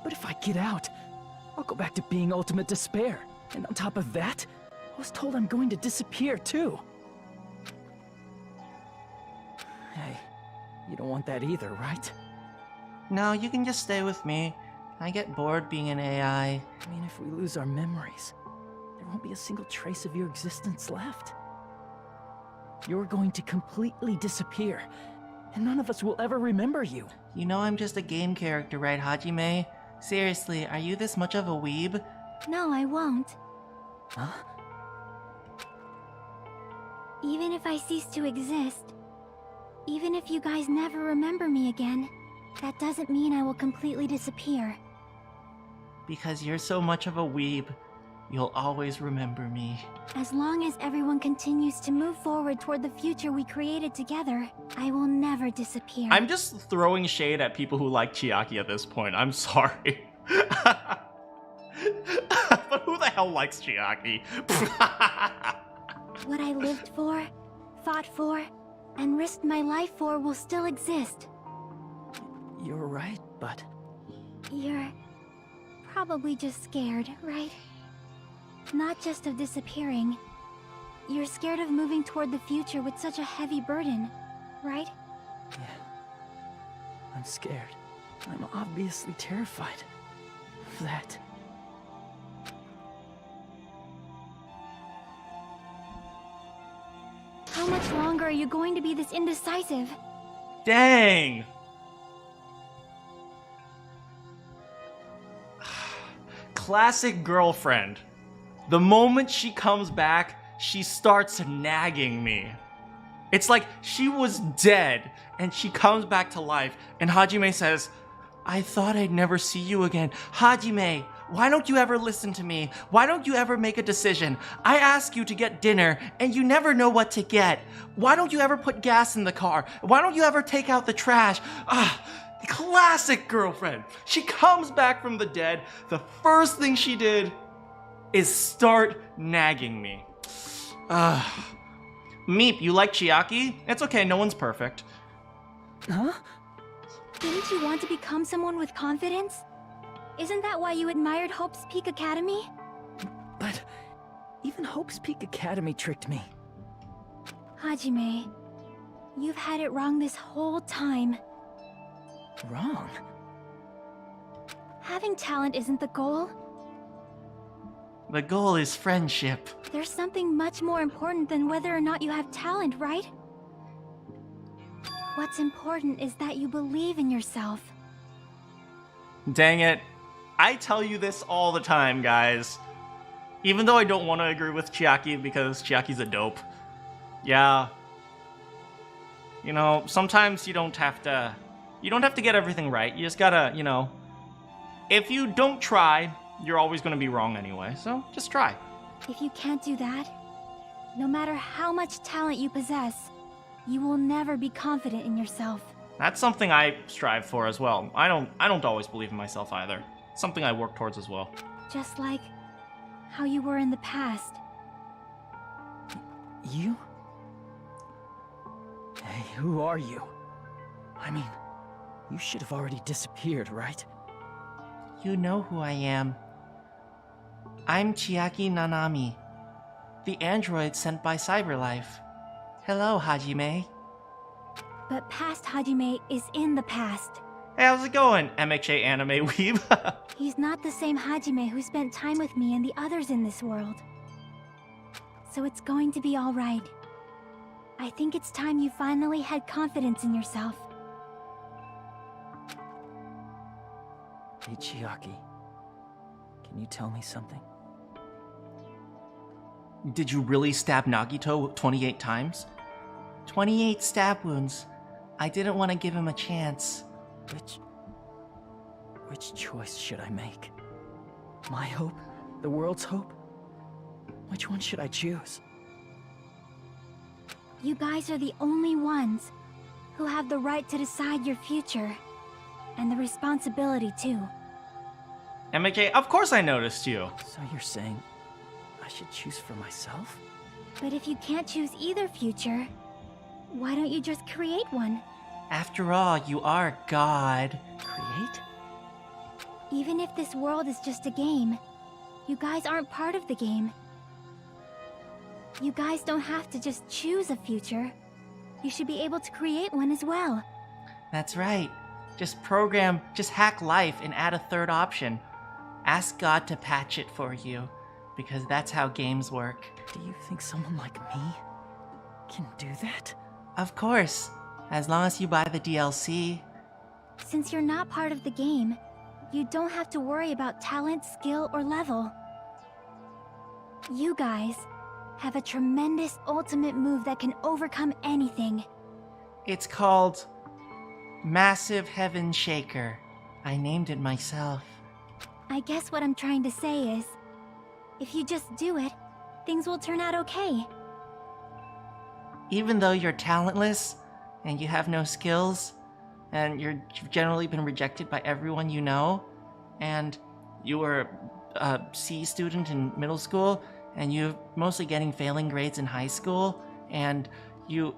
but if I get out, I'll go back to being ultimate despair. And on top of that, I was told I'm going to disappear too. Hey, you don't want that either, right? No, you can just stay with me. I get bored being an AI. I mean, if we lose our memories, there won't be a single trace of your existence left. You're going to completely disappear, and none of us will ever remember you. You know I'm just a game character, right, Hajime? Seriously, are you this much of a weeb? No, I won't. Huh? Even if I cease to exist, even if you guys never remember me again, that doesn't mean I will completely disappear. Because you're so much of a weeb, you'll always remember me. As long as everyone continues to move forward toward the future we created together, I will never disappear. I'm just throwing shade at people who like Chiaki at this point. I'm sorry. But who the hell likes Chiaki? What I lived for, fought for, and risked my life for will still exist. You're right, but... You're probably just scared, right? Not just of disappearing. You're scared of moving toward the future with such a heavy burden, right? Yeah. I'm scared. I'm obviously terrified of that. How much longer are you going to be this indecisive? Dang! Classic girlfriend. The moment she comes back, she starts nagging me. It's like she was dead and she comes back to life and Hajime says, I thought I'd never see you again. Hajime, why don't you ever listen to me? Why don't you ever make a decision? I ask you to get dinner and you never know what to get. Why don't you ever put gas in the car? Why don't you ever take out the trash? Classic girlfriend. She comes back from the dead. The first thing she did is start nagging me. Meep, you like Chiaki? It's okay, no one's perfect. Huh? Didn't you want to become someone with confidence? Isn't that why you admired Hope's Peak Academy? But even Hope's Peak Academy tricked me. Hajime, you've had it wrong this whole time. Wrong? Having talent isn't the goal. The goal is friendship. There's something much more important than whether or not you have talent, right? What's important is that you believe in yourself. Dang it. I tell you this all the time, guys. Even though I don't want to agree with Chiaki because Chiaki's a dope. Yeah. You know, sometimes you don't have to get everything right. You just gotta, you know, if you don't try, you're always gonna be wrong anyway, so just try. If you can't do that, no matter how much talent you possess, you will never be confident in yourself. That's something I strive for as well. I don't always believe in myself either. It's something I work towards as well. Just like how you were in the past. You? Hey, who are you? I mean, you should have already disappeared, right? You know who I am. I'm Chiaki Nanami, the android sent by Cyberlife. Hello, Hajime. But past Hajime is in the past. Hey, how's it going, MHA anime weeb? He's not the same Hajime who spent time with me and the others in this world. So it's going to be alright. I think it's time you finally had confidence in yourself. Hey, Chiaki. Can you tell me something? Did you really stab Nagito 28 times? 28 stab wounds. I didn't want to give him a chance. Which choice should I make? My hope? The world's hope? Which one should I choose? You guys are the only ones who have the right to decide your future. And the responsibility, too. MJ, of course I noticed you. So you're saying I should choose for myself? But if you can't choose either future, why don't you just create one? After all, you are God. Create? Even if this world is just a game, you guys aren't part of the game. You guys don't have to just choose a future. You should be able to create one as well. That's right. Just hack life and add a third option. Ask God to patch it for you, because that's how games work. Do you think someone like me can do that? Of course, as long as you buy the DLC. Since you're not part of the game, you don't have to worry about talent, skill, or level. You guys have a tremendous ultimate move that can overcome anything. It's called Massive Heaven Shaker. I named it myself. I guess what I'm trying to say is, if you just do it, things will turn out okay. Even though you're talentless, and you have no skills, and you've generally been rejected by everyone you know, and you were a C student in middle school, and you're mostly getting failing grades in high school, and you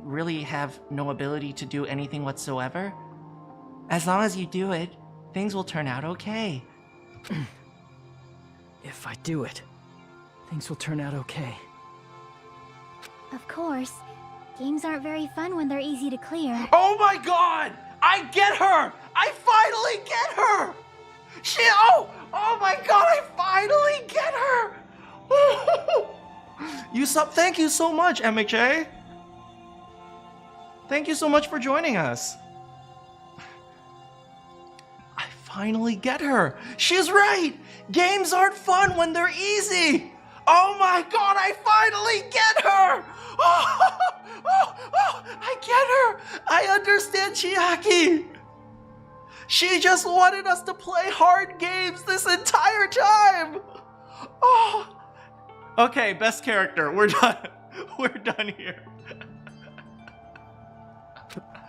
really have no ability to do anything whatsoever, as long as you do it, things will turn out okay. If I do it, things will turn out okay. Of course, games aren't very fun when they're easy to clear. Oh my god! I get her! I finally get her! Oh my god, I finally get her! Thank you so much, MHA. Thank you so much for joining us. I finally get her. She's right! Games aren't fun when they're easy! Oh my god, I finally get her! I get her! I understand Chiaki! She just wanted us to play hard games this entire time! Oh. Okay, best character. We're done. We're done here.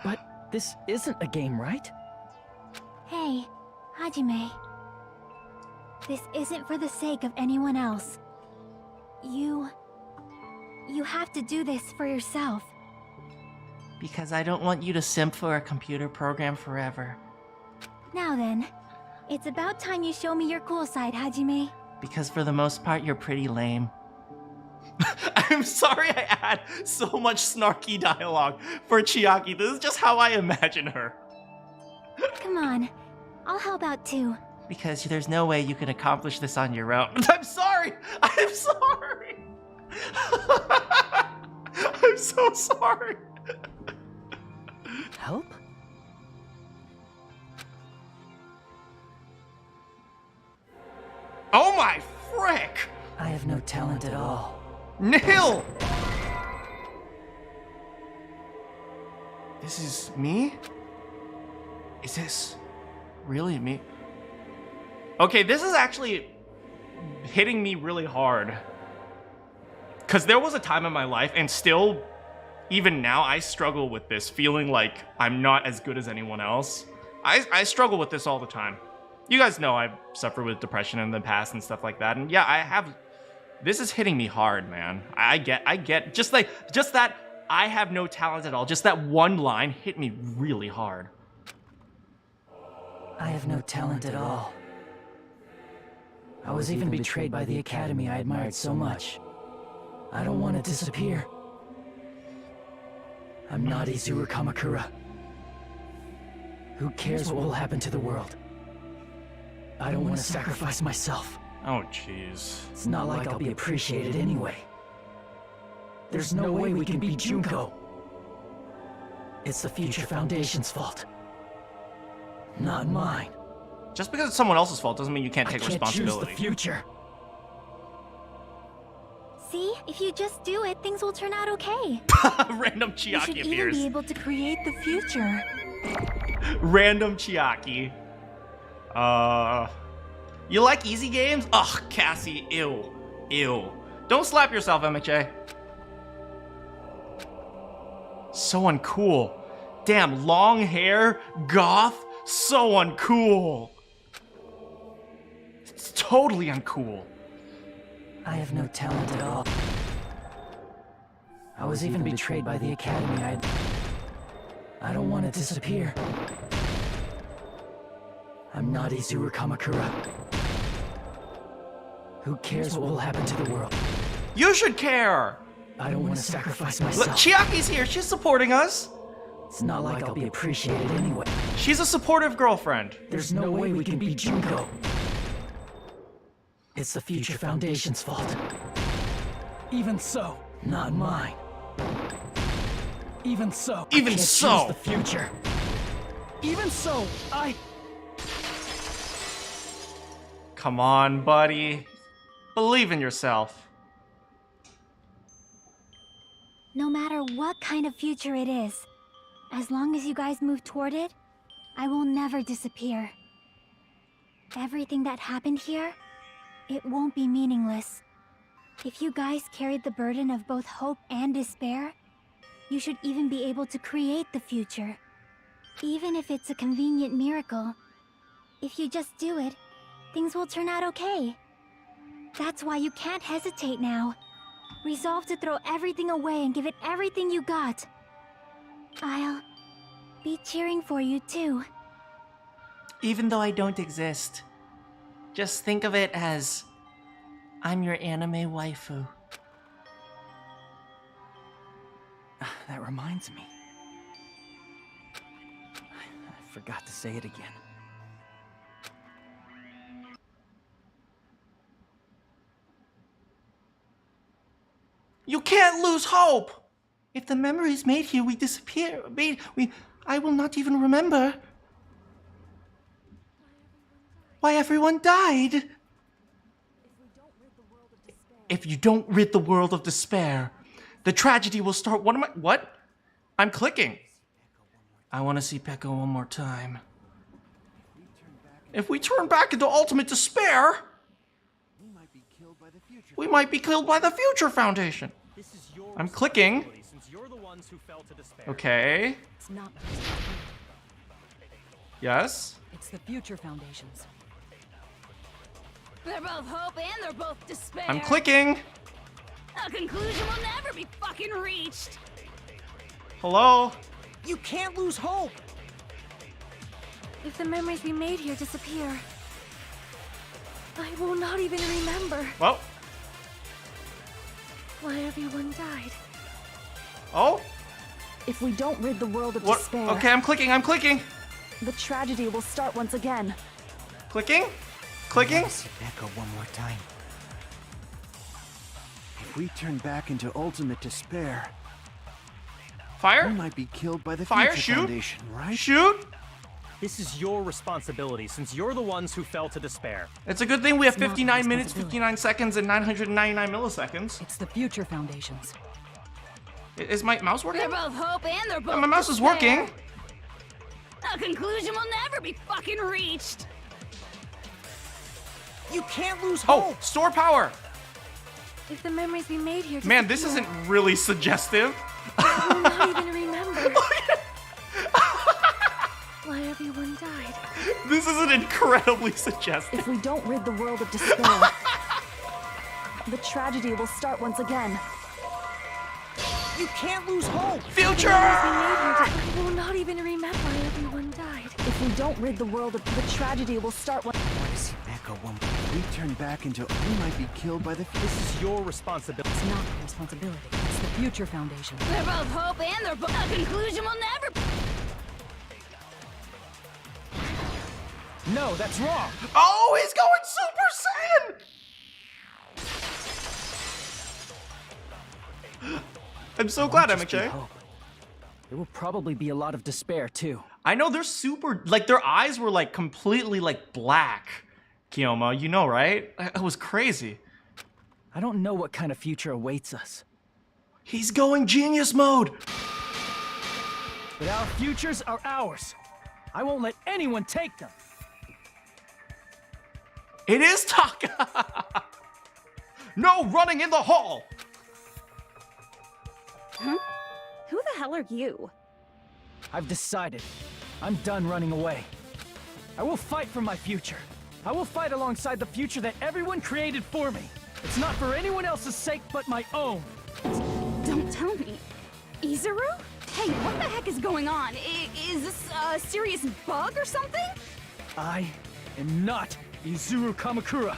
But this isn't a game, right? Hey, Hajime. This isn't for the sake of anyone else. You have to do this for yourself. Because I don't want you to simp for a computer program forever. Now then, it's about time you show me your cool side, Hajime. Because for the most part, you're pretty lame. I'm sorry I add so much snarky dialogue for Chiaki. This is just how I imagine her. Come on, I'll help out too. Because there's no way you can accomplish this on your own. I'm sorry! I'm sorry! I'm so sorry! Help? Oh my frick! I have no talent at all. Nil! This is me? Is this really me? Okay, this is actually hitting me really hard. Because there was a time in my life, and still, even now, I struggle with this, feeling like I'm not as good as anyone else. I struggle with this all the time. You guys know I've suffered with depression in the past and stuff like that, and yeah, I have. This is hitting me hard, man. I get, just that I have no talent at all, just that one line hit me really hard. I have no talent at all. I was even betrayed by the academy I admired so much. I don't want to disappear. I'm not Izuru Kamakura. Who cares what will happen to the world? I don't want to sacrifice myself. Oh, jeez. It's not like I'll be appreciated anyway. There's no way we can beat Junko. It's the Future Foundation's fault. Not mine. Just because it's someone else's fault doesn't mean you can't take I can't responsibility. choose the future. See? If you just do it, things will turn out okay. Random You should Chiaki even appears. be able to create the future. Random Chiaki. You like easy games? Ugh, Cassie, ew. Ew. Don't slap yourself, MHA. So uncool. Damn, long hair, goth, so uncool. It's totally uncool. I have no talent at all. I was even betrayed by the Academy. I don't want to disappear. I'm not Izuru Kamakura. Who cares what will happen to the world? You should care! I don't want to sacrifice Look, myself. Chiaki's here, she's supporting us. It's not like I'll be appreciated anyway. She's a supportive girlfriend. There's no way we can beat Junko. It's the Future Foundation's fault. Even so, not mine. Even so, I can't choose the future. Even so, Come on, buddy. Believe in yourself. No matter what kind of future it is, as long as you guys move toward it, I will never disappear. Everything that happened here, it won't be meaningless. If you guys carried the burden of both hope and despair, you should even be able to create the future. Even if it's a convenient miracle, if you just do it, things will turn out okay. That's why you can't hesitate now. Resolve to throw everything away and give it everything you got. I'll be cheering for you too. Even though I don't exist, just think of it as I'm your anime waifu. That reminds me. I forgot to say it again. You can't lose hope! If the memories made here, we disappear. I will not even remember why everyone died. If you don't rid the world of despair, the tragedy will start. What? I'm clicking. I want to see Pekka one more time. If we turn back into ultimate despair, we might be killed by the Future Foundation. I'm clicking. Okay. It's not. Yes. It's the Future Foundations. They're both hope and they're both despair. I'm clicking. A conclusion will never be fucking reached. Hello? You can't lose hope! If the memories we made here disappear, I will not even remember Well. why everyone died. Oh? If we don't rid the world of What? despair... Okay, I'm clicking. The tragedy will start once again. Clicking? Clicking? See Pekka one more time. If we turn back into ultimate despair, Fire? we might be killed by the Fire, Future shoot. Foundation, right? Shoot? This is your responsibility, since you're the ones who fell to despair. It's a good thing we have It's not 59 minutes, responsibility. 59 seconds, and 999 milliseconds. It's the Future Foundations. Is my mouse working? They're both hope and they're both My mouse is despair. working. A conclusion will never be fucking reached. You can't lose hope! Oh, store power. If the memories we made here Man, this disappear, isn't really suggestive. I will not even remember why everyone died. This isn't incredibly suggestive. If we don't rid the world of despair, the tragedy will start once again. You can't lose hope! Future! I will not even remember why everyone died. If we don't rid the world of the tragedy will start once... I want to see Pekka one more. If we turn back into, we might be killed by the. This is your responsibility. It's not my responsibility. It's the Future Foundation. They're both hope and they're both... A conclusion will never... No, that's wrong. Oh, he's going Super Saiyan! I'm so glad, Just be MJ. hope. There will probably be a lot of despair, too. I know they're super, like their eyes were like completely like black, Kioma, you know, right? It was crazy. I don't know what kind of future awaits us. He's going genius mode! But our futures are ours. I won't let anyone take them. It is Taka! No running in the hall! Huh? Who the hell are you? I've decided. I'm done running away. I will fight for my future. I will fight alongside the future that everyone created for me. It's not for anyone else's sake but my own. Don't tell me. Izuru? Hey, what the heck is going on? Is this a serious bug or something? I am not Izuru Kamakura.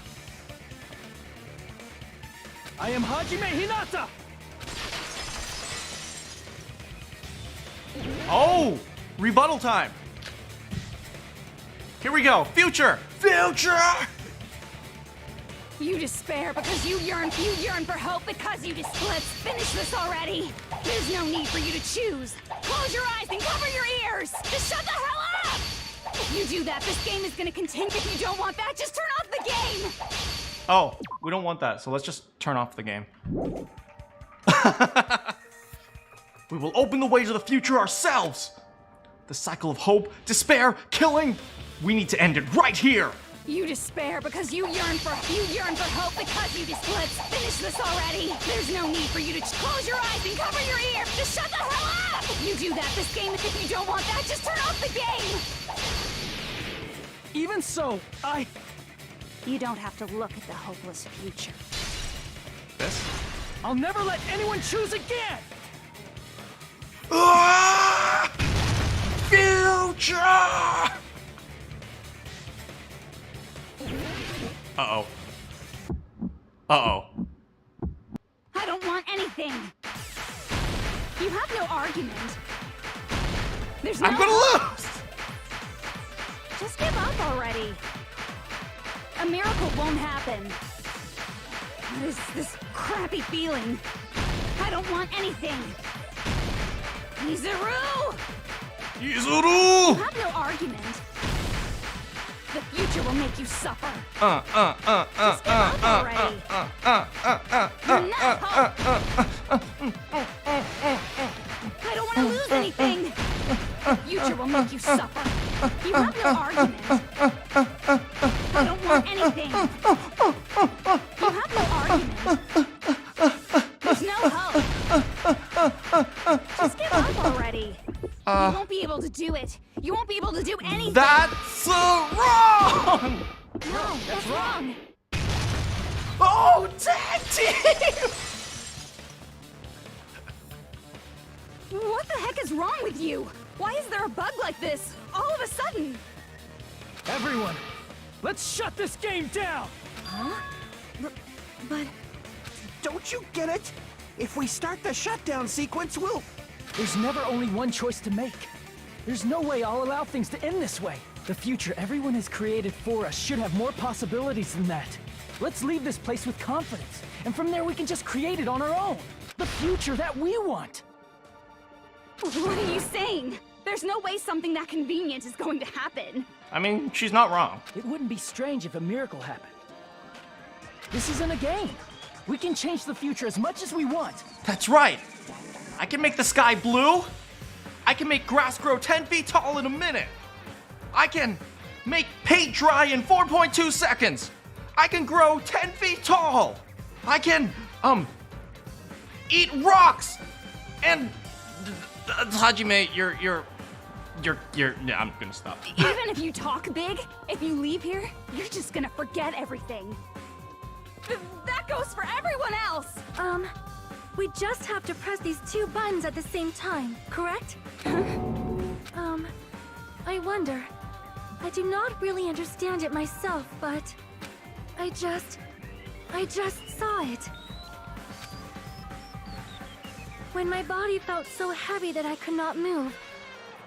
I am Hajime Hinata! Oh! Rebuttal time! Here we go! Future! Future! You despair because you yearn for hope because you just... Let's finish this already! There's no need for you to choose! Close your eyes and cover your ears! Just shut the hell up! If you do that, this game is gonna continue. If you don't want that, just turn off the game! Oh, we don't want that, so let's just turn off the game. We will open the way to the future ourselves! The cycle of hope, despair, killing! We need to end it right here! You despair because you yearn for hope because you just... Let's finish this already! There's no need for you to close your eyes and cover your ears! Just shut the hell up! If you do that, this game, if you don't want that, just turn off the game! Even so, You don't have to look at the hopeless future. This? I'll never let anyone choose again! Ah! Future! Uh-oh. Uh-oh. I don't want anything! You have no argument. There's no... I'm gonna lose! Just give up already. A miracle won't happen. What is this crappy feeling? I don't want anything. Izuru! Izuru! You have no argument. The future will make you suffer. Just give up already. You're not hope. I don't want to lose anything. The future will make you suffer. You have no argument. I don't want anything. You have no argument. There's no hope. Just give up already. You won't be able to do it. You won't be able to do anything. That's wrong! No, that's wrong. Oh, tag team! What the heck is wrong with you? Why is there a bug like this, all of a sudden? Everyone, let's shut this game down! Huh? But... Don't you get it? If we start the shutdown sequence, we'll... There's never only one choice to make. There's no way I'll allow things to end this way. The future everyone has created for us should have more possibilities than that. Let's leave this place with confidence, and from there we can just create it on our own. The future that we want. What are you saying? There's no way something that convenient is going to happen. I mean, she's not wrong. It wouldn't be strange if a miracle happened. This isn't a game. We can change the future as much as we want. That's right. I can make the sky blue. I can make grass grow 10 feet tall in a minute. I can make paint dry in 4.2 seconds. I can grow 10 feet tall. I can, eat rocks. And, Hajime, you're, yeah, I'm gonna stop. Even if you talk big, if you leave here, you're just gonna forget everything. That goes for everyone else! We just have to press these two buttons at the same time, correct? I wonder. I do not really understand it myself, but I just saw it. When my body felt so heavy that I could not move.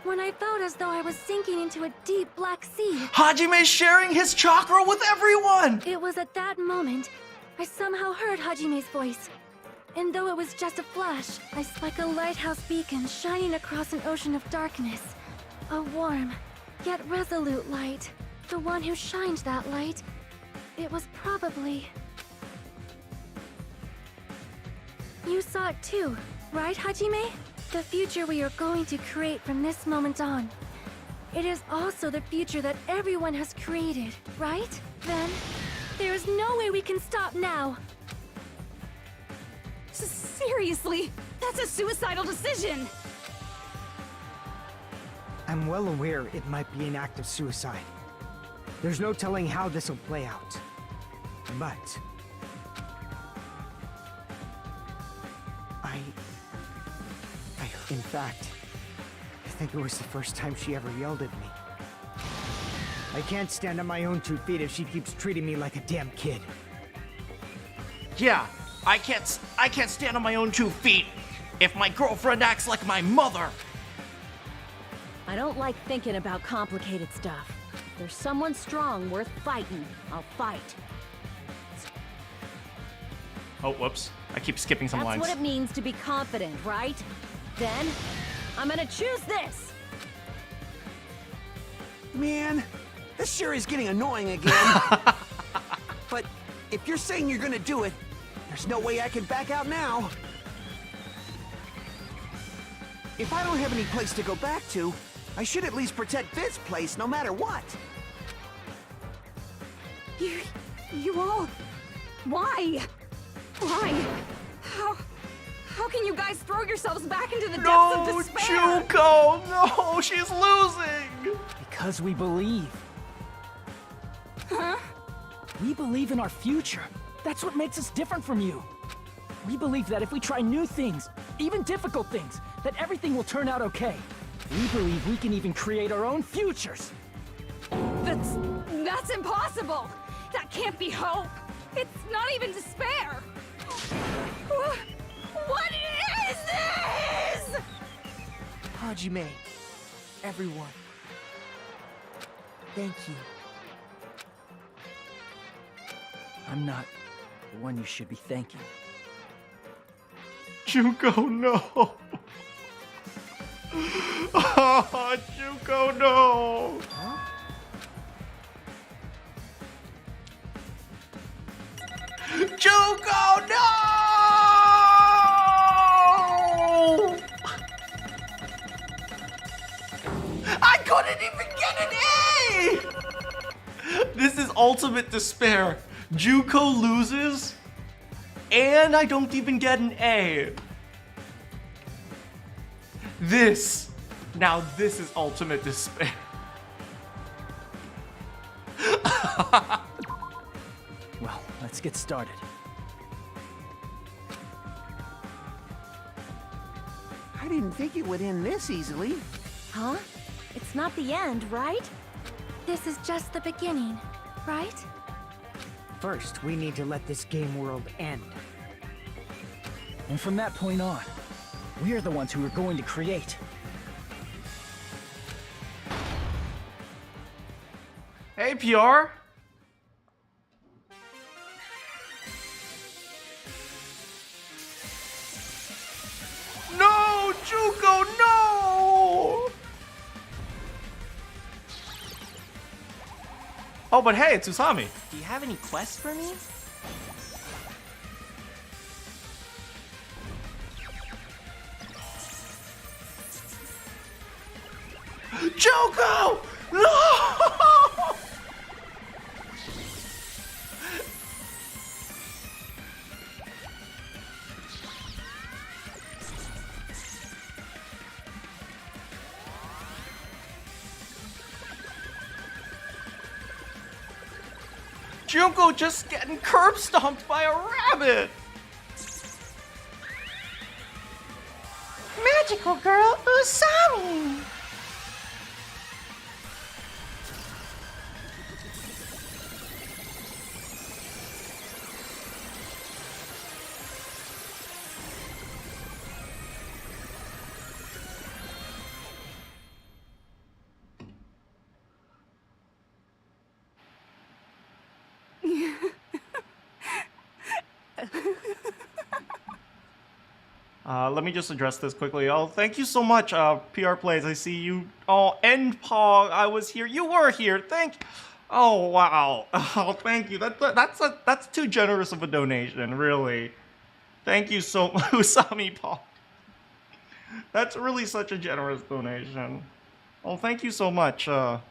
When I felt as though I was sinking into a deep black sea. Hajime's sharing his chakra with everyone! It was at that moment I somehow heard Hajime's voice. And though it was just a flash, I saw like a lighthouse beacon shining across an ocean of darkness. A warm, yet resolute light. The one who shined that light. It was probably... You saw it too, right, Hajime? The future we are going to create from this moment on. It is also the future that everyone has created, right? Then, there is no way we can stop now. Seriously, that's a suicidal decision. I'm well aware it might be an act of suicide. There's no telling how this will play out. But... In fact, I think it was the first time she ever yelled at me. I can't stand on my own 2 feet if she keeps treating me like a damn kid. Yeah, I can't stand on my own 2 feet if my girlfriend acts like my mother. I don't like thinking about complicated stuff. If there's someone strong worth fighting, I'll fight. Oh, whoops. I keep skipping some lines. That's what it means to be confident, right? Then, I'm gonna choose this! Man, this sure is getting annoying again. But if you're saying you're gonna do it, there's no way I can back out now. If I don't have any place to go back to, I should at least protect this place no matter what. You all... Why? Why? How can you guys throw yourselves back into the depths of despair? Junko! No, she's losing! Because we believe. Huh? We believe in our future. That's what makes us different from you. We believe that if we try new things, even difficult things, that everything will turn out okay. We believe we can even create our own futures. That's impossible! That can't be hope! It's not even despair! What is this?! Hajime, everyone, thank you. I'm not the one you should be thanking. Junko, no! Oh, Junko, no! Huh? Junko, no! I couldn't even get an A! This is ultimate despair. Junko loses, and I don't even get an A. Now this is ultimate despair. Well, let's get started. I didn't think it would end this easily. Huh? It's not the end, right? This is just the beginning, right? First, we need to let this game world end. And from that point on, we are the ones who are going to create. Hey, PR. No, Junko, no! Oh, but hey, it's Usami. Do you have any quests for me? Junko! No! Junko just getting curb stomped by a rabbit! Magical girl Usami! Let me just address this quickly. Oh, thank you so much, PR Plays. I see you. Oh, Endpog, I was here. You were here. Oh, wow. Oh, thank you. That's too generous of a donation, really. Thank you so much, Usami Paul. That's really such a generous donation. Oh, thank you so much. I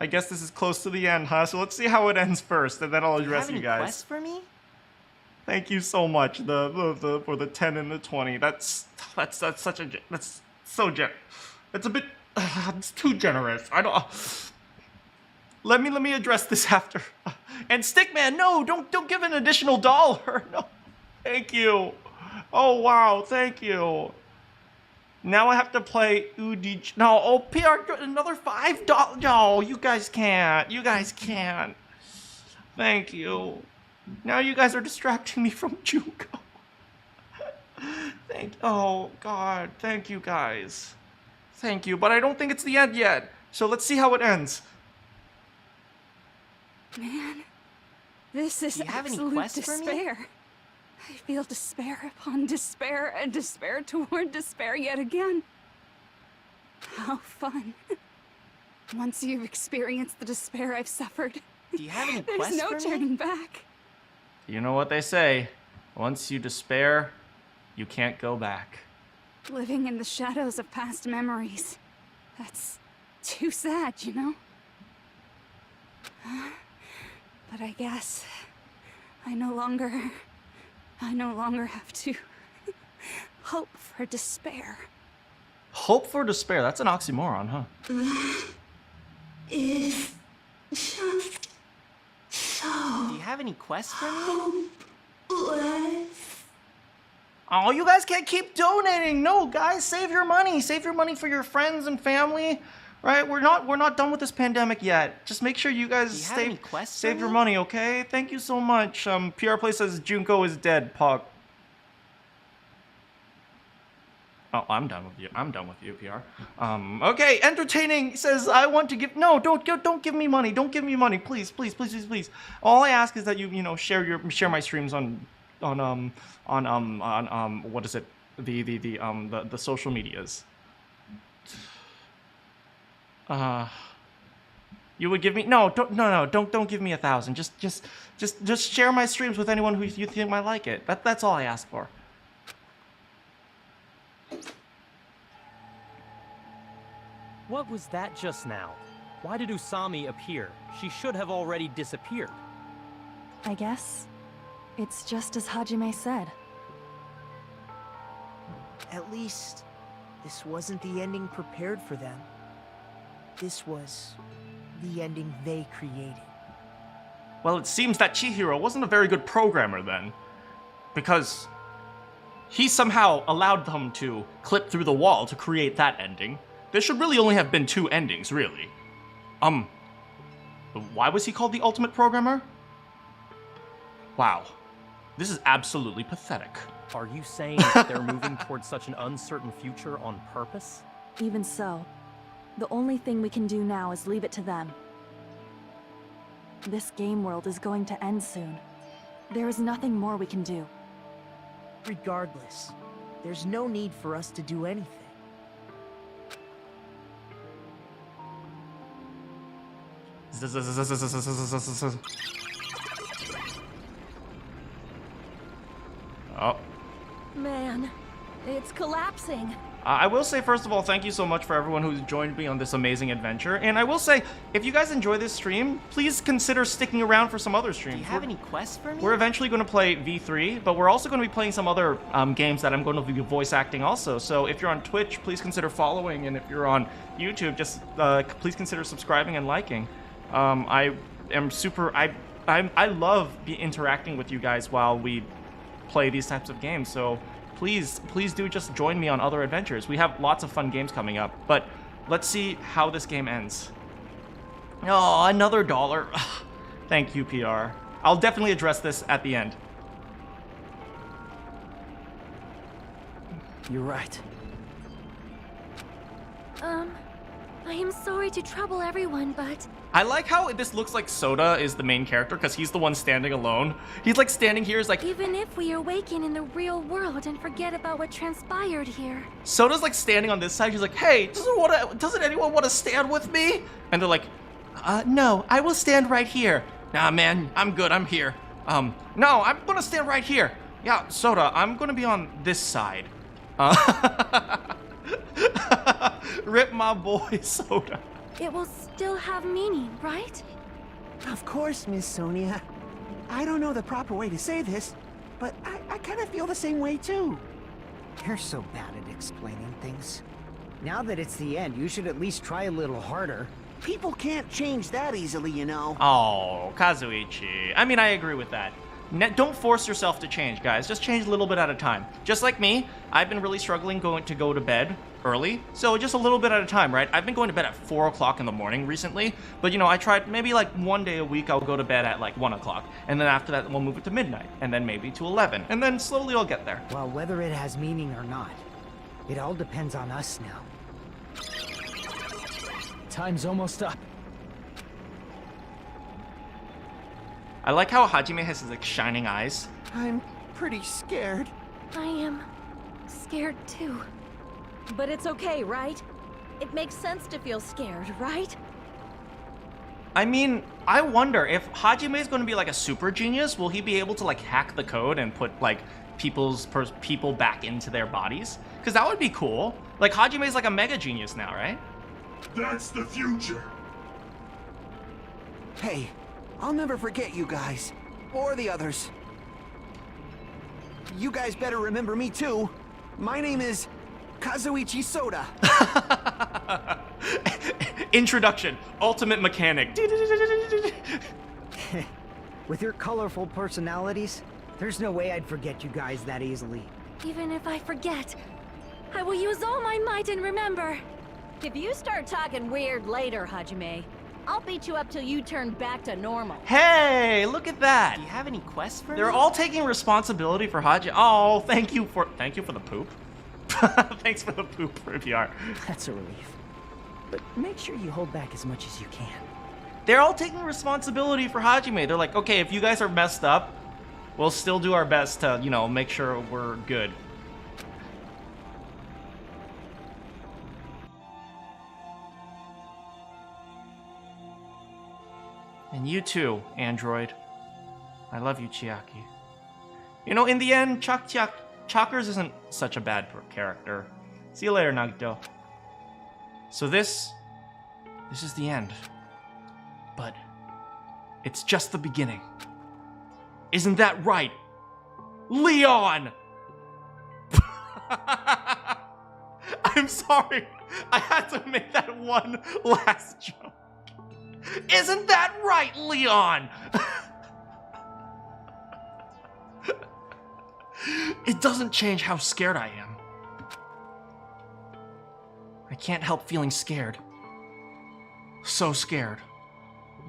guess this is close to the end, huh? So let's see how it ends first, and then I'll address you guys. Quest for me? Thank you so much. For the 10 and the 20. That's such a that's so generous. It's a bit it's too generous. I don't. Let me address this after. And Stickman, no, don't give an additional $1. No, thank you. Oh wow, thank you. Now I have to play Udich. No, oh PR, another $5. No, you guys can't. You guys can't. Thank you. Now you guys are distracting me from Junko. Oh God, thank you guys. Thank you, but I don't think it's the end yet. So let's see how it ends. Man, this is absolute despair. I feel despair upon despair and despair toward despair yet again. How fun. Once you've experienced the despair I've suffered, do you have any there's no turning back. You know what they say. Once you despair, you can't go back. Living in the shadows of past memories. That's too sad, you know? But I guess I no longer have to hope for despair. Hope for despair? That's an oxymoron, huh? Is just so. Do you have any quests for me? Oh, you guys can't keep donating. No, guys, save your money. Save your money for your friends and family. Right? We're not done with this pandemic yet. Just make sure you guys save your money, okay? Thank you so much. PR Play says Junko is dead, Puck. Oh, I'm done with you. I'm done with you, PR. Okay, Entertaining says I want to give. No, don't give me money. Don't give me money, please, please, please, please, please. All I ask is that you share my streams on what is it? The social medias. You would give me don't give me 1,000. Just share my streams with anyone who you think might like it. That's all I ask for. What was that just now? Why did Usami appear? She should have already disappeared. I guess it's just as Hajime said. At least, this wasn't the ending prepared for them. This was the ending they created. Well, it seems that Chihiro wasn't a very good programmer then, because he somehow allowed them to clip through the wall to create that ending. There should really only have been 2 endings, really. Why was he called the ultimate programmer? Wow. This is absolutely pathetic. Are you saying that they're moving towards such an uncertain future on purpose? Even so, the only thing we can do now is leave it to them. This game world is going to end soon. There is nothing more we can do. Regardless, there's no need for us to do anything. Oh. Man, it's collapsing. I will say, first of all, thank you so much for everyone who's joined me on this amazing adventure. And I will say, if you guys enjoy this stream, please consider sticking around for some other streams. Do you have any quests for me? We're eventually going to play V3, but we're also going to be playing some other games that I'm going to be voice acting also. So if you're on Twitch, please consider following. And if you're on YouTube, just please consider subscribing and liking. I am super... I love interacting with you guys while we play these types of games. So... Please do just join me on other adventures. We have lots of fun games coming up, but let's see how this game ends. Oh, another $1. Thank you, PR. I'll definitely address this at the end. You're right. I am sorry to trouble everyone, but I like how this looks like Soda is the main character because he's the one standing alone. He's like standing here, is like, even if we awaken in the real world and forget about what transpired here, Soda's like standing on this side. He's like, hey, doesn't anyone want to stand with me? And they're like, no, I will stand right here. Nah, man, I'm good, I'm here. No, I'm gonna stand right here. Yeah, Soda, I'm gonna be on this side. Rip my boy, Soda. it will still have meaning, right? Of course, Miss Sonia. I don't know the proper way to say this, but I kind of feel the same way too. You're so bad at explaining things. Now that it's the end, you should at least try a little harder. People can't change that easily, you know. Oh, Kazuichi. I mean, I agree with that. Don't force yourself to change, guys. Just change a little bit at a time. Just like me, I've been really struggling to go to bed early, so just a little bit at a time, right? I've been going to bed at 4 o'clock in the morning recently, but you know, I tried maybe like one day a week I'll go to bed at like 1 o'clock, and then after that we'll move it to midnight, and then maybe to 11, and then slowly I'll get there. Well, whether it has meaning or not, it all depends on us now. Time's almost up. I like how Hajime has his like shining eyes. I'm pretty scared. I am scared too. But it's okay, right? It makes sense to feel scared, right? I mean, I wonder if Hajime is going to be like a super genius, will he be able to like hack the code and put like people back into their bodies? Because that would be cool. Like Hajime is like a mega genius now, right? That's the future. Hey, I'll never forget you guys. Or the others. You guys better remember me too. My name is Kazuichi Soda. Introduction, ultimate mechanic. With your colorful personalities, there's no way I'd forget you guys that easily. Even if I forget, I will use all my might and remember. If you start talking weird later, Hajime, I'll beat you up till you turn back to normal. Hey, look at that. Do you have any quests for me? They're all taking responsibility for Hajime. Oh, thank you for the poop. Thanks for the poop, Riviar. That's a relief. But make sure you hold back as much as you can. They're all taking responsibility for Hajime. They're like, okay, if you guys are messed up, we'll still do our best to, you know, make sure we're good. And you too, Android. I love you, Chiaki. You know, in the end, Chalkers isn't such a bad character. See you later, Nagito. So this is the end. But it's just the beginning. Isn't that right, Leon? I'm sorry. I had to make that one last joke. Isn't that right, Leon? It doesn't change how scared I am. I can't help feeling scared. So scared.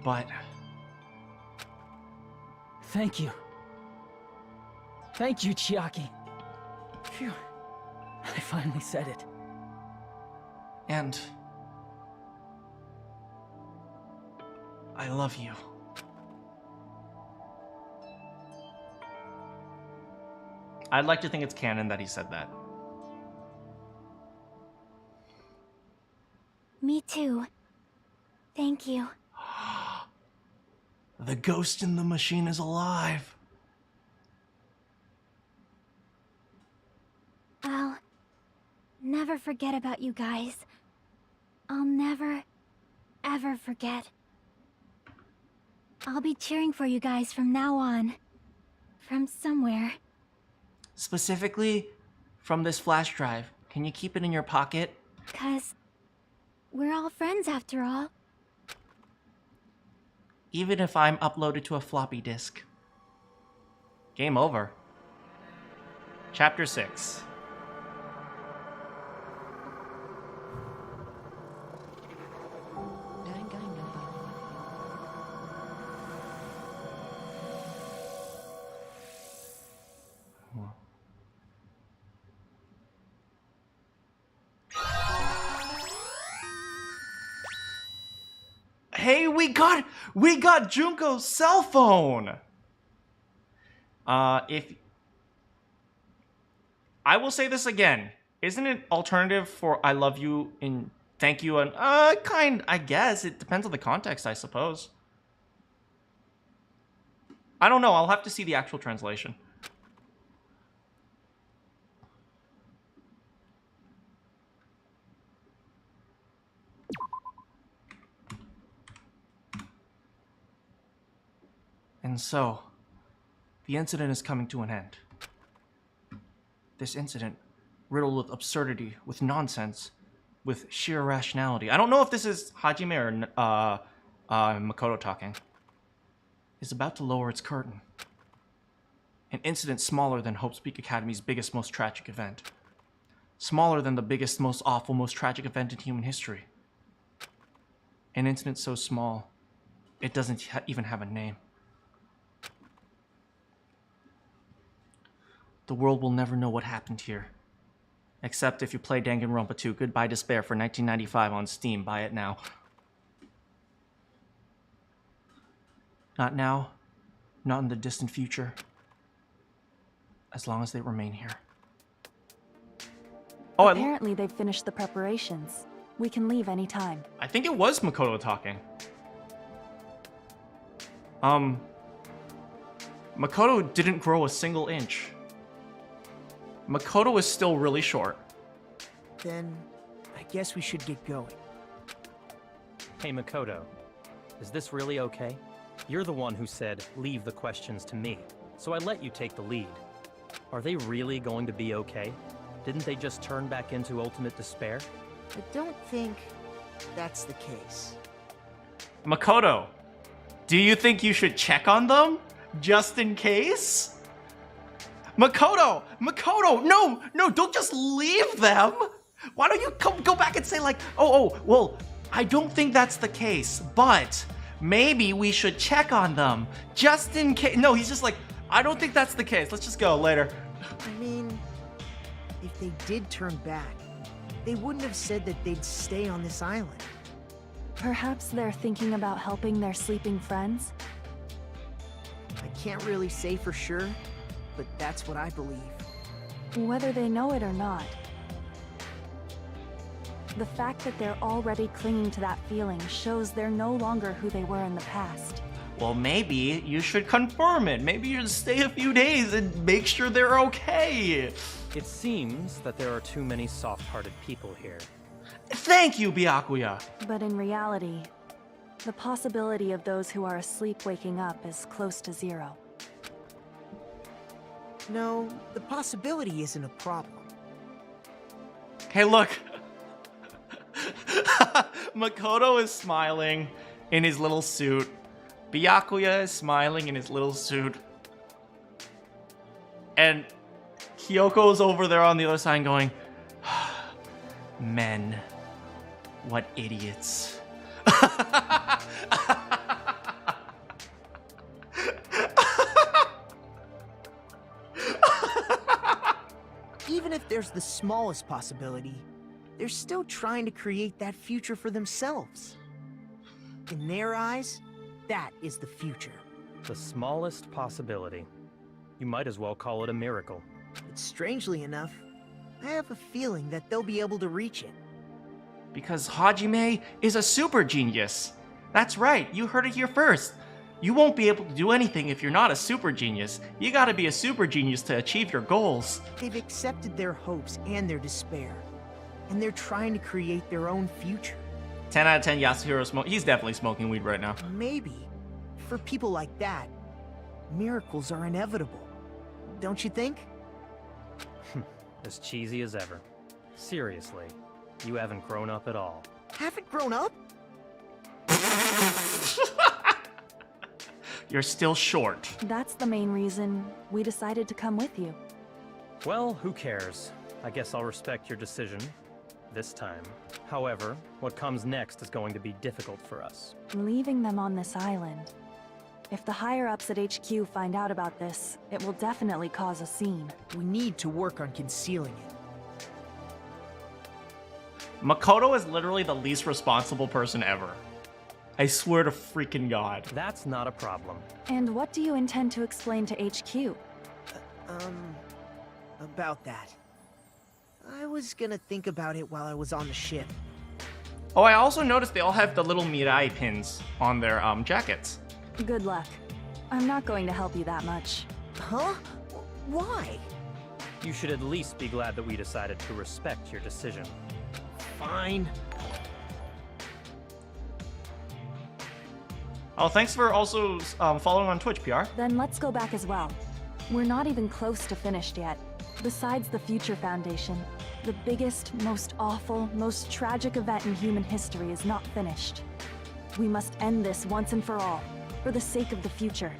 But... Thank you. Thank you, Chiaki. Phew. I finally said it. And... I love you. I'd like to think it's canon that he said that. Me too. Thank you. The ghost in the machine is alive. I'll never forget about you guys. I'll never, ever forget. I'll be cheering for you guys from now on. From somewhere. Specifically, from this flash drive. Can you keep it in your pocket? 'Cause we're all friends after all. Even if I'm uploaded to a floppy disk. Game over. Chapter 6. we got Junko's cell phone. If I will say this again, isn't it alternative for I love you and thank you and I guess it depends on the context, I suppose. I don't know. I'll have to see the actual translation. And so, the incident is coming to an end. This incident, riddled with absurdity, with nonsense, with sheer irrationality. I don't know if this is Hajime or Makoto talking. Is about to lower its curtain. An incident smaller than Hope's Peak Academy's biggest, most tragic event. Smaller than the biggest, most awful, most tragic event in human history. An incident so small, it doesn't even have a name. The world will never know what happened here. Except if you play Danganronpa 2, Goodbye Despair for $19.95 on Steam. Buy it now. Not now, not in the distant future. As long as they remain here. Oh, apparently they've finished the preparations. We can leave anytime. I think it was Makoto talking. Makoto didn't grow a single inch. Makoto is still really short. Then, I guess we should get going. Hey, Makoto. Is this really okay? You're the one who said, leave the questions to me. So I let you take the lead. Are they really going to be okay? Didn't they just turn back into ultimate despair? I don't think that's the case. Makoto, do you think you should check on them? Just in case? Makoto! Makoto! No! No, don't just leave them! Why don't you go back and say like, well, I don't think that's the case, but maybe we should check on them. Just in case. No, he's just like, I don't think that's the case. Let's just go later. I mean, if they did turn back, they wouldn't have said that they'd stay on this island. Perhaps they're thinking about helping their sleeping friends? I can't really say for sure, but that's what I believe. Whether they know it or not, the fact that they're already clinging to that feeling shows they're no longer who they were in the past. Well, maybe you should confirm it. Maybe you should stay a few days and make sure they're okay. It seems that there are too many soft-hearted people here. Thank you, Byakuya. But in reality, the possibility of those who are asleep waking up is close to zero. No, the possibility isn't a problem. Hey, look. Makoto is smiling in his little suit. Byakuya is smiling in his little suit. And Kyoko's over there on the other side going, men, what idiots. Even if there's the smallest possibility, they're still trying to create that future for themselves. In their eyes, that is the future. The smallest possibility. You might as well call it a miracle. But strangely enough, I have a feeling that they'll be able to reach it. Because Hajime is a super genius. That's right, you heard it here first. You won't be able to do anything if you're not a super genius. You gotta be a super genius to achieve your goals. They've accepted their hopes and their despair, and they're trying to create their own future. 10 out of 10 Yasuhiro he's definitely smoking weed right now. Maybe, for people like that, miracles are inevitable. Don't you think? As cheesy as ever. Seriously, you haven't grown up at all. Haven't grown up? You're still short. That's the main reason we decided to come with you. Well, who cares? I guess I'll respect your decision. This time. However, what comes next is going to be difficult for us. Leaving them on this island. If the higher-ups at HQ find out about this, it will definitely cause a scene. We need to work on concealing it. Makoto is literally the least responsible person ever. I swear to freaking God. That's not a problem. And what do you intend to explain to HQ? About that. I was gonna think about it while I was on the ship. Oh, I also noticed they all have the little Mirai pins on their jackets. Good luck. I'm not going to help you that much. Huh? Why? You should at least be glad that we decided to respect your decision. Fine. Oh, thanks for also following on Twitch, PR. Then let's go back as well. We're not even close to finished yet. Besides the Future Foundation, the biggest, most awful, most tragic event in human history is not finished. We must end this once and for all, for the sake of the future.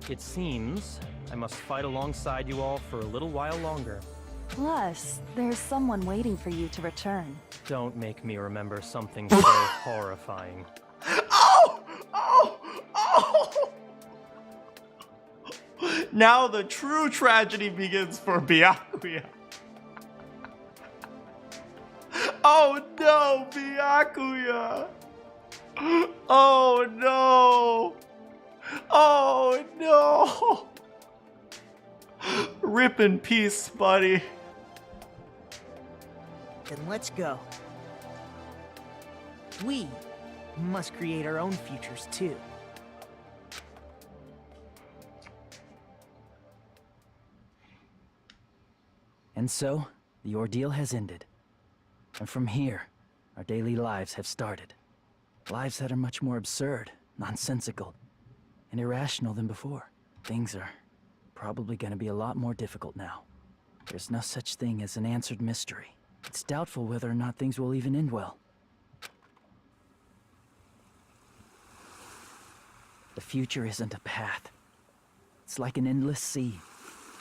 It seems I must fight alongside you all for a little while longer. Plus, there's someone waiting for you to return. Don't make me remember something so horrifying. Oh! Oh! Oh! Now the true tragedy begins for Byakuya. Oh no, Byakuya! Oh no! Oh no! Rip in peace, buddy. Then let's go. We must create our own futures too. And so, the ordeal has ended. And from here, our daily lives have started. Lives that are much more absurd, nonsensical, and irrational than before. Things are probably going to be a lot more difficult now. There's no such thing as an answered mystery. It's doubtful whether or not things will even end well. The future isn't a path. It's like an endless sea.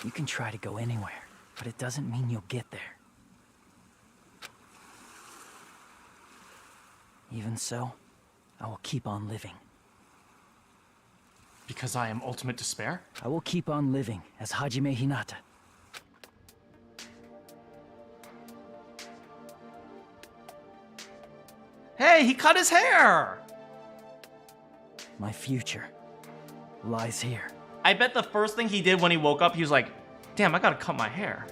You can try to go anywhere, but it doesn't mean you'll get there. Even so, I will keep on living. Because I am ultimate despair? I will keep on living as Hajime Hinata. Hey, he cut his hair! My future lies here. I bet the first thing he did when he woke up, he was like, damn, I gotta cut my hair.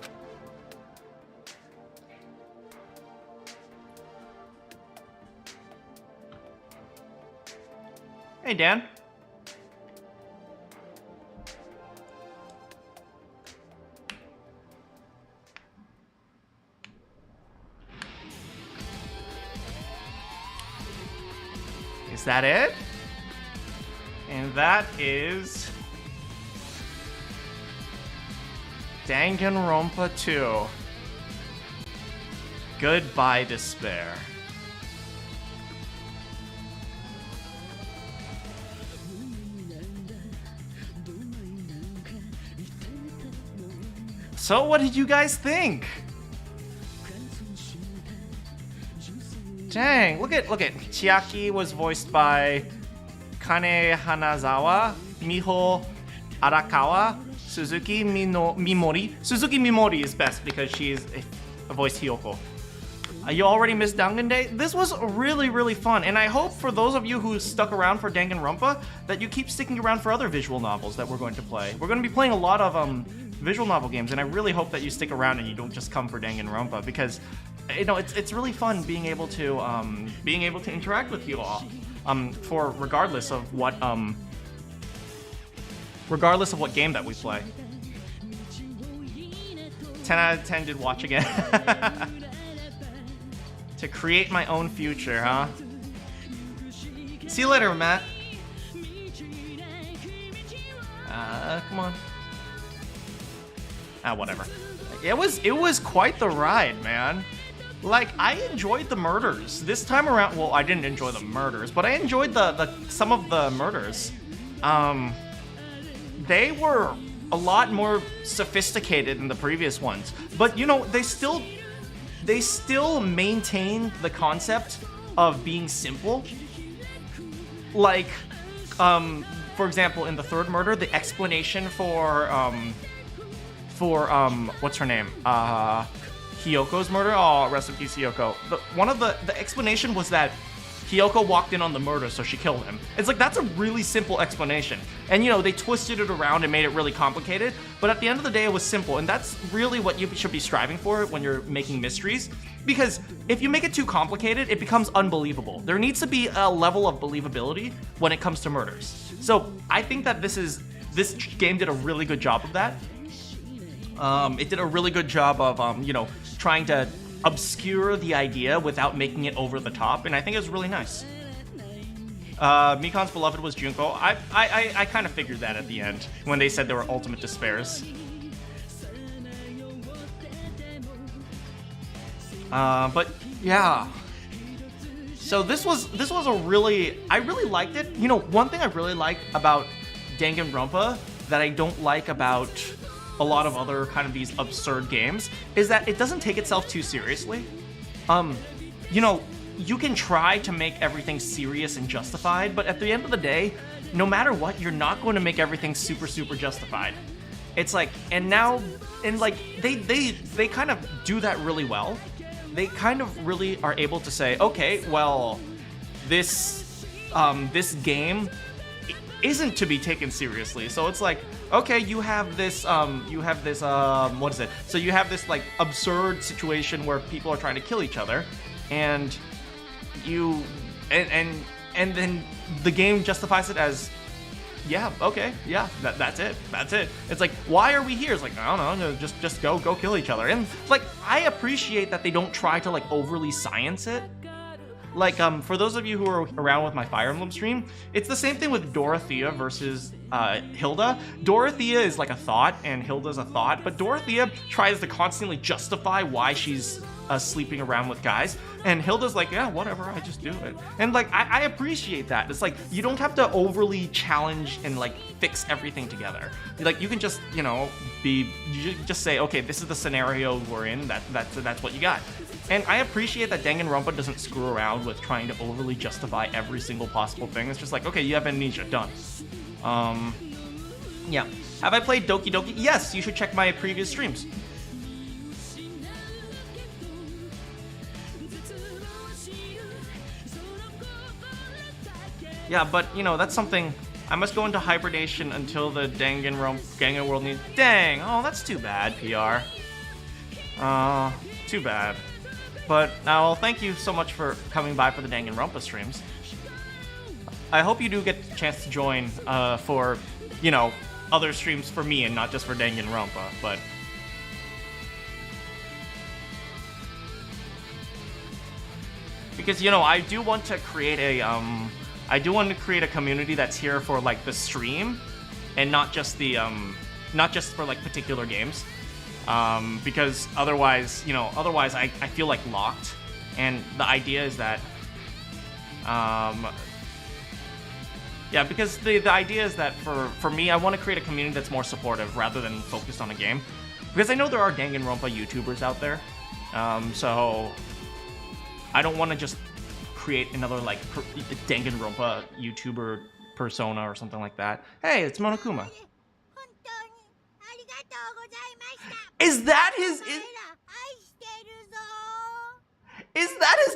Hey, Dan. Is that it? And that is Danganronpa 2. Goodbye, despair. So what did you guys think? Dang, look at Chiaki was voiced by Kane Hanazawa, Miho Arakawa, Suzuki Mimori. Suzuki Mimori is best because she is a voiced Hiyoko. You already missed Dangan Day? This was really, really fun, and I hope for those of you who stuck around for Danganronpa that you keep sticking around for other visual novels that we're going to play. We're going to be playing a lot of visual novel games, and I really hope that you stick around and you don't just come for Danganronpa, because it's really fun being able to interact with you all, for regardless of what game that we play. 10 out of 10 did watch again. To create my own future, huh? See you later, Matt. Come on. Whatever. It was quite the ride, man. Like, I enjoyed the murders this time around. Well, I didn't enjoy the murders, but I enjoyed some of the murders. They were a lot more sophisticated than the previous ones, but they still maintain the concept of being simple. Like, for example, in the third murder, the explanation for what's her name? Hiyoko's murder. Oh, rest in peace, Hiyoko. The explanation was that Kyoko walked in on the murder, so she killed him. It's like, that's a really simple explanation. And you know, they twisted it around and made it really complicated, but at the end of the day, it was simple. And that's really what you should be striving for when you're making mysteries. Because if you make it too complicated, it becomes unbelievable. There needs to be a level of believability when it comes to murders. So I think that this game did a really good job of that. It did a really good job of, you know, trying to obscure the idea without making it over the top, and I think it was really nice. Mikan's beloved was Junko. I kind of figured that at the end when they said they were ultimate despairs. But yeah. So this was a really, I really liked it. You know, one thing I really like about Danganronpa that I don't like about a lot of other kind of these absurd games is that it doesn't take itself too seriously. You know, you can try to make everything serious and justified, but at the end of the day, no matter what, you're not going to make everything super justified. It's like, and like they kind of do that really well. They kind of really are able to say, okay, well, this game isn't to be taken seriously. So it's like, okay, you have this what is it? So you have this like absurd situation where people are trying to kill each other, and and then the game justifies it as, yeah, okay, yeah, that's it. It's like, why are we here? It's like, I don't know, just go kill each other. And like, I appreciate that they don't try to like overly science it. Like, for those of you who are around with my Fire Emblem stream, it's the same thing with Dorothea versus Hilda. Dorothea is like a thought, and Hilda's a thought, but Dorothea tries to constantly justify why she's sleeping around with guys, and Hilda's like, yeah, whatever, I just do it. And like, I appreciate that. It's like, you don't have to overly challenge and like fix everything together. Like, you can just, you know, just say, okay, this is the scenario we're in, that's what you got. And I appreciate that Danganronpa doesn't screw around with trying to overly justify every single possible thing. It's just like, okay, you have amnesia, done. Yeah. Have I played Doki Doki? Yes, you should check my previous streams. Yeah, but, you know, that's something. I must go into hibernation until the Dangan world needs. Dang! Oh, that's too bad, PR. Too bad. But, well, thank you so much for coming by for the Danganronpa streams. I hope you do get a chance to join for, you know, other streams for me and not just for Danganronpa, but... Because, you know, I do want to create a community that's here for, like, the stream, and not just the, not just for, like, particular games. Because otherwise, you know, I feel like locked, and the idea is that, yeah, because the idea is that for me, I want to create a community that's more supportive rather than focused on a game, because I know there are Danganronpa YouTubers out there, so I don't want to just create another like Danganronpa YouTuber persona or something like that. Hey, it's Monokuma. Is that his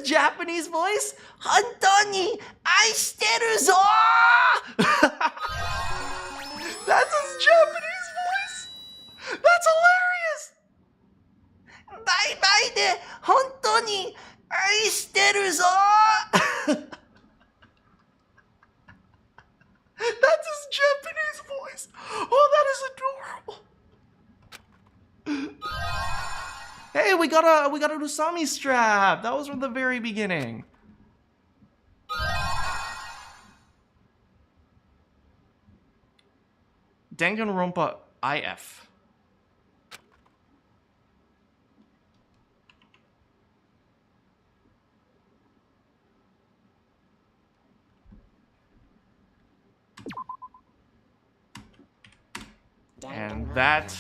Japanese voice? Hontoni aishiteru zo! That's his Japanese voice. That's hilarious. Bye bye de hontoni aishiteru zo! That's his Japanese voice. Oh, that is adorable. Hey, we got a Usami strap. That was from the very beginning. Danganronpa IF. And that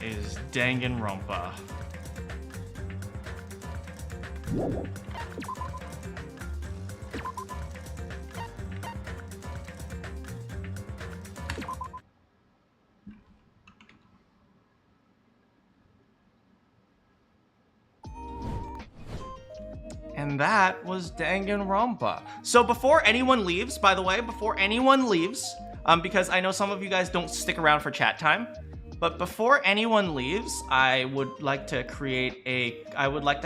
is Danganronpa. And that was Danganronpa. So before anyone leaves, by the way, because I know some of you guys don't stick around for chat time, but before anyone leaves, I would like to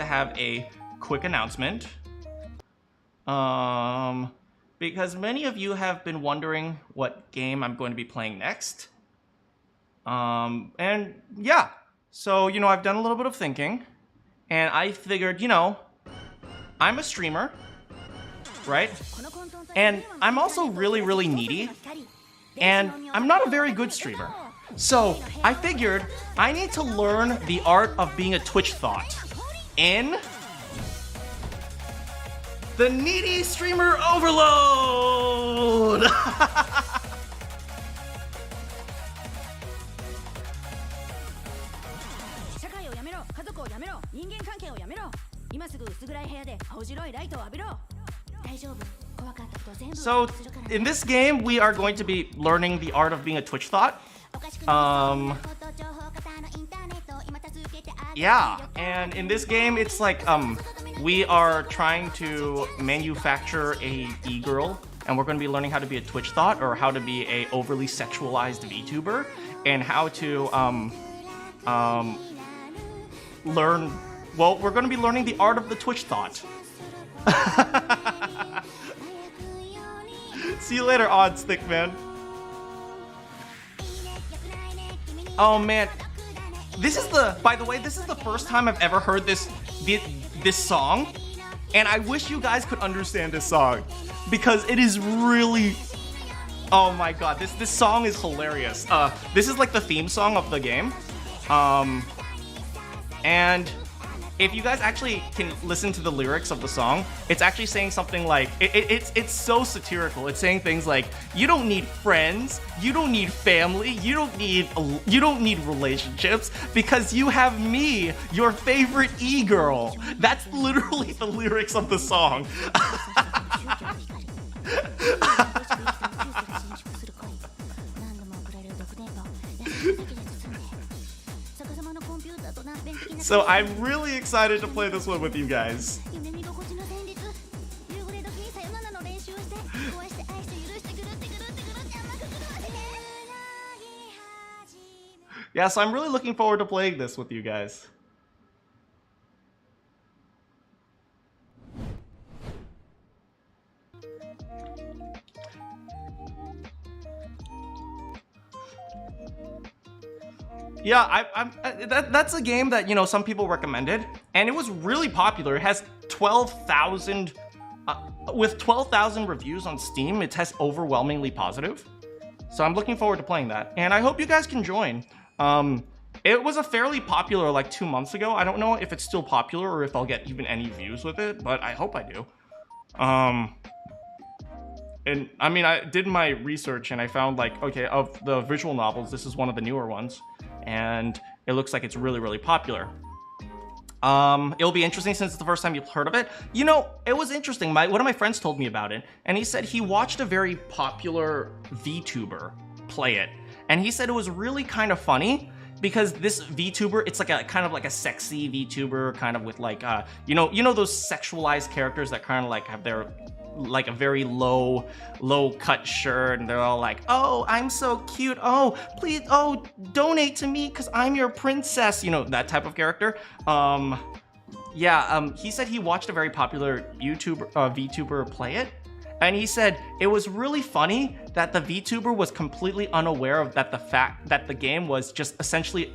have a quick announcement. Because many of you have been wondering what game I'm going to be playing next. And yeah, so, I've done a little bit of thinking, and I figured, I'm a streamer, right? And I'm also really, really needy, and I'm not a very good streamer. So I figured I need to learn the art of being a Twitch thought in the Needy Streamer Overload! So, in this game, we are going to be learning the art of being a Twitch thought. Yeah, and in this game, it's like, we are trying to manufacture a e-girl, and we're going to be learning how to be a Twitch thought, or how to be a overly sexualized VTuber, and how to, we're going to be learning the art of the Twitch thought. See you later, Oddstick, man. Oh, man. By the way, this is the first time I've ever heard this song, and I wish you guys could understand this song, because it is really, oh my god, this song is hilarious. This is like the theme song of the game, and if you guys actually can listen to the lyrics of the song, it's actually saying something like, it's so satirical. It's saying things like, you don't need friends, you don't need family, you don't need relationships, because you have me, your favorite e-girl. That's literally the lyrics of the song. So I'm really excited to play this one with you guys. Yeah, so I'm really looking forward to playing this with you guys. Yeah, that's a game that, some people recommended, and it was really popular. It has 12,000, with 12,000 reviews on Steam, it has overwhelmingly positive. So I'm looking forward to playing that, and I hope you guys can join. It was a fairly popular, like, 2 months ago. I don't know if it's still popular or if I'll get even any views with it, but I hope I do. And, I mean, I did my research, and I found, like, okay, of the visual novels, this is one of the newer ones. And it looks like it's really, really popular. It'll be interesting since it's the first time you've heard of it. It was interesting. One of my friends told me about it, and he said he watched a very popular VTuber play it. And he said it was really kind of funny, because this VTuber, it's like a kind of like a sexy VTuber, kind of with like, those sexualized characters that kind of like have their, like, a very low cut shirt, and they're all like, oh, I'm so cute, oh, please, oh, donate to me because I'm your princess, that type of character. He said he watched a very popular VTuber play it, and he said it was really funny that the VTuber was completely unaware of the fact that the game was just essentially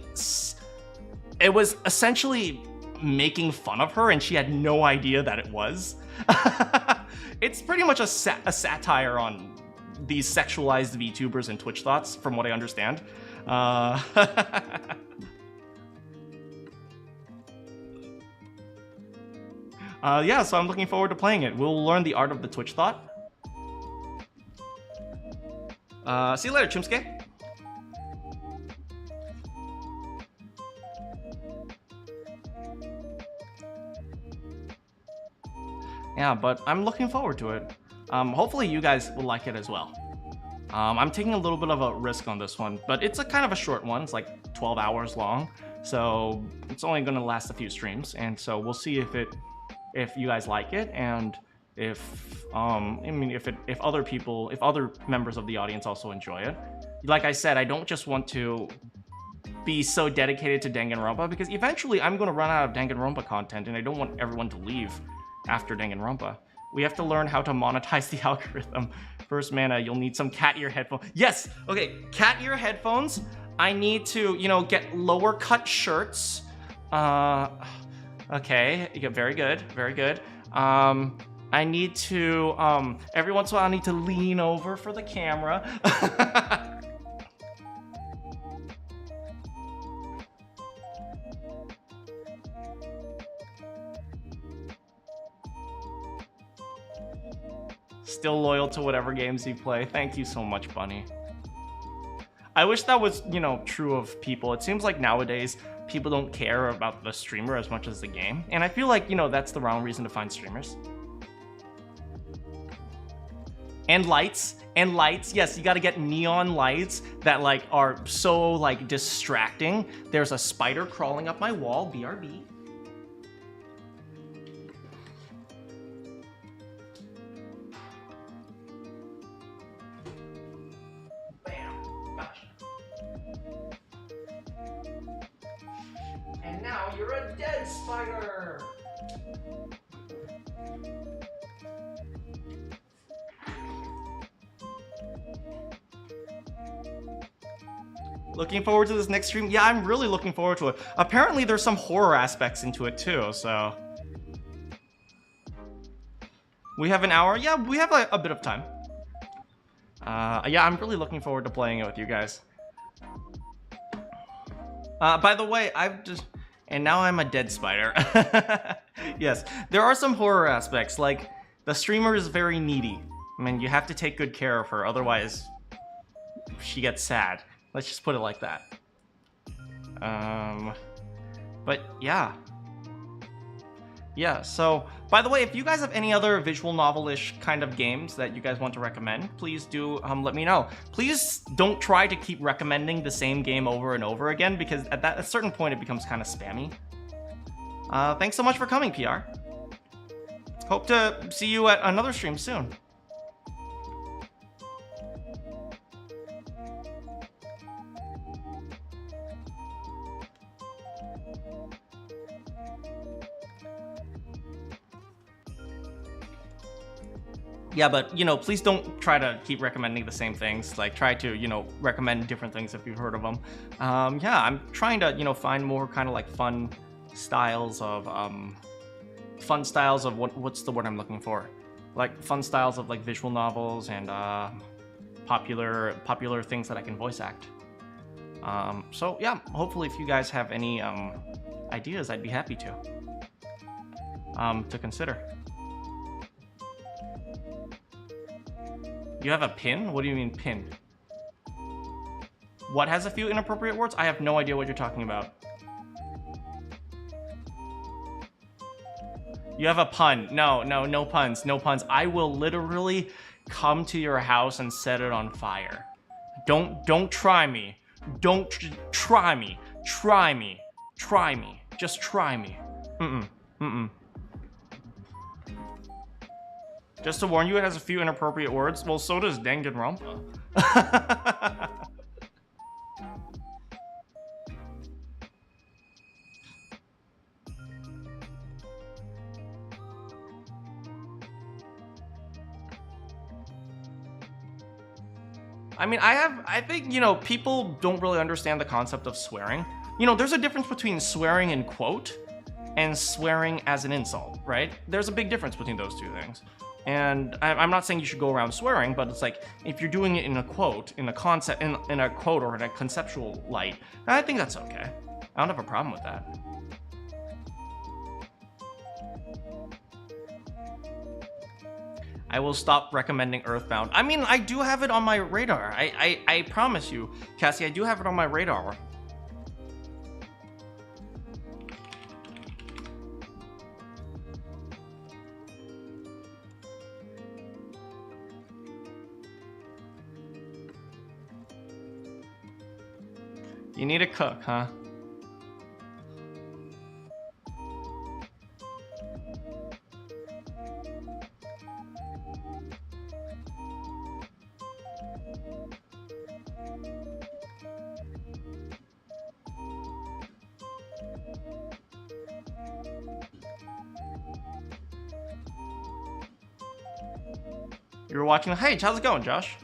making fun of her, and she had no idea that it was. It's pretty much a satire on these sexualized VTubers and Twitch thoughts, from what I understand. Yeah, so I'm looking forward to playing it. We'll learn the art of the Twitch thought. See you later, Chumsuke. Yeah, but I'm looking forward to it. Hopefully you guys will like it as well. I'm taking a little bit of a risk on this one, but it's a kind of a short one. It's like 12 hours long, so it's only going to last a few streams, and so we'll see if it if you guys like it, and if if other members of the audience also enjoy it. Like I said, I don't just want to be so dedicated to Danganronpa, because eventually I'm going to run out of Danganronpa content, and I don't want everyone to leave after Danganronpa. We have to learn how to monetize the algorithm. First, Mana, you'll need some cat ear headphones. Yes! Okay, cat ear headphones. I need to, get lower cut shirts. Okay, very good, very good. I need to, every once in a while I need to lean over for the camera. Still loyal to whatever games you play. Thank you so much, Bunny. I wish that was, true of people. It seems like nowadays people don't care about the streamer as much as the game. And I feel like, that's the wrong reason to find streamers. And lights. And lights. Yes, you gotta get neon lights that, are so, distracting. There's a spider crawling up my wall. BRB. And now you're a dead spider! Looking forward to this next stream? Yeah, I'm really looking forward to it. Apparently there's some horror aspects into it too, so... We have an hour? Yeah, we have a bit of time. Yeah, I'm really looking forward to playing it with you guys. By the way, and now I'm a dead spider. Yes, there are some horror aspects, like the streamer is very needy. I mean, you have to take good care of her, otherwise she gets sad. Let's just put it like that. But yeah. Yeah, so, by the way, if you guys have any other visual novel-ish kind of games that you guys want to recommend, please do let me know. Please don't try to keep recommending the same game over and over again, because at a certain point it becomes kind of spammy. Thanks so much for coming, PR. Hope to see you at another stream soon. Yeah, but, please don't try to keep recommending the same things. Try to, recommend different things if you've heard of them. Yeah, I'm trying to, find more kind of, fun styles of, what's the word I'm looking for? Fun styles of, visual novels and, popular things that I can voice act. So, yeah, hopefully if you guys have any, ideas, I'd be happy to consider. You have a pin? What do you mean pin? What has a few inappropriate words? I have no idea what you're talking about. You have a pun. No puns, no puns. I will literally come to your house and set it on fire. Don't try me. Don't try me. Try me. Try me. Just try me. Just to warn you, it has a few inappropriate words. Well, so does Danganronpa. I mean, I think, people don't really understand the concept of swearing. There's a difference between swearing in quote and swearing as an insult, right? There's a big difference between those two things. And I'm not saying you should go around swearing, but it's if you're doing it in a quote, in a concept, in a quote or in a conceptual light, I think that's okay. I don't have a problem with that. I will stop recommending Earthbound. I mean, I do have it on my radar. I promise you, Cassie, I do have it on my radar. You need a cook, huh? You're watching. Hey, how's it going, Josh?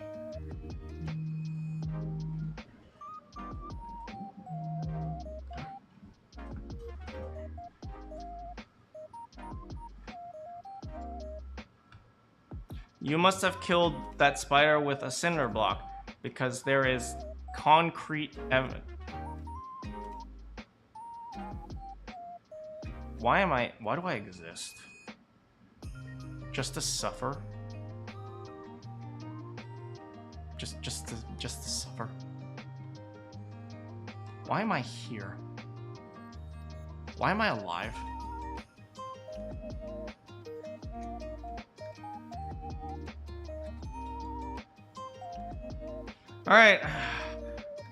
You must have killed that spider with a cinder block because there is concrete evidence. Why do I exist? Just to suffer? Just to suffer? Why am I here? Why am I alive? Alright.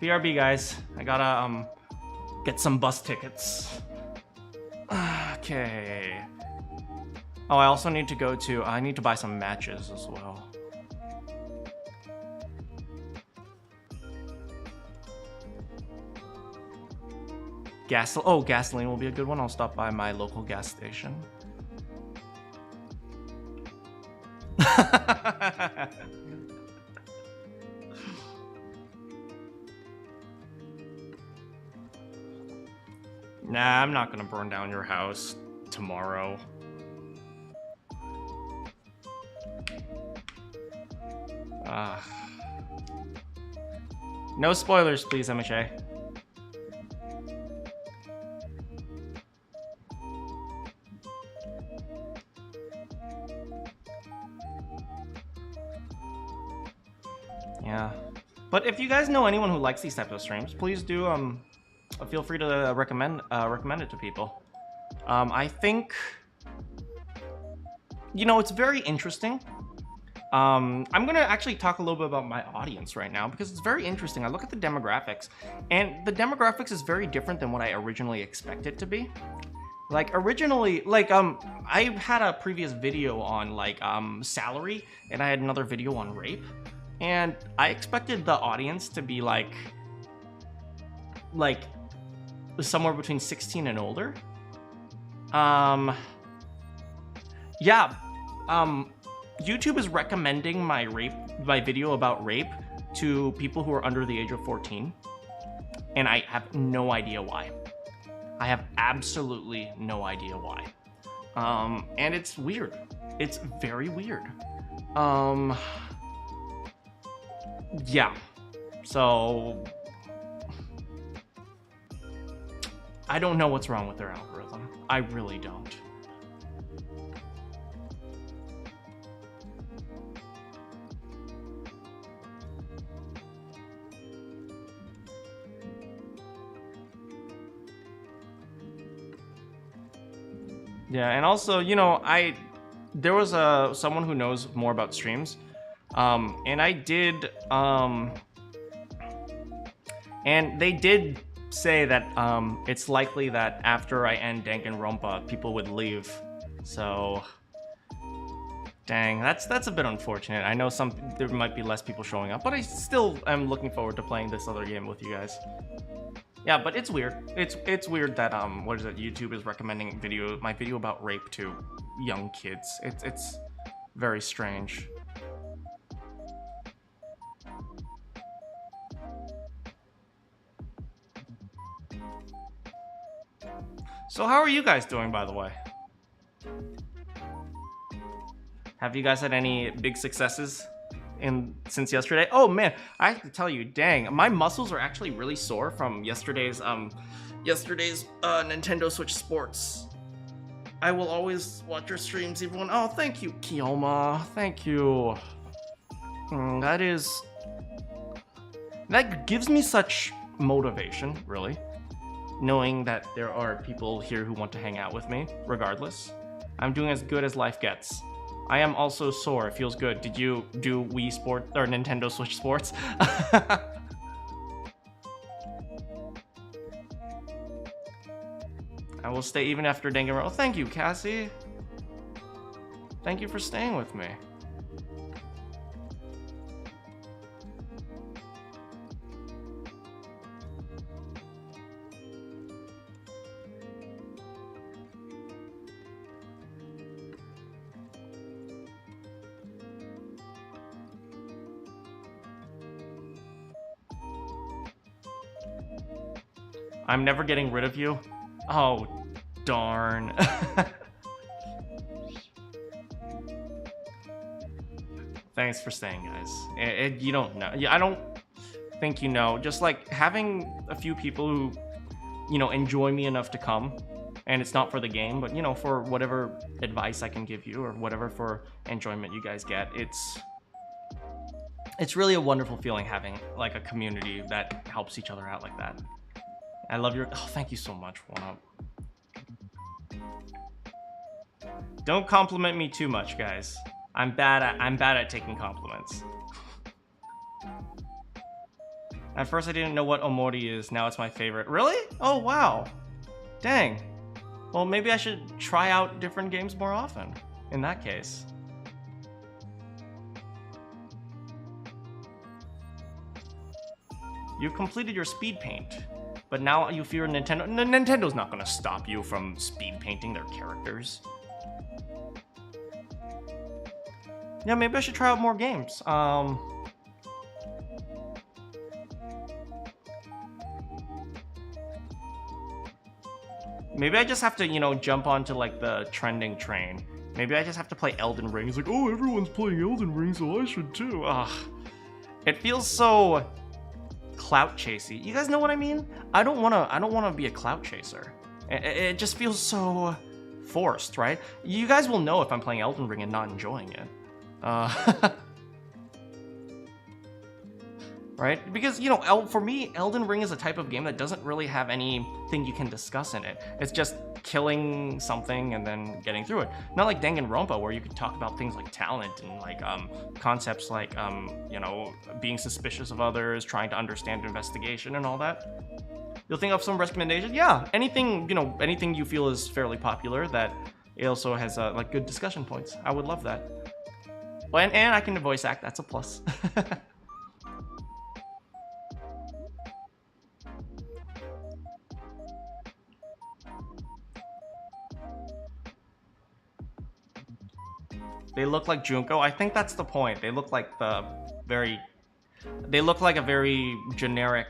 BRB, guys. I gotta, get some bus tickets. Okay. Oh, I also need to go to... I need to buy some matches as well. Gasoline will be a good one. I'll stop by my local gas station. Nah, I'm not gonna burn down your house tomorrow. No spoilers, please, MHA. Yeah. But if you guys know anyone who likes these types of streams, please do, feel free to recommend it to people. I think, you know, it's very interesting. I'm gonna actually talk a little bit about my audience right now because it's very interesting. I look at the demographics, and the demographics is very different than what I originally expected to be. Like originally, like I had a previous video on like salary, and I had another video on rape, and I expected the audience to be like somewhere between 16 and older. Yeah. YouTube is recommending my video about rape to people who are under the age of 14, and I have no idea why. I have absolutely no idea why. And it's weird. It's very weird. Yeah. So I don't know what's wrong with their algorithm. I really don't. Yeah, and also, you know, there was someone who knows more about streams, and I did, and they did say that it's likely that after I end Danganronpa, people would leave. So, dang, that's a bit unfortunate. I know there might be less people showing up, but I still am looking forward to playing this other game with you guys. Yeah, but it's weird. It's weird that what is it? YouTube is recommending my video about rape to young kids. It's very strange. So how are you guys doing, by the way? Have you guys had any big successes since yesterday? Oh man, I have to tell you, dang, my muscles are actually really sore from yesterday's Nintendo Switch Sports. I will always watch your streams, everyone. Oh, thank you, Kioma. Thank you. That gives me such motivation, really, knowing that there are people here who want to hang out with me, regardless. I'm doing as good as life gets. I am also sore. It feels good. Did you do Wii Sport or Nintendo Switch Sports? I will stay even after Danganronpa. Oh, thank you, Cassie. Thank you for staying with me. I'm never getting rid of you. Oh, darn. Thanks for staying, guys. You don't know. I don't think you know. Just like having a few people who, you know, enjoy me enough to come, and it's not for the game, but, you know, for whatever advice I can give you or whatever for enjoyment you guys get. It's really a wonderful feeling having like a community that helps each other out like that. I love your. Oh, thank you so much, One Up. Don't compliment me too much, guys. I'm bad at taking compliments. At first I didn't know what Omori is, now it's my favorite. Really? Oh wow. Dang. Well, maybe I should try out different games more often, in that case. You completed your speed paint, but now you fear Nintendo. Nintendo's not gonna stop you from speed painting their characters. Yeah, maybe I should try out more games. Maybe I just have to, you know, jump onto like the trending train. Maybe I just have to play Elden Ring. It's like, oh, everyone's playing Elden Ring, so I should too. Ugh. It feels so clout chasey. You guys know what I mean? I don't wanna be a clout chaser. It just feels so forced, right? You guys will know if I'm playing Elden Ring and not enjoying it. Right? Because, you know, for me, Elden Ring is a type of game that doesn't really have anything you can discuss in it. It's just killing something and then getting through it. Not like Danganronpa, where you can talk about things like talent and like concepts like you know, being suspicious of others, trying to understand investigation and all that. You'll think of some recommendation? Yeah, anything, you know, anything you feel is fairly popular that it also has like good discussion points. I would love that. And I can voice act, that's a plus. They look like Junko. I think that's the point. They look like a very generic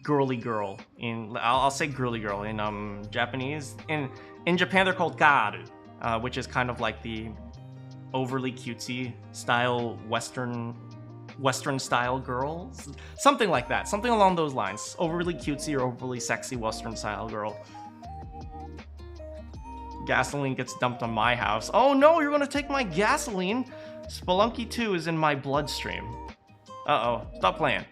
girly girl in I'll say girly girl in Japanese. In Japan they're called garu. Which is kind of like the overly cutesy style Western style girls, something like that, something along those lines. Overly cutesy or overly sexy Western style girl. Gasoline gets dumped on my house. Oh no, you're gonna take my gasoline. Spelunky 2 is in my bloodstream. Uh-oh, stop playing.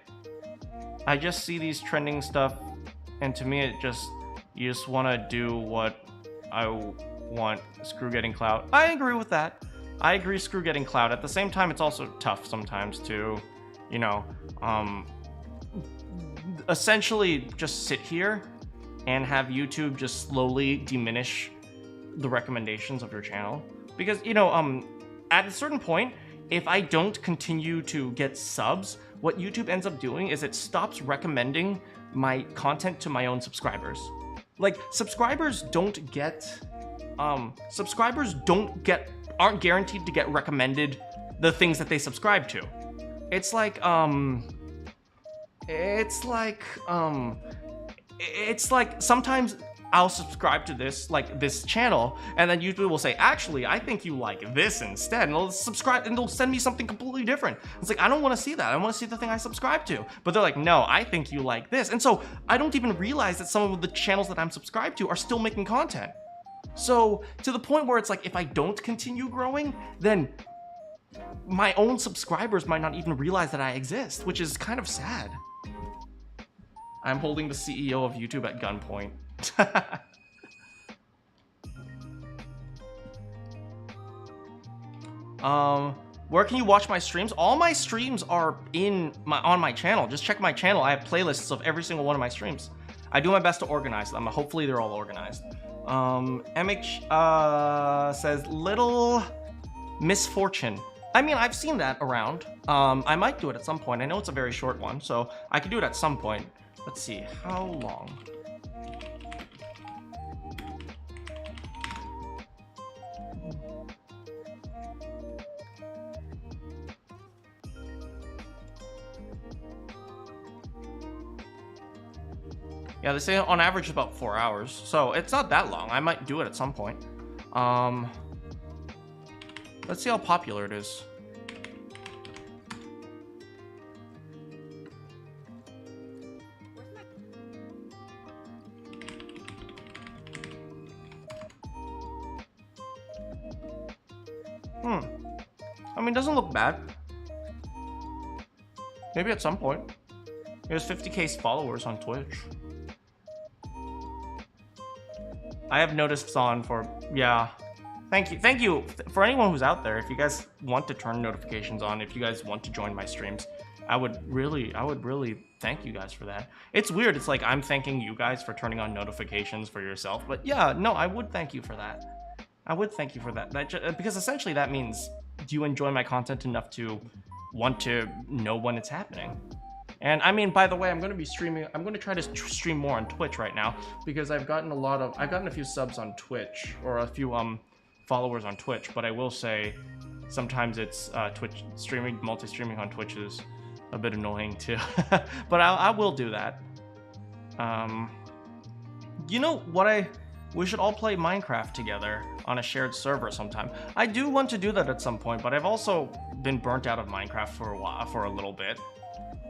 I just see these trending stuff, and to me you just wanna do what I want. Screw getting clout. I agree with that. I agree, screw getting clout. At the same time, it's also tough sometimes to, you know, essentially just sit here and have YouTube just slowly diminish the recommendations of your channel. Because, you know, at a certain point, if I don't continue to get subs, what YouTube ends up doing is it stops recommending my content to my own subscribers. Like, subscribers aren't guaranteed to get recommended the things that they subscribe to. It's like sometimes I'll subscribe to this channel, and then YouTube will say, actually, I think you like this instead, and they'll subscribe, and they'll send me something completely different. It's like, I don't want to see that. I want to see the thing I subscribe to. But they're like, no, I think you like this. And so I don't even realize that some of the channels that I'm subscribed to are still making content. So to the point where it's like, if I don't continue growing, then my own subscribers might not even realize that I exist, which is kind of sad. I'm holding the CEO of YouTube at gunpoint. Where can you watch my streams? All my streams are on my channel. Just check my channel. I have playlists of every single one of my streams. I do my best to organize them. Hopefully they're all organized. MH says Little Misfortune. I mean, I've seen that around. I might do it at some point. I know it's a very short one, so I could do it at some point. Let's see, how long? Yeah, they say on average about 4 hours, so it's not that long. I might do it at some point. Let's see how popular it is. I mean, it doesn't look bad. Maybe at some point. He has 50k followers on Twitch. I have noticed on for, yeah. Thank you for anyone who's out there. If you guys want to turn notifications on, if you guys want to join my streams, I would really thank you guys for that. It's weird. It's like I'm thanking you guys for turning on notifications for yourself, but yeah, no, I would thank you for that. I would thank you for that. Because essentially that means, do you enjoy my content enough to want to know when it's happening? And I mean, by the way, I'm going to be streaming. I'm going to try to stream more on Twitch right now because I've gotten a few subs on Twitch, or a few followers on Twitch. But I will say, sometimes it's Twitch streaming, multi-streaming on Twitch is a bit annoying too. But I will do that. You know what? We should all play Minecraft together on a shared server sometime. I do want to do that at some point, but I've also been burnt out of Minecraft for a little bit.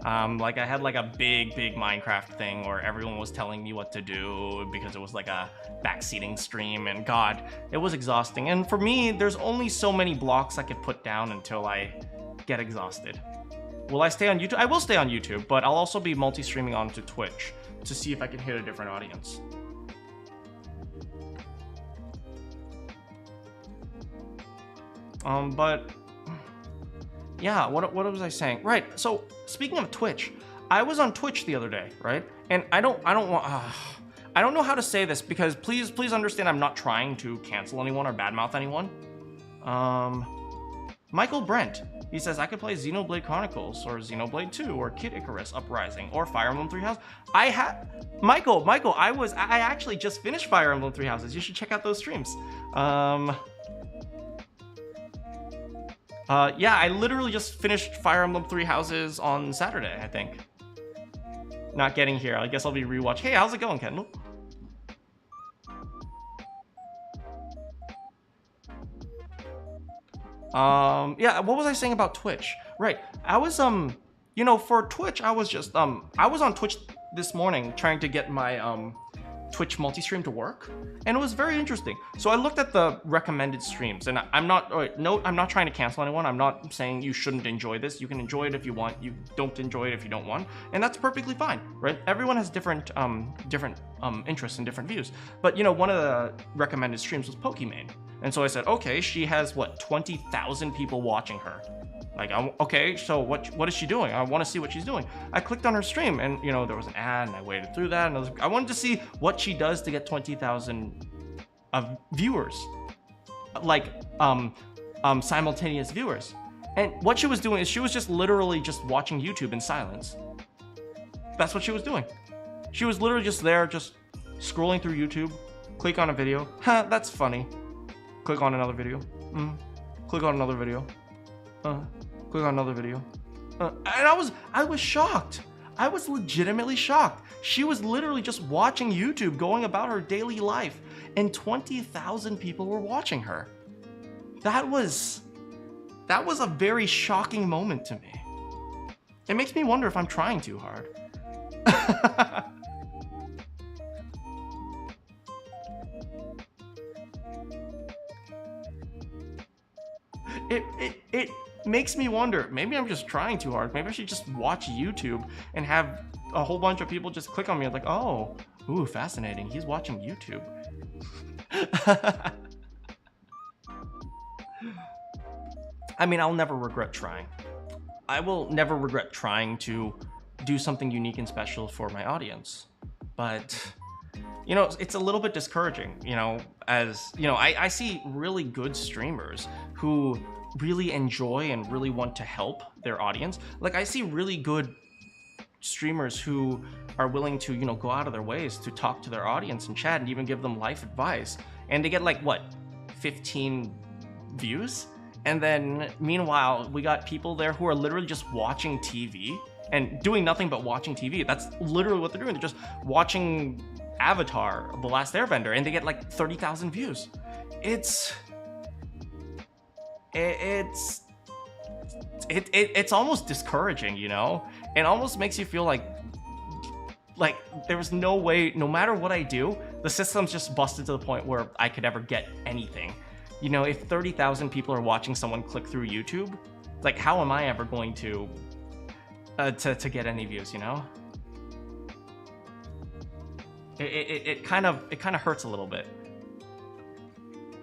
Like I had like a big Minecraft thing where everyone was telling me what to do because it was like a backseating stream, and God, it was exhausting. And for me, there's only so many blocks I could put down until I get exhausted. Will I stay on YouTube? I will stay on YouTube, but I'll also be multi-streaming onto Twitch to see if I can hit a different audience. But yeah, what was I saying? Right, so speaking of Twitch, I was on Twitch the other day, right? And I don't know how to say this because please understand I'm not trying to cancel anyone or badmouth anyone. Michael Brent, he says I could play Xenoblade Chronicles or Xenoblade 2 or Kid Icarus Uprising or Fire Emblem Three Houses. Michael, I actually just finished Fire Emblem Three Houses. You should check out those streams. Yeah, I literally just finished Fire Emblem Three Houses on Saturday, I think. Not getting here. I guess I'll be rewatching. Hey, how's it going, Kendall? Yeah, what was I saying about Twitch? Right, I was, you know, for Twitch, I was just, I was on Twitch this morning trying to get my, Twitch multi-stream to work, and it was very interesting. So I looked at the recommended streams, and I'm not trying to cancel anyone. I'm not saying you shouldn't enjoy this. You can enjoy it if you want. You don't enjoy it if you don't want, and that's perfectly fine, right? Everyone has different interests and different views. But you know, one of the recommended streams was Pokimane, and so I said, okay, she has what, 20,000 people watching her. Like, okay, so what is she doing? I want to see what she's doing. I clicked on her stream, and you know, there was an ad, and I waited through that, and I wanted to see what she does to get 20,000 viewers, like simultaneous viewers. And what she was doing is she was just literally just watching YouTube in silence. That's what she was doing. She was literally just there, just scrolling through YouTube. Click on a video. Ha, that's funny. Click on another video. Click on another video. Click on another video. And I was shocked. I was legitimately shocked. She was literally just watching YouTube, going about her daily life, and 20,000 people were watching her. That was a very shocking moment to me. It makes me wonder if I'm trying too hard. It makes me wonder, maybe I'm just trying too hard. Maybe I should just watch YouTube and have a whole bunch of people just click on me like, oh, ooh, fascinating, he's watching YouTube. I mean, I'll never regret trying. I will never regret trying to do something unique and special for my audience. But, you know, it's a little bit discouraging, you know, as, you know, I see really good streamers who really enjoy and really want to help their audience. Like, I see really good streamers who are willing to, you know, go out of their ways to talk to their audience and chat and even give them life advice. And they get like, what, 15 views? And then meanwhile, we got people there who are literally just watching TV and doing nothing but watching TV. That's literally what they're doing. They're just watching Avatar, The Last Airbender, and they get like 30,000 views. It's almost discouraging, you know? It almost makes you feel like there's no way, no matter what I do, the system's just busted to the point where I could ever get anything. You know, if 30,000 people are watching someone click through YouTube, like, how am I ever going to get any views, you know? It kind of hurts a little bit.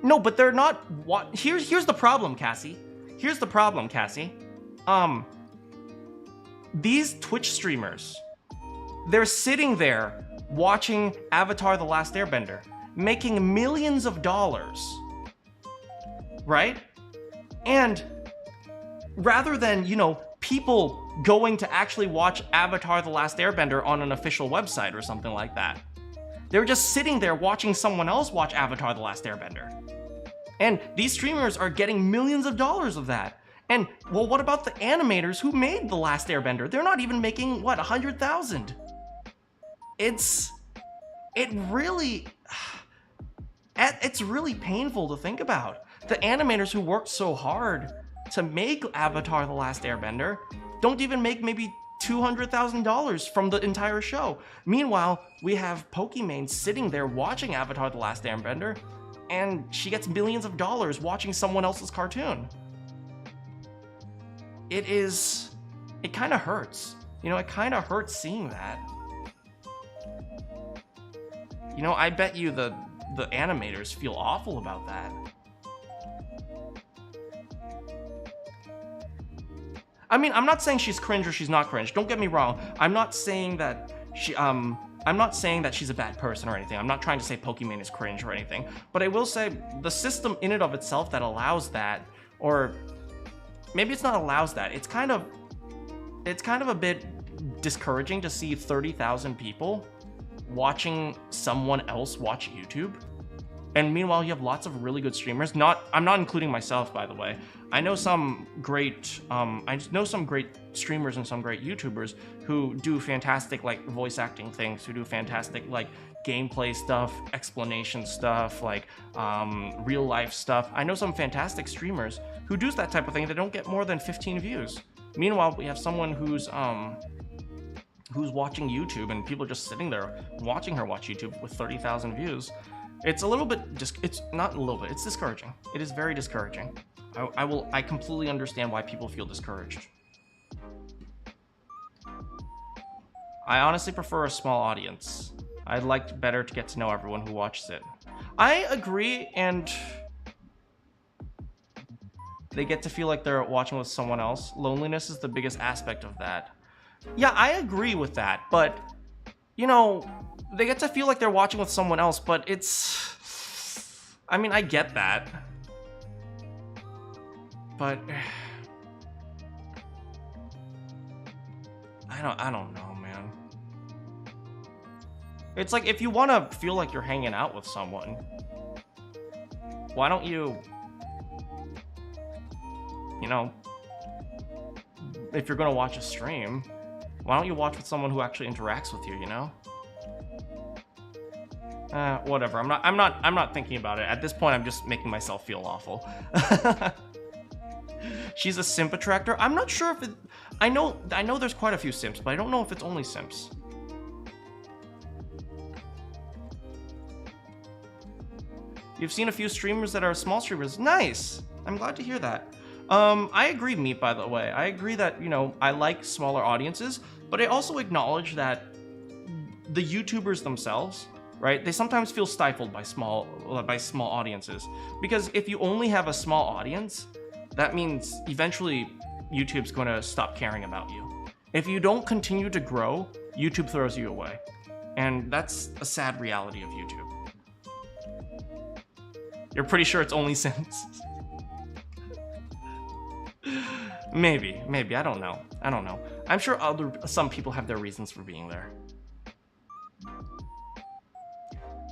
No, but they're not. Here's the problem, Cassie. Here's the problem, Cassie. These Twitch streamers, they're sitting there watching Avatar: The Last Airbender, making millions of dollars, right? And rather than, you know, people going to actually watch Avatar: The Last Airbender on an official website or something like that, they're just sitting there watching someone else watch Avatar: The Last Airbender. And these streamers are getting millions of dollars of that. And, well, what about the animators who made The Last Airbender? They're not even making, what, 100,000? It's really painful to think about. The animators who worked so hard to make Avatar: The Last Airbender don't even make maybe $200,000 from the entire show. Meanwhile, we have Pokimane sitting there watching Avatar: The Last Airbender, and she gets millions of dollars watching someone else's cartoon. It kind of hurts. You know, it kind of hurts seeing that. You know, I bet you the animators feel awful about that. I mean, I'm not saying she's cringe or she's not cringe. Don't get me wrong. I'm not saying that she's a bad person or anything. I'm not trying to say Pokimane is cringe or anything. But I will say the system in and of itself that allows that, or maybe it's not allows that. It's kind of a bit discouraging to see 30,000 people watching someone else watch YouTube. And meanwhile, you have lots of really good streamers. I'm not including myself, by the way. I know some great streamers and some great YouTubers who do fantastic like voice acting things, who do fantastic like gameplay stuff, explanation stuff, like real life stuff. I know some fantastic streamers who do that type of thing that don't get more than 15 views. Meanwhile, we have someone who's watching YouTube and people are just sitting there watching her watch YouTube with 30,000 views. It's a little bit, it's not a little bit, it's discouraging. It is very discouraging. I completely understand why people feel discouraged. I honestly prefer a small audience. I'd like better to get to know everyone who watches it. I agree, and they get to feel like they're watching with someone else. Loneliness is the biggest aspect of that. Yeah, I agree with that, but, you know, they get to feel like they're watching with someone else, but it's... I mean, I get that. But... I don't know, man. It's like, if you want to feel like you're hanging out with someone, why don't you... You know, if you're gonna watch a stream, why don't you watch with someone who actually interacts with you, you know? Whatever. I'm not thinking about it. At this point, I'm just making myself feel awful. She's a simp attractor. I'm not sure if it... I know there's quite a few simps, but I don't know if it's only simps. You've seen a few streamers that are small streamers. Nice! I'm glad to hear that. I agree, Meat, by the way. I agree that, you know, I like smaller audiences, but I also acknowledge that the YouTubers themselves, right, they sometimes feel stifled by small audiences. Because if you only have a small audience, that means eventually YouTube's going to stop caring about you. If you don't continue to grow, YouTube throws you away. And that's a sad reality of YouTube. You're pretty sure it's only simps? Maybe, I don't know. I'm sure some people have their reasons for being there.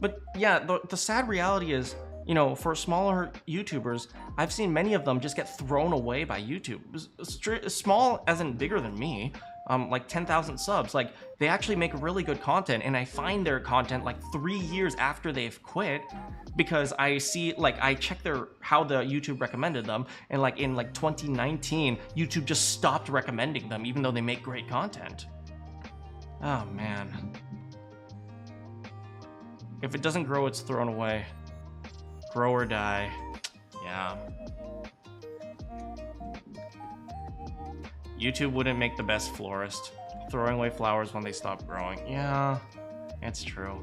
But yeah, the sad reality is, you know, for smaller YouTubers, I've seen many of them just get thrown away by YouTube. Small as in bigger than me. like 10,000 subs. Like, they actually make really good content, and I find their content like 3 years after they've quit, because I see, like, I check how the YouTube recommended them, and like in like 2019, YouTube just stopped recommending them, even though they make great content. Oh man. If it doesn't grow, it's thrown away. Grow or die. Yeah. YouTube wouldn't make the best florist. Throwing away flowers when they stop growing. Yeah, it's true.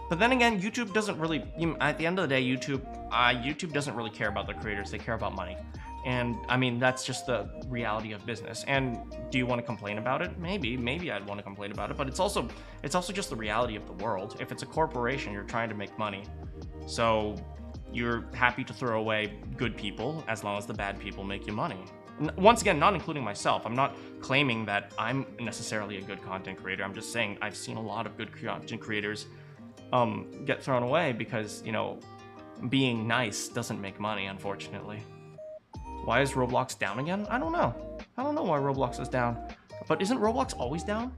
But then again, YouTube doesn't really, at the end of the day, YouTube doesn't really care about the creators. They care about money. And I mean, that's just the reality of business. And do you want to complain about it? Maybe I'd want to complain about it, but it's also just the reality of the world. If it's a corporation, you're trying to make money. So you're happy to throw away good people as long as the bad people make you money. Once again, not including myself. I'm not claiming that I'm necessarily a good content creator. I'm just saying I've seen a lot of good content creators get thrown away because, you know, being nice doesn't make money, unfortunately. Why is Roblox down again? I don't know. I don't know why Roblox is down. But isn't Roblox always down?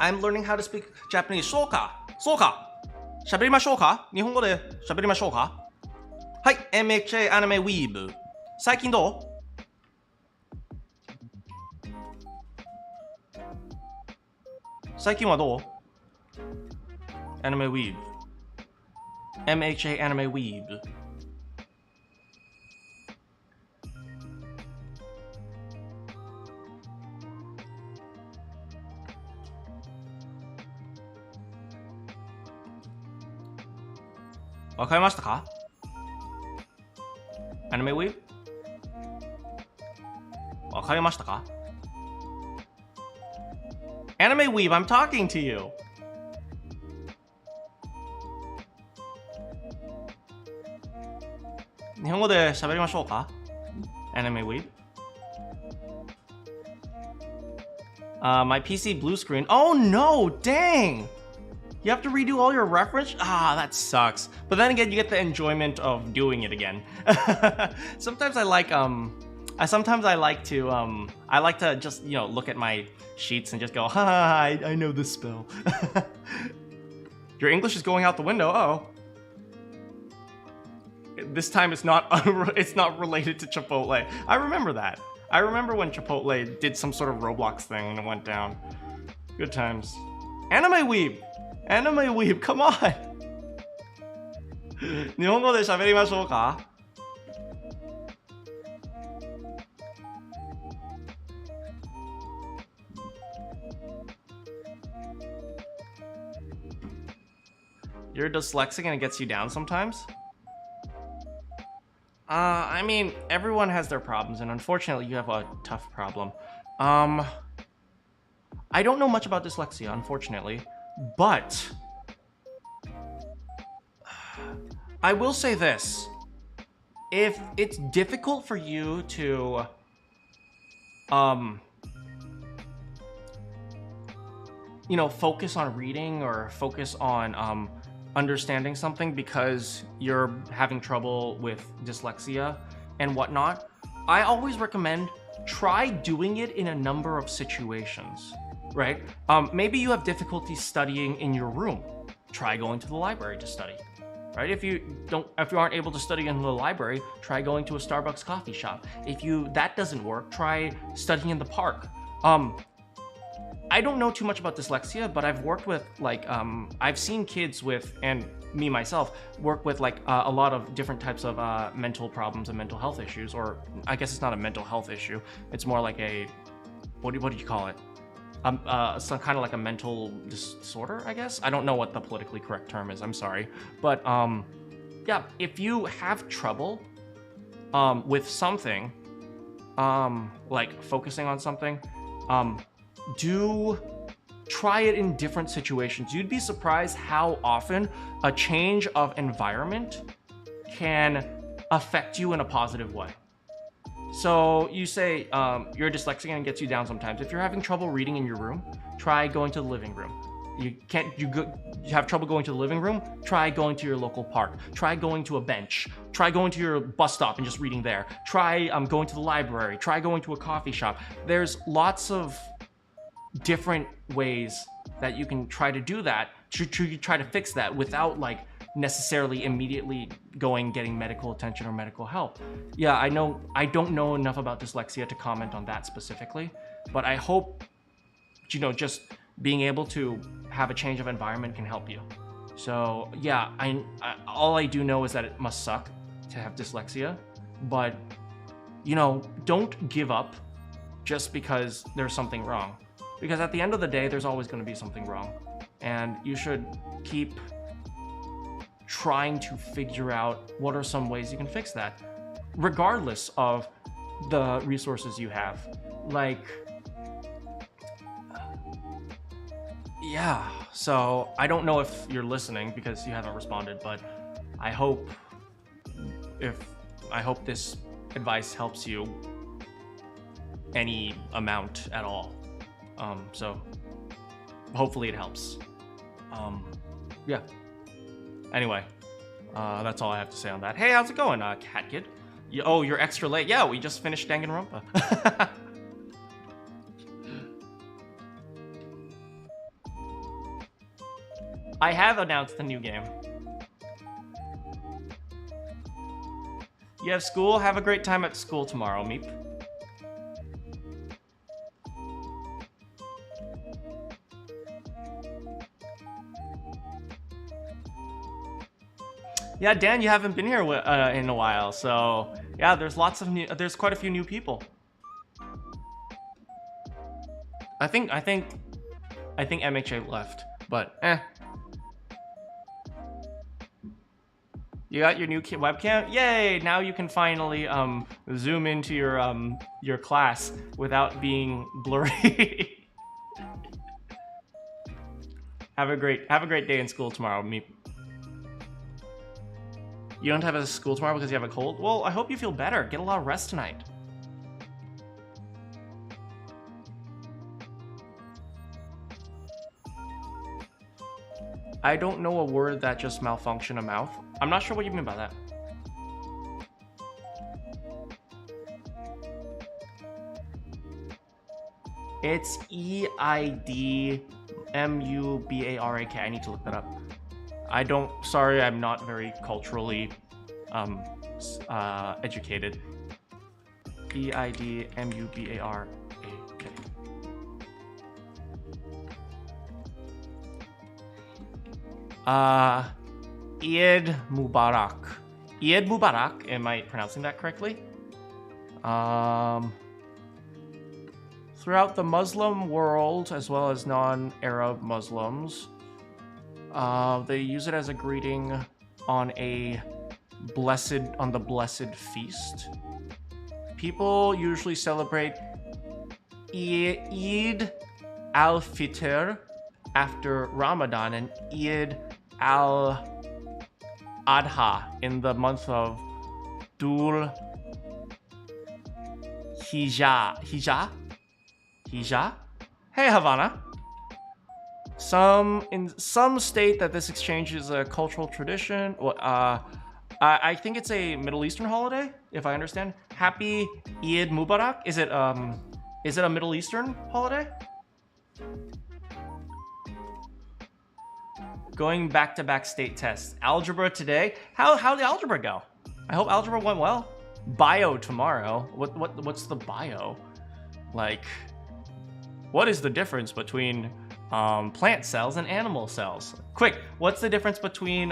I'm learning how to speak Japanese. そうか。喋りましょうか。日本語で喋りましょうか。はい、MHA アニメウィーブ。最近どう？最近はどう？アニメウィーブ。MHA アニメウィーブ。わかりましたか？ Anime Weeb? わかりましたか？ Anime Weeb, I'm talking to you! 日本語で喋りましょうか？ Anime Weeb? My PC blue screen. Oh no, dang! You have to redo all your reference? Ah, that sucks. But then again, you get the enjoyment of doing it again. Sometimes I like to just, you know, look at my sheets and just go, ha, I know this spell. Your English is going out the window. Oh. This time it's not related to Chipotle. I remember that. I remember when Chipotle did some sort of Roblox thing and it went down. Good times. Anime Weeb! Anime Weeb, come on! 日本語で喋りましょうか? You're dyslexic and it gets you down sometimes? I mean, everyone has their problems, and unfortunately you have a tough problem. I don't know much about dyslexia, unfortunately. But I will say this. If it's difficult for you to you know, focus on reading or focus on understanding something because you're having trouble with dyslexia and whatnot, I always recommend try doing it in a number of situations. Right? Maybe you have difficulty studying in your room. Try going to the library to study. Right? If you aren't able to study in the library, try going to a Starbucks coffee shop. If that doesn't work, try studying in the park. I don't know too much about dyslexia, but I've worked with I've seen kids with, and me myself, work with a lot of different types of mental problems and mental health issues, or I guess it's not a mental health issue. It's more like a, what do you call it? Some kind of like a mental disorder, I guess. I don't know what the politically correct term is, I'm sorry. But yeah, if you have trouble with something, like focusing on something, do try it in different situations. You'd be surprised how often a change of environment can affect you in a positive way. So you say you're dyslexic and it gets you down sometimes. If you're having trouble reading in your room, try going to the living room. You have trouble going to the living room? Try going to your local park. Try going to a bench. Try going to your bus stop and just reading there. Try going to the library. Try going to a coffee shop. There's lots of different ways that you can try to do that, to try to fix that without like necessarily immediately getting medical attention or medical help. Yeah, I know I don't know enough about dyslexia to comment on that specifically, but I hope, you know, just being able to have a change of environment can help you. So yeah, all I do know is that it must suck to have dyslexia, but you know, don't give up just because there's something wrong. Because at the end of the day, there's always going to be something wrong. And you should keep trying to figure out what are some ways you can fix that, regardless of the resources you have. Like, yeah, so I don't know if you're listening because you haven't responded, but I hope this advice helps you any amount at all. So hopefully it helps. Yeah. Anyway, that's all I have to say on that. Hey, how's it going, Cat Kid? Oh, you're extra late. Yeah, we just finished Danganronpa. I have announced the new game. You have school? Have a great time at school tomorrow, Meep. Yeah, Dan, you haven't been here in a while, so yeah, there's quite a few new people. I think MHA left, but eh. You got your new webcam? Yay! Now you can finally zoom into your class without being blurry. Have a great day in school tomorrow, Meep. You don't have a school tomorrow because you have a cold? Well, I hope you feel better. Get a lot of rest tonight. I don't know a word that just malfunctioned a mouth. I'm not sure what you mean by that. It's EIDMUBARAK. I need to look that up. Sorry, I'm not very culturally educated. EIDMUBARAK. Eid Mubarak. Eid Mubarak, am I pronouncing that correctly? Throughout the Muslim world, as well as non-Arab Muslims, they use it as a greeting on the blessed feast. People usually celebrate Eid al-Fitr after Ramadan and Eid al-Adha in the month of Dhul Hijjah? Hey, Havana. Some state that this exchange is a cultural tradition. I think it's a Middle Eastern holiday, if I understand. Happy Eid Mubarak. Is it a Middle Eastern holiday? Going back-to-back state tests. Algebra today. How'd the algebra go? I hope algebra went well. Bio tomorrow. What's the bio? Like, what is the difference between plant cells and animal cells? Quick, what's the difference between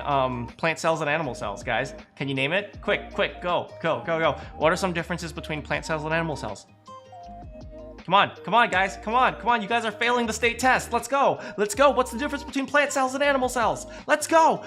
plant cells and animal cells, guys? Can you name it? Quick, go. What are some differences between plant cells and animal cells? Come on, guys. Come on. You guys are failing the state test. Let's go. What's the difference between plant cells and animal cells? Let's go.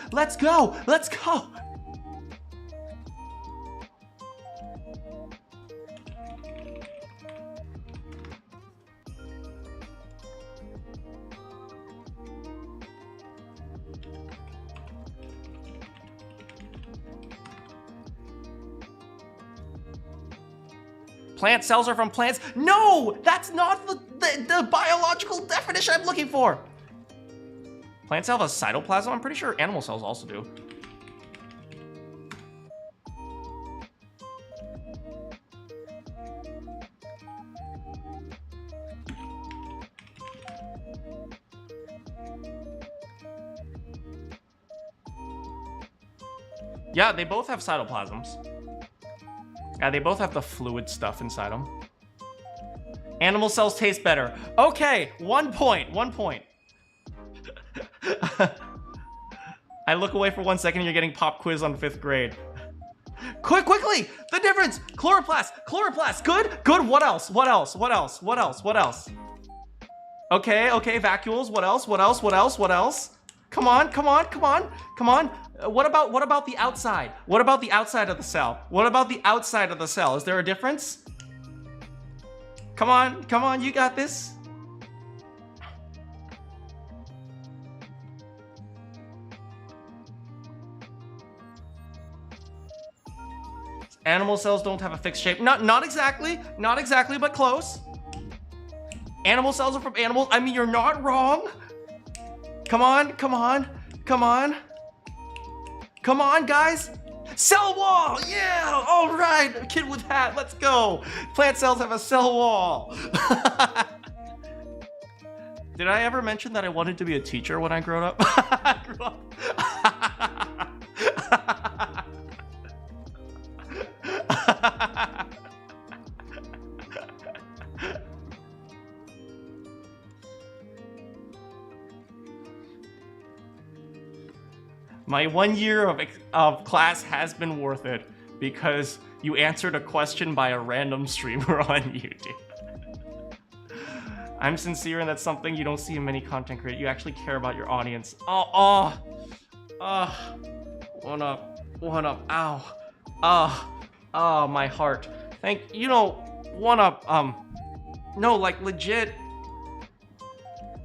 Plant cells are from plants. No, that's not the biological definition I'm looking for. Plant cell has cytoplasm. I'm pretty sure animal cells also do. Yeah, they both have cytoplasms. Yeah, they both have the fluid stuff inside them. Animal cells taste better. Okay, 1 point, 1 point. I look away for 1 second and you're getting pop quiz on 5th grade. Quickly! The difference! Chloroplast! Chloroplast! Good? Good, what else? What else? What else? What else? What else? Okay, vacuoles. What else? What else? What else? What else? Come on, come on, come on, come on. What about the outside? What about the outside of the cell? What about the outside of the cell? Is there a difference? Come on, you got this. Animal cells don't have a fixed shape. Not exactly, but close. Animal cells are from animals. I mean, you're not wrong. Come on, come on, come on. Come on, guys. Cell wall, yeah, all right. Kid with hat, let's go. Plant cells have a cell wall. Did I ever mention that I wanted to be a teacher when I grew up? My 1 year of class has been worth it because you answered a question by a random streamer on YouTube. I'm sincere, and that's something you don't see in many content creators. You actually care about your audience. One up, ow, my heart. One up, no, like legit,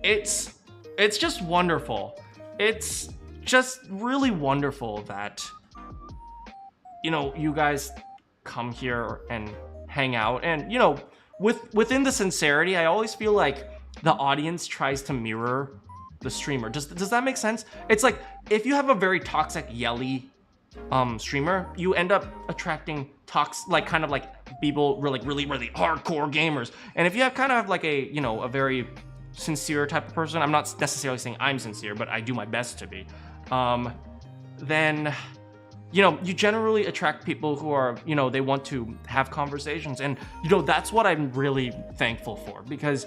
it's just wonderful. It's just really wonderful that, you guys come here and hang out, and, within the sincerity, I always feel like the audience tries to mirror the streamer. Does that make sense? It's like, if you have a very toxic, yelly streamer, you end up attracting kind of like people really hardcore gamers. And if you have kind of like a very sincere type of person, I'm not necessarily saying I'm sincere, but I do my best to be, then you generally attract people who are, they want to have conversations. And, that's what I'm really thankful for. Because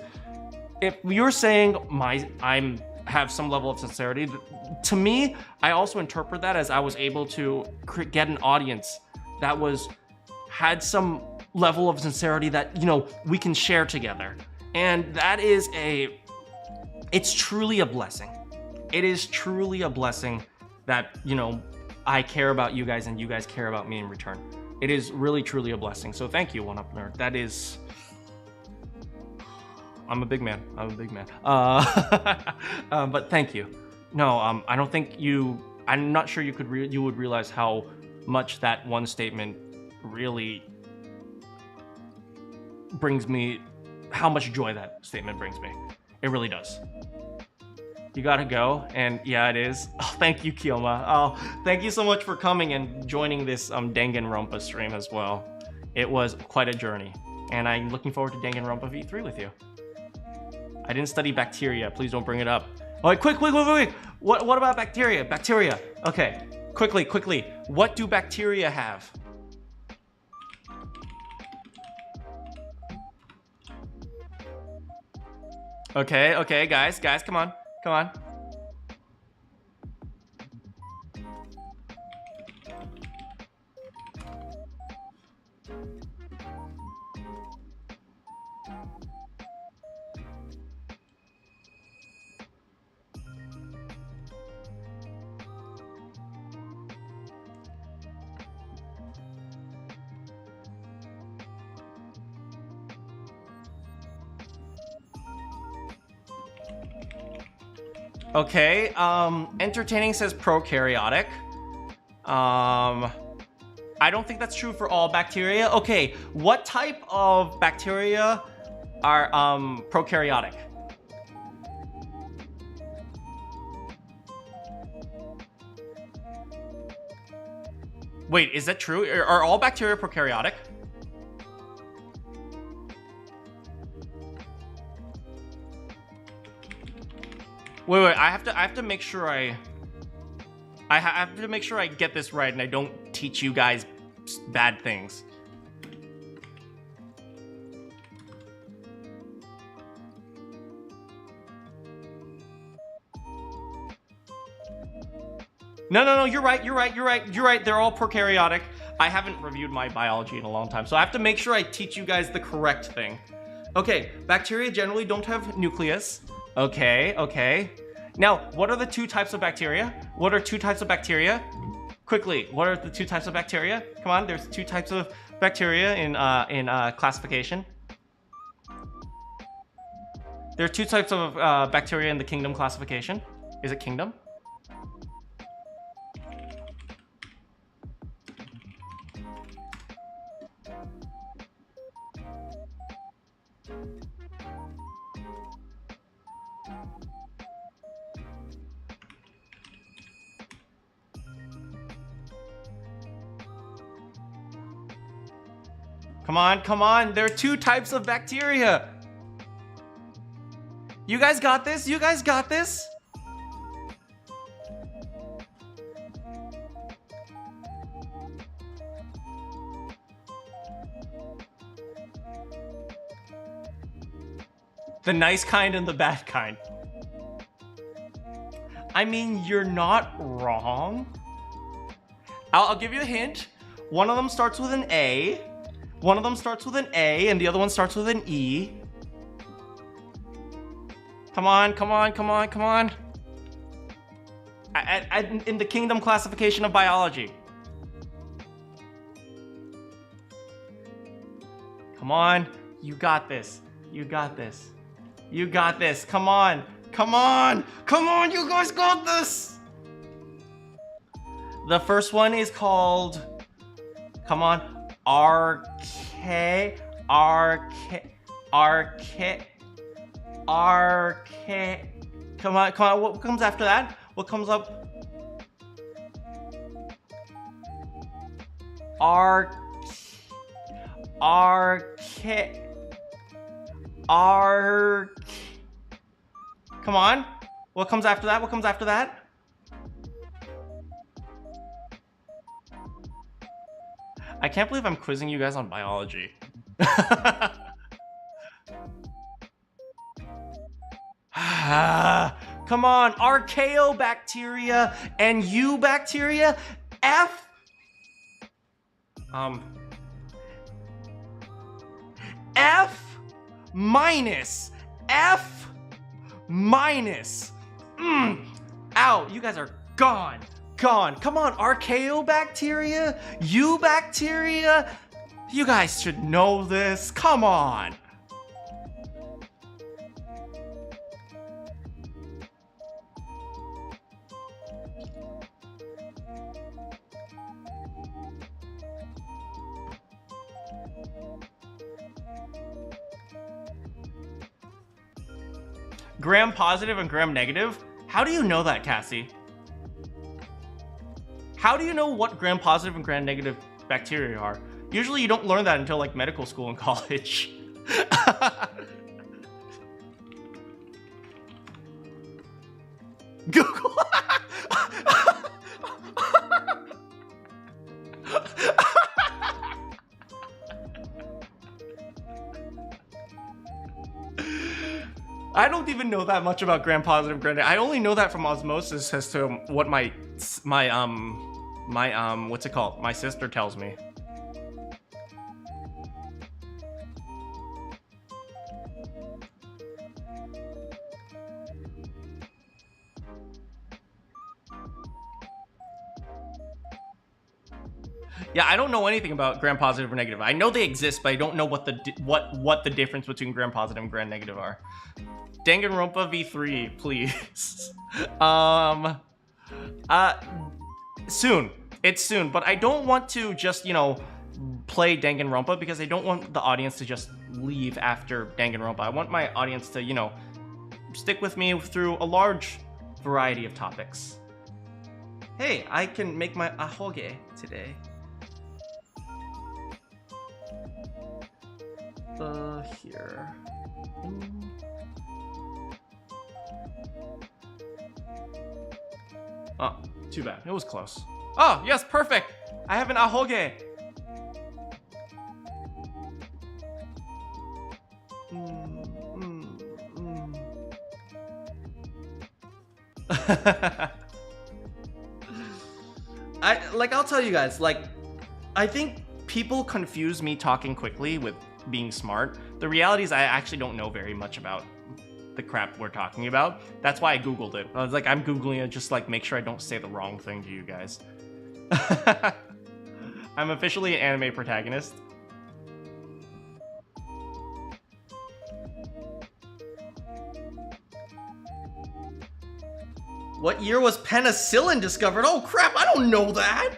if you're saying I'm have some level of sincerity, to me, I also interpret that as I was able to get an audience that had some level of sincerity that, we can share together. And that is it's truly a blessing. It is truly a blessing that, I care about you guys and you guys care about me in return. It is really, truly a blessing. So thank you, One Up Nerd. That is... I'm a big man. But thank you. No, I don't think I'm not sure you would realize how much that one statement really brings me, how much joy that statement brings me. It really does. You gotta go, and yeah, it is. Oh, thank you, Kiyoma. Oh, thank you so much for coming and joining this Danganronpa stream as well. It was quite a journey, and I'm looking forward to Danganronpa V3 with you. I didn't study bacteria. Please don't bring it up. All right, quick. What about bacteria? Bacteria. Okay, quickly. What do bacteria have? Okay, guys, come on. Okay, entertaining says prokaryotic. I don't think that's true for all bacteria. Okay, what type of bacteria are prokaryotic? Wait, is that true? Are all bacteria prokaryotic? Wait, I have to make sure I have to make sure I get this right and I don't teach you guys bad things. No, you're right. They're all prokaryotic. I haven't reviewed my biology in a long time, so I have to make sure I teach you guys the correct thing. Okay, bacteria generally don't have nucleus. Okay. Now, what are the two types of bacteria? What are two types of bacteria? Quickly, what are the two types of bacteria? Come on, there's two types of bacteria in classification. There are two types of bacteria in the kingdom classification. Is it kingdom? Come on. There are two types of bacteria. You guys got this? The nice kind and the bad kind. I mean, you're not wrong. I'll give you a hint. One of them starts with an A. One of them starts with an A and the other one starts with an E. Come on. In the kingdom classification of biology. Come on, you got this. Come on, you guys got this. The first one is called, come on, RK. Come on, what comes after that? What comes up? RK. Come on. What comes after that? I can't believe I'm quizzing you guys on biology. Come on, archaeobacteria and eubacteria. F minus. Ow, you guys are gone. Come on, archaeobacteria, eubacteria. You guys should know this. Come on. Gram positive and gram negative? How do you know that, Cassie? How do you know what gram positive and gram negative bacteria are? Usually you don't learn that until like medical school and college. Google. I don't even know that much about gram positive, gram negative. I only know that from osmosis as to what my what's it called? My sister tells me. Yeah, I don't know anything about gram positive or negative. I know they exist, but I don't know what the difference between gram positive and gram negative are. Danganronpa v3, please. Soon. It's soon, but I don't want to just, you know, play Danganronpa because I don't want the audience to just leave after Danganronpa. I want my audience to, you know, stick with me through a large variety of topics. Hey, I can make my ahoge today. Here. Oh, too bad. It was close. Oh, yes, perfect. I have an ahoge. I'll tell you guys, like, I think people confuse me talking quickly with being smart. The reality is I actually don't know very much about the crap we're talking about. That's why I Googled it. I was like, I'm Googling it just like make sure I don't say the wrong thing to you guys. I'm officially an anime protagonist. What year was penicillin discovered? Oh crap, I don't know that.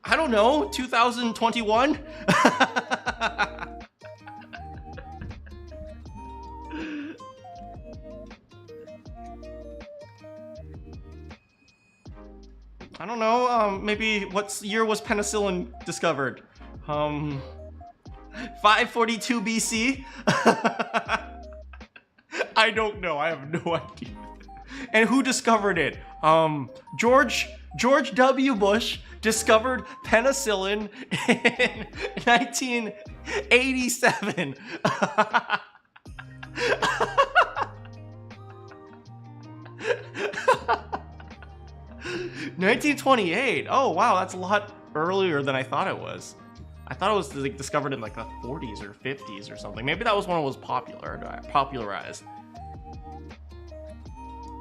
I don't know, 2021? I don't know, maybe what year was penicillin discovered? 542 BC? I don't know, I have no idea. And who discovered it? George W. Bush discovered penicillin in 1987. 1928. Oh wow, that's a lot earlier than I thought it was. I thought it was like discovered in like the 40s or 50s or something. Maybe that was when it was popularized.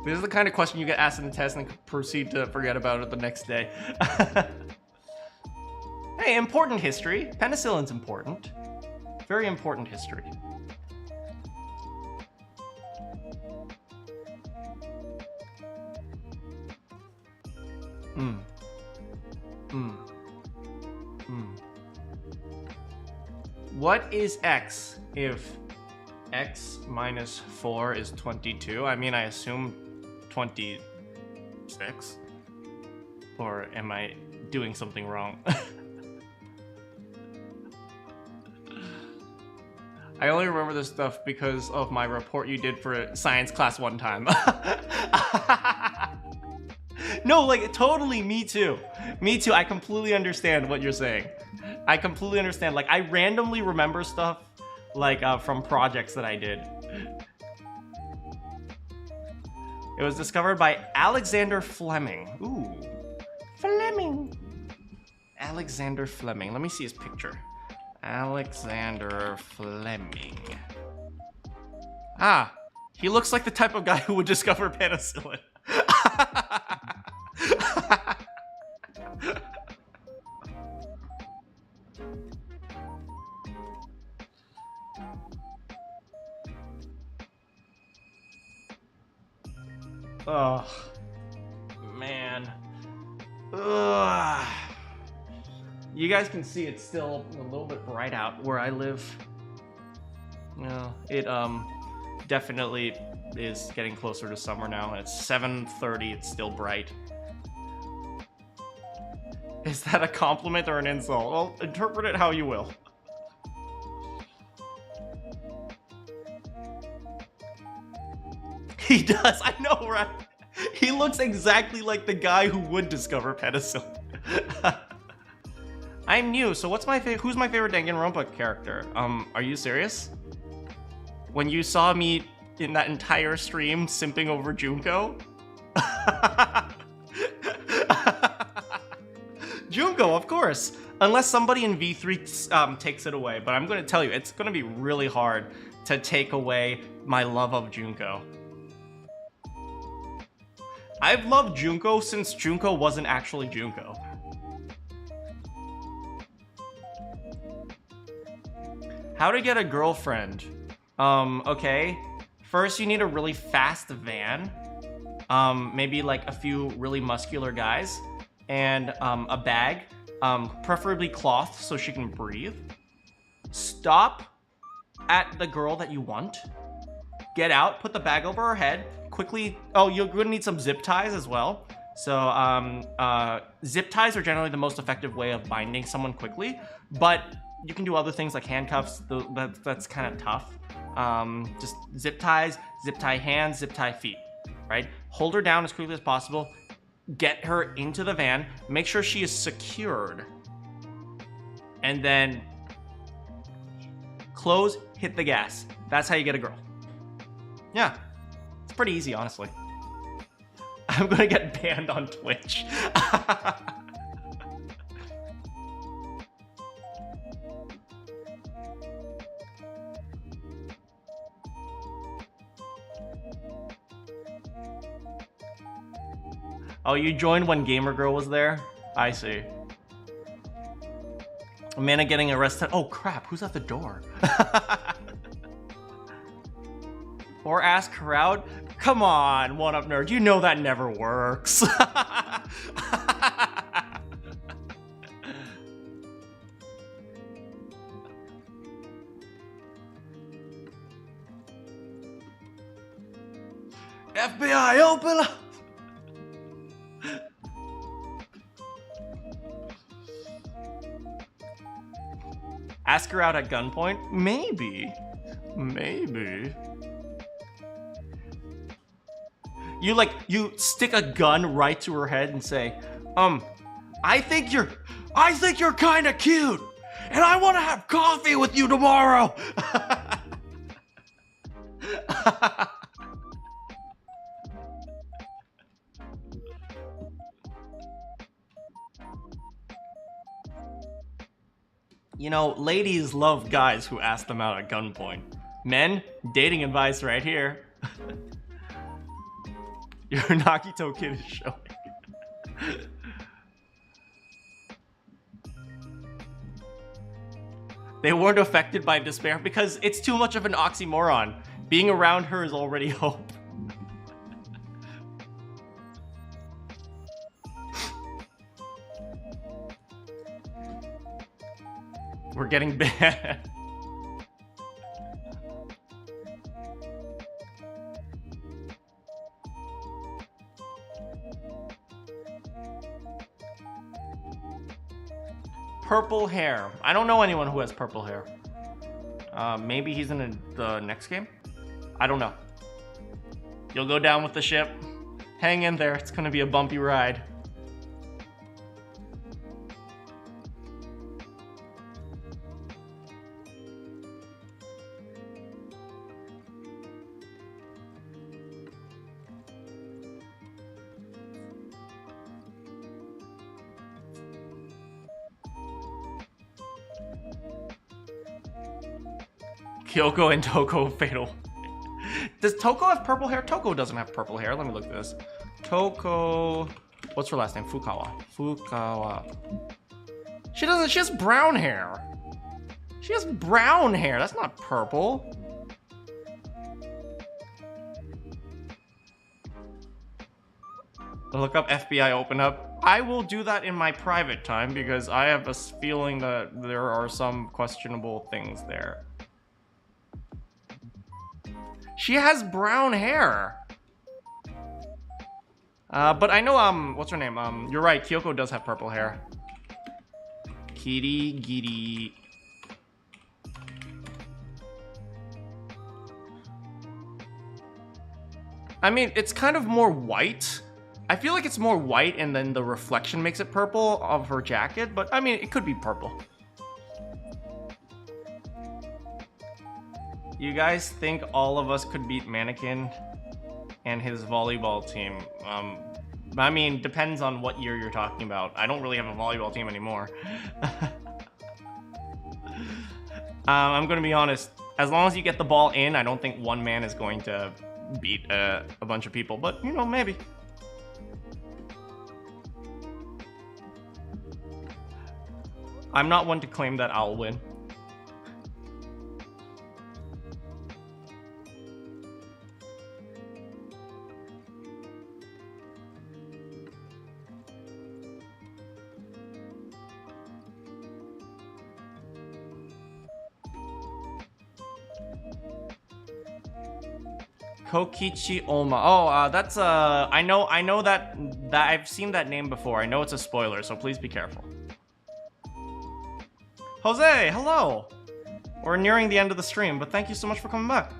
This is the kind of question you get asked in the test and proceed to forget about it the next day. Hey, important history. Penicillin's important. Very important history. What is x if x minus 4 is 22? I mean, I assume 26. Or am I doing something wrong? I only remember this stuff because of my report you did for science class one time. No, like, totally, me too. Me too, I completely understand what you're saying. I completely understand. Like, I randomly remember stuff, like, from projects that I did. It was discovered by Alexander Fleming. Ooh. Fleming. Alexander Fleming. Let me see his picture. Alexander Fleming. Ah, he looks like the type of guy who would discover penicillin. Oh, man. Ugh. You guys can see it's still a little bit bright out where I live. No, it definitely is getting closer to summer now. It's 7:30, it's still bright. Is that a compliment or an insult? Well, interpret it how you will. He does, I know, right? He looks exactly like the guy who would discover penicillin. I'm new, so who's my favorite Danganronpa character? Are you serious? When you saw me in that entire stream simping over Junko? Junko, of course. Unless somebody in V3 takes it away, but I'm gonna tell you, it's gonna be really hard to take away my love of Junko. I've loved Junko since Junko wasn't actually Junko. How to get a girlfriend? Okay. First, you need a really fast van. Maybe like a few really muscular guys. and a bag, preferably cloth so she can breathe. Stop at the girl that you want. Get out, put the bag over her head, quickly. Oh, you're gonna need some zip ties as well. So zip ties are generally the most effective way of binding someone quickly, but you can do other things like handcuffs. That's kind of tough. Just zip ties, zip tie hands, zip tie feet, right? Hold her down as quickly as possible. Get her into the van. Make sure she is secured. And then close, hit the gas. That's how you get a girl. Yeah, it's pretty easy, honestly. I'm gonna get banned on Twitch. Oh, you joined when Gamer Girl was there? I see. Amanda getting arrested. Oh crap, who's at the door? Or ask her out? Come on, One Up Nerd, you know that never works. FBI, open up! Ask her out at gunpoint? Maybe. Maybe. You stick a gun right to her head and say, I think you're kind of cute, and I want to have coffee with you tomorrow. You know, ladies love guys who ask them out at gunpoint. Men, dating advice right here. Your Nakito kid is showing. They weren't affected by despair because it's too much of an oxymoron. Being around her is already hope. We're getting bad. Purple hair. I don't know anyone who has purple hair. Maybe he's in the next game? I don't know. You'll go down with the ship. Hang in there. It's gonna be a bumpy ride. Kyoko and Toko fatal. Does Toko have purple hair? Toko doesn't have purple hair. Let me look at this. Toko. What's her last name? Fukawa. Fukawa. She doesn't. She has brown hair. She has brown hair. That's not purple. Look up FBI open up. I will do that in my private time because I have a feeling that there are some questionable things there. She has brown hair. But I know, what's her name? You're right, Kyoko does have purple hair. Kitty Giddy. I mean, it's kind of more white. I feel like it's more white and then the reflection makes it purple of her jacket, but I mean, it could be purple. You guys think all of us could beat Manakyn and his volleyball team? I mean, depends on what year you're talking about. I don't really have a volleyball team anymore. I'm gonna be honest. As long as you get the ball in, I don't think one man is going to beat a bunch of people, but you know, maybe. I'm not one to claim that I'll win. Kokichi Oma. Oh, that's I know that I've seen that name before. I know it's a spoiler, so please be careful. Jose, hello. We're nearing the end of the stream, but thank you so much for coming back.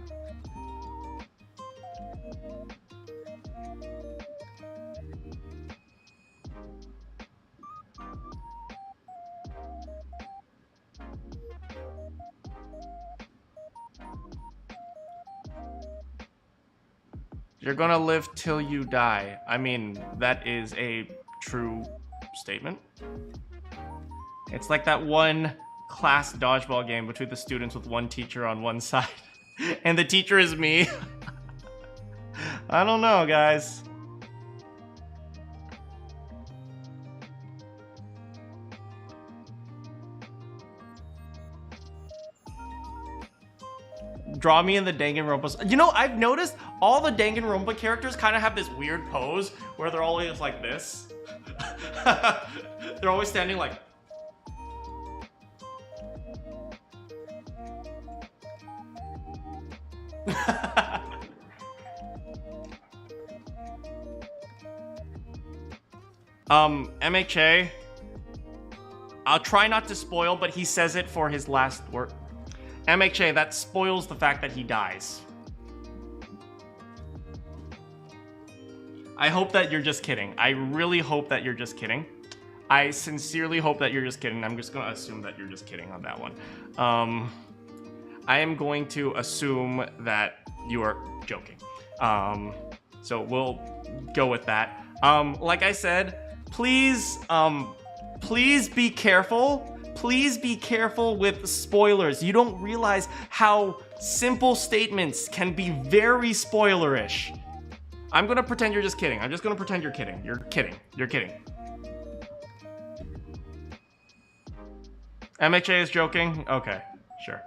You're gonna live till you die. I mean, that is a true statement. It's like that one class dodgeball game between the students with one teacher on one side. And the teacher is me. I don't know, guys. Draw me in the Danganronpa. You know, I've noticed all the Danganronpa characters kind of have this weird pose where they're always like this. They're always standing like... MHA, I'll try not to spoil, but he says it for his last word. MHA, that spoils the fact that he dies. I hope that you're just kidding. I really hope that you're just kidding. I sincerely hope that you're just kidding. I'm just gonna assume that you're just kidding on that one. I am going to assume that you are joking. So we'll go with that. Like I said, please be careful. Please be careful with spoilers. You don't realize how simple statements can be very spoilerish. I'm gonna pretend you're just kidding. I'm just gonna pretend you're kidding. You're kidding. You're kidding. MHA is joking? Okay, sure.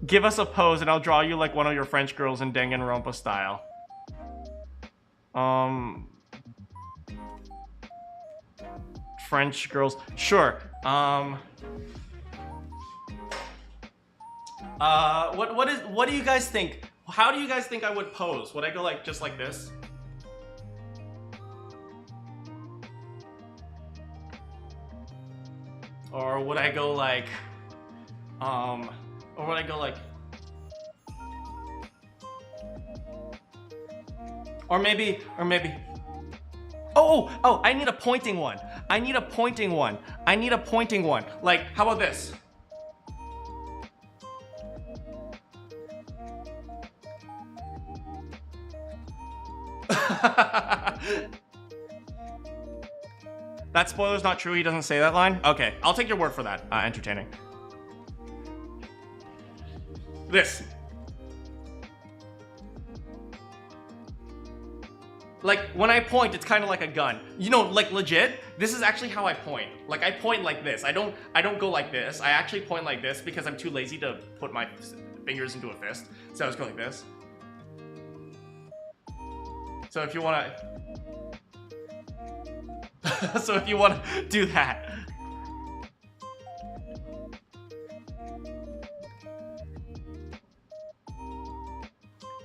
Give us a pose and I'll draw you like one of your French girls in Danganronpa style. French girls. Sure. What do you guys think? How do you guys think I would pose? Would I go like just like this? Or would I go like or would I go like, or maybe oh, I need a pointing one. I need a pointing one. I need a pointing one. Like, how about this? That spoiler's not true. He doesn't say that line. Okay, I'll take your word for that. Entertaining. This. Like, when I point, it's kind of like a gun. You know, like legit, this is actually how I point. Like, I point like this. I don't go like this. I actually point like this because I'm too lazy to put my fingers into a fist. So I just go like this. So if you want to... so if you want to do that.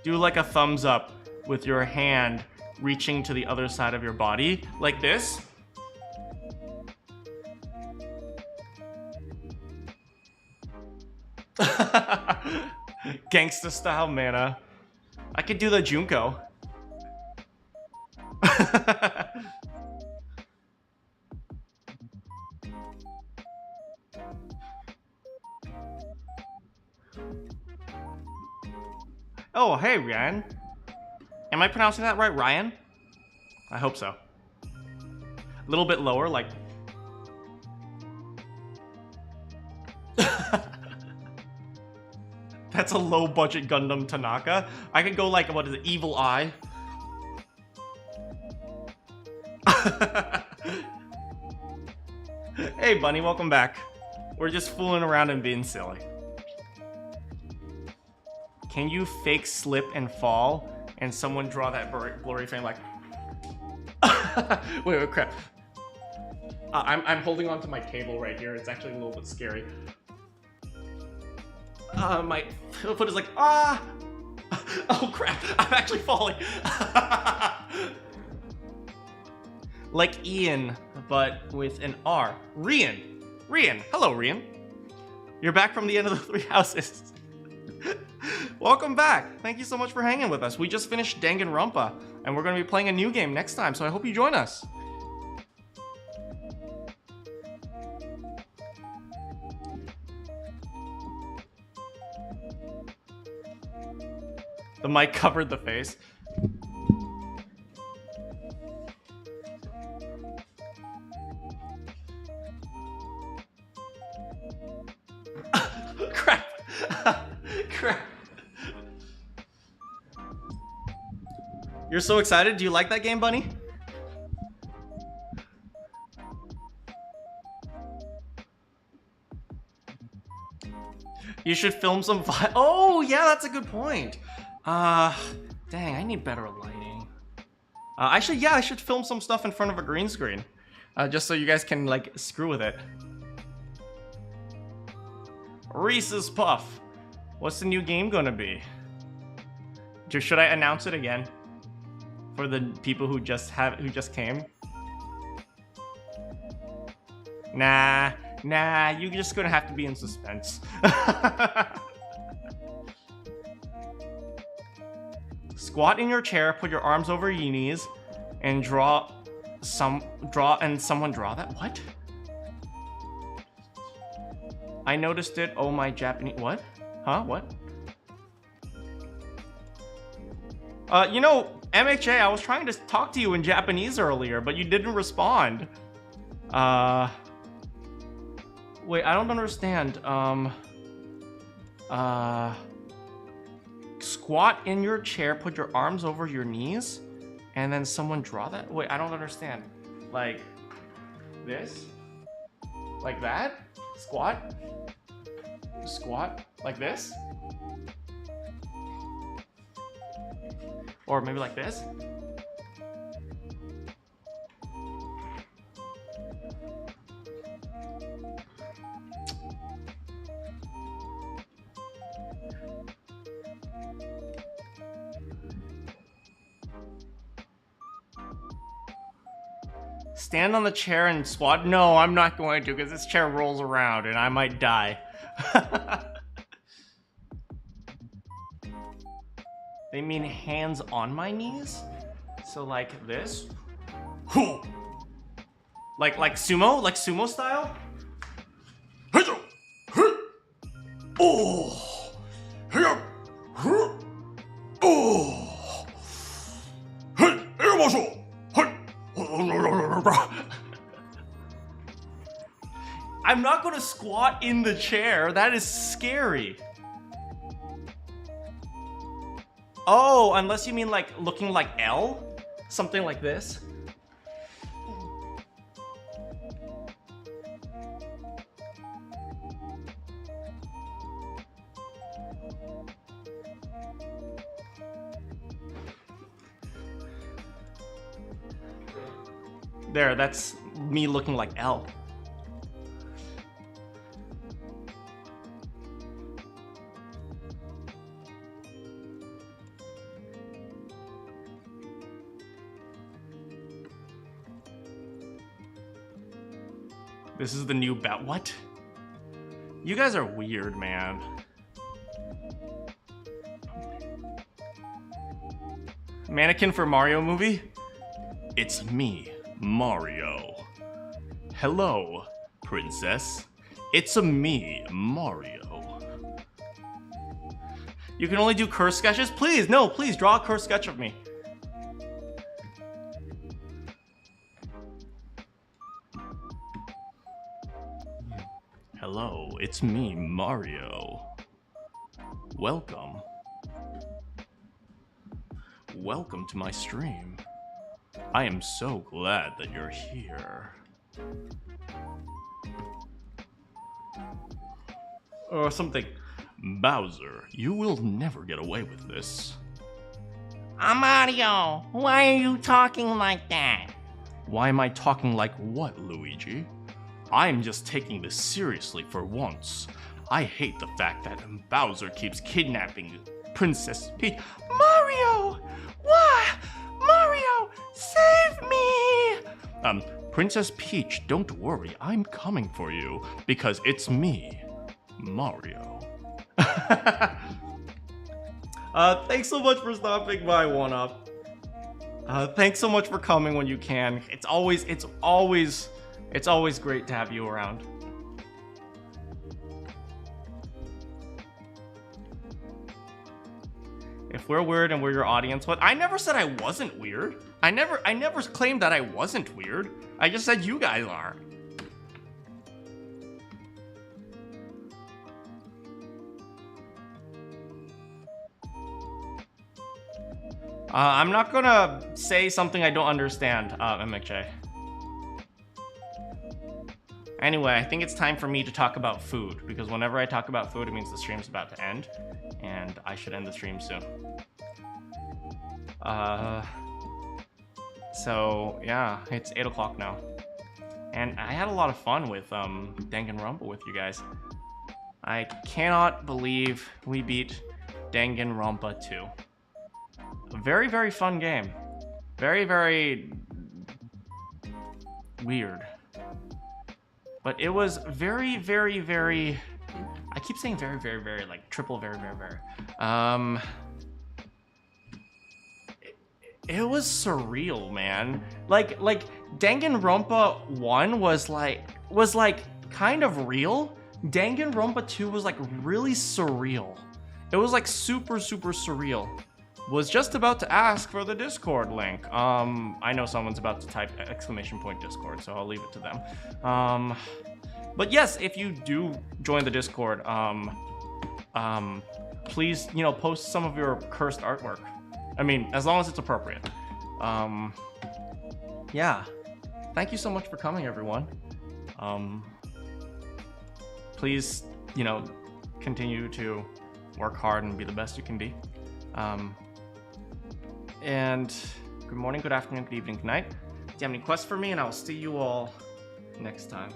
Do like a thumbs up with your hand reaching to the other side of your body, like this. Gangsta style mana. I could do the Junko. Oh, hey, Ryan. Am I pronouncing that right, Ryan? I hope so. A little bit lower, like... That's a low-budget Gundam Tanaka. I could go like, what is it, Evil Eye? Hey, Bunny, welcome back. We're just fooling around and being silly. Can you fake slip and fall and someone draw that blurry frame like... wait, crap. I'm holding onto my table right here. It's actually a little bit scary. My foot is like, ah! Oh crap, I'm actually falling. Like Ian, but with an R. Rian. Rian, hello Rian. You're back from the end of the Three Houses. Welcome back. Thank you so much for hanging with us. We just finished Danganronpa, and we're going to be playing a new game next time, so I hope you join us. The mic covered the face. Crap. Crap. You're so excited? Do you like that game, Bunny? You should film some Oh, yeah, that's a good point. Dang, I need better lighting. Actually, yeah, I should film some stuff in front of a green screen. Just so you guys can, like, screw with it. Reese's Puff. What's the new game gonna be? Should I announce it again? For the people who just came? Nah, you're just gonna have to be in suspense. Squat in your chair, put your arms over your knees, and someone draw that? What? I noticed it. Oh my Japanese. What? Huh? What? You know, MHA, I was trying to talk to you in Japanese earlier, but you didn't respond. Wait, I don't understand. Squat in your chair, put your arms over your knees, and then someone draw that? Wait, I don't understand. Like this? Like that? Squat? Squat? Like this? Or maybe like this? Stand on the chair and squat? No, I'm not going to, because this chair rolls around and I might die. They mean hands on my knees? So like this? Like sumo? Like sumo style? Oh! Oh! I'm not gonna squat in the chair. That is scary. Oh, unless you mean like looking like L? Something like this? There, that's me looking like L. This is the new what? You guys are weird, man. Mannequin for Mario movie? It's me, Mario. Hello, princess. It's me, Mario. You can only do curse sketches? Please, no, please draw a curse sketch of me. Hello, it's me, Mario. Welcome. Welcome to my stream. I am so glad that you're here. Or something. Bowser, you will never get away with this. Mario, why are you talking like that? Why am I talking like what, Luigi? I'm just taking this seriously for once. I hate the fact that Bowser keeps kidnapping Princess Peach. Mario! Why? Mario, save me! Princess Peach, don't worry, I'm coming for you, because it's me, Mario. Thanks so much for stopping by, 1UP. Thanks so much for coming when you can. It's always great to have you around. If we're weird and we're your audience, but I never said I wasn't weird. I never claimed that I wasn't weird. I just said you guys are. I'm not gonna say something I don't understand, MXJ. Anyway, I think it's time for me to talk about food, because whenever I talk about food, it means the stream's about to end, and I should end the stream soon. So, yeah, it's 8 o'clock now. And I had a lot of fun with Danganronpa with you guys. I cannot believe we beat Danganronpa 2. A very, very fun game. Very, very weird. But it was very, very, very... I keep saying very, very, very, like triple very, very, very. It was surreal, man. Like Danganronpa 1 was like kind of real. Danganronpa 2 was like really surreal. It was like super, super surreal. Was just about to ask for the Discord link. I know someone's about to type !Discord, so I'll leave it to them. But yes, if you do join the Discord, please, post some of your cursed artwork. I mean, as long as it's appropriate. Yeah. Thank you so much for coming, everyone. Please, continue to work hard and be the best you can be. And good morning, good afternoon, good evening, good night. Do you have any quests for me? And I'll see you all next time.